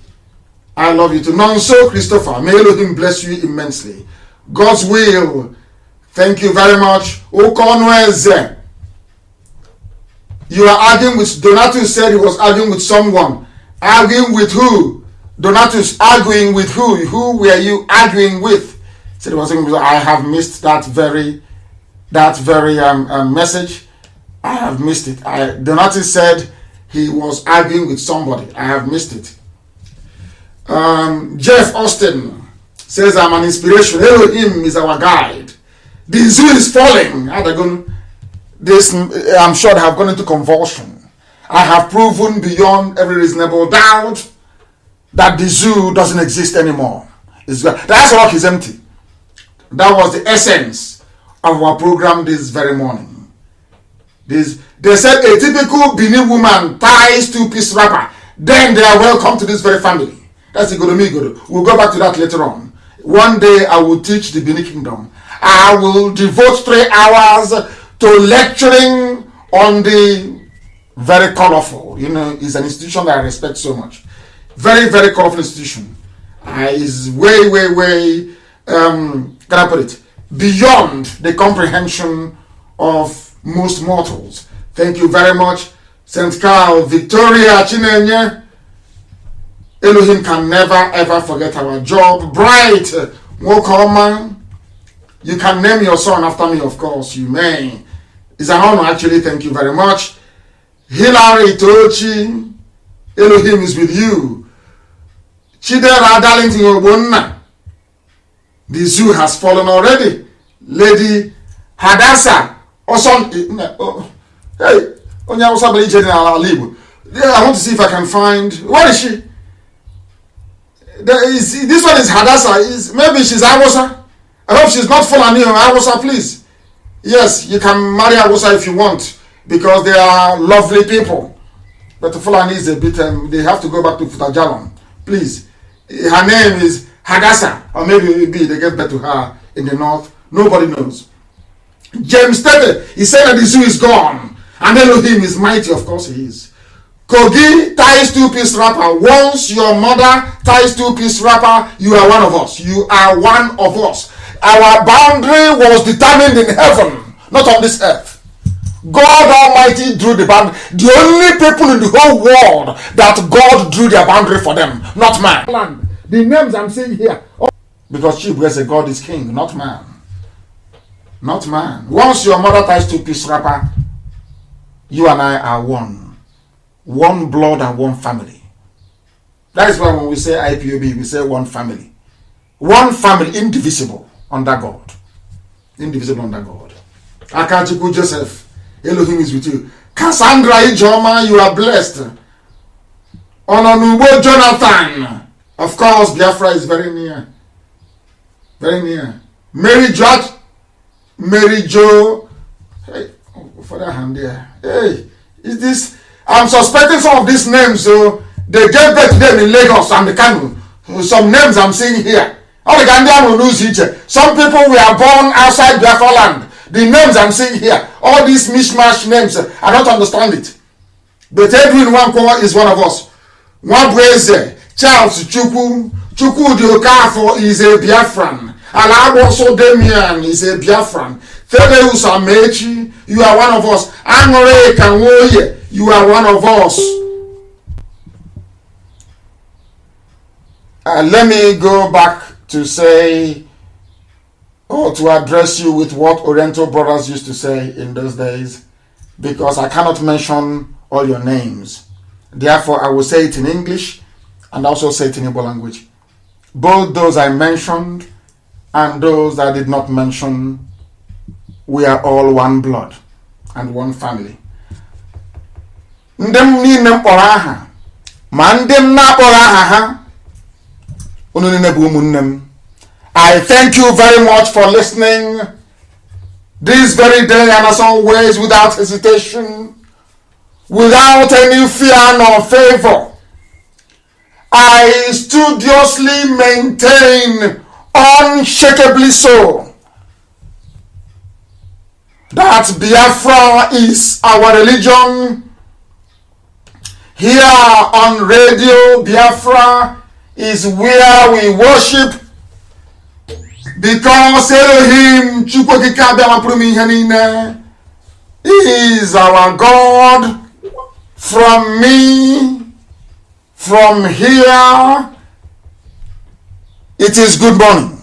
I love you too. Nonso Christopher. May Elohim bless you immensely. God's will. Thank you very much. Okonweze. You are arguing with... Donatus said he was arguing with someone. Arguing with who? Donatus arguing with who? Who were you arguing with? Said he was arguing with... I have missed that very message. I have missed it. Donatus said he was arguing with somebody. I have missed it. Jeff Austin says, I'm an inspiration. Elohim is our guide. The zoo is falling. I'm sure they have gone into convulsion. I have proven beyond every reasonable doubt that the zoo doesn't exist anymore. The Aso Rock is empty. That was the essence of our program this very morning. They said a typical Benin woman ties two-piece wrapper, then they are welcome to this very family. That's the Godomigodo. We'll go back to that later on. One day I will teach the Benin Kingdom. I will devote 3 hours to lecturing on the very colorful. It's an institution that I respect so much. Very, very colorful institution. Is way, way, way, can I put it, beyond the comprehension of most mortals. Thank you very much. St. Carl, Victoria, Chinenye. Elohim can never ever forget our job. Bright, Wokoma. You can name your son after me, of course. You may. It's an honor, actually. Thank you very much. Hilary Tochi. Elohim is with you. Chidera Darlington Obonna. The zoo has fallen already. Lady Hadassah. Hey, I want to see if I can find... Where is she? This one is Hadassah. Maybe she's Awosa. I hope she's not Fulani or Awosa, please. Yes, you can marry Awosa if you want, because they are lovely people. But the Fulani is a bit... they have to go back to Futajalon. Please. Her name is Hadassah. Or maybe they get back to her in the north. Nobody knows. James Tete, he said that the zoo is gone. And Elohim is mighty, of course he is. Kogi ties two-piece wrapper. Once your mother ties two-piece wrapper, you are one of us. You are one of us. Our boundary was determined in heaven, not on this earth. God Almighty drew the boundary. The only people in the whole world that God drew their boundary for them, not man. The names I'm saying here, because Chibueze, God is king, not man. Not man. Once your mother ties two-piece wrapper, you and I are one. One blood and one family. That is why when we say IPOB, we say one family. One family, indivisible under God. Indivisible under God. Akachuku Joseph, Elohim is with you. Cassandra Ijoma, you are blessed. Ononubo Jonathan, of course, Biafra is very near. Very near. Mary George, Mary Joe. Hey, for that hand there. Hey, is this? I'm suspecting some of these names, so they gave birth to them in Lagos and the Kanu. Some names I'm seeing here. All the Ghanaian will lose each. Some people were born outside Biafra land. The names I'm seeing here, all these mishmash names, I don't understand it. But Edwin Wankwo is one of us. Wabweze, Charles Chukwu Diokafo is a Biafran. Alaboso Damian is a Biafran. Thedeus Amechi, you are one of us. Angore Kanwoye, you are one of us. let me go back to say, or to address you with what Oriental brothers used to say in those days, because I cannot mention all your names. Therefore, I will say it in English and also say it in Igbo language. Both those I mentioned and those I did not mention, we are all one blood and one family. Ndem niile mkpọrọ aha, ma ndem na-akpọrọ aha ha, unu niile bụ ụmụnne m. I thank you very much for listening this very day, and as always, without hesitation, without any fear nor favor. I studiously maintain, unshakably so, that Biafra is our religion. Here on Radio Biafra is where we worship, because Elohim is our God. From me, from here, it is good morning.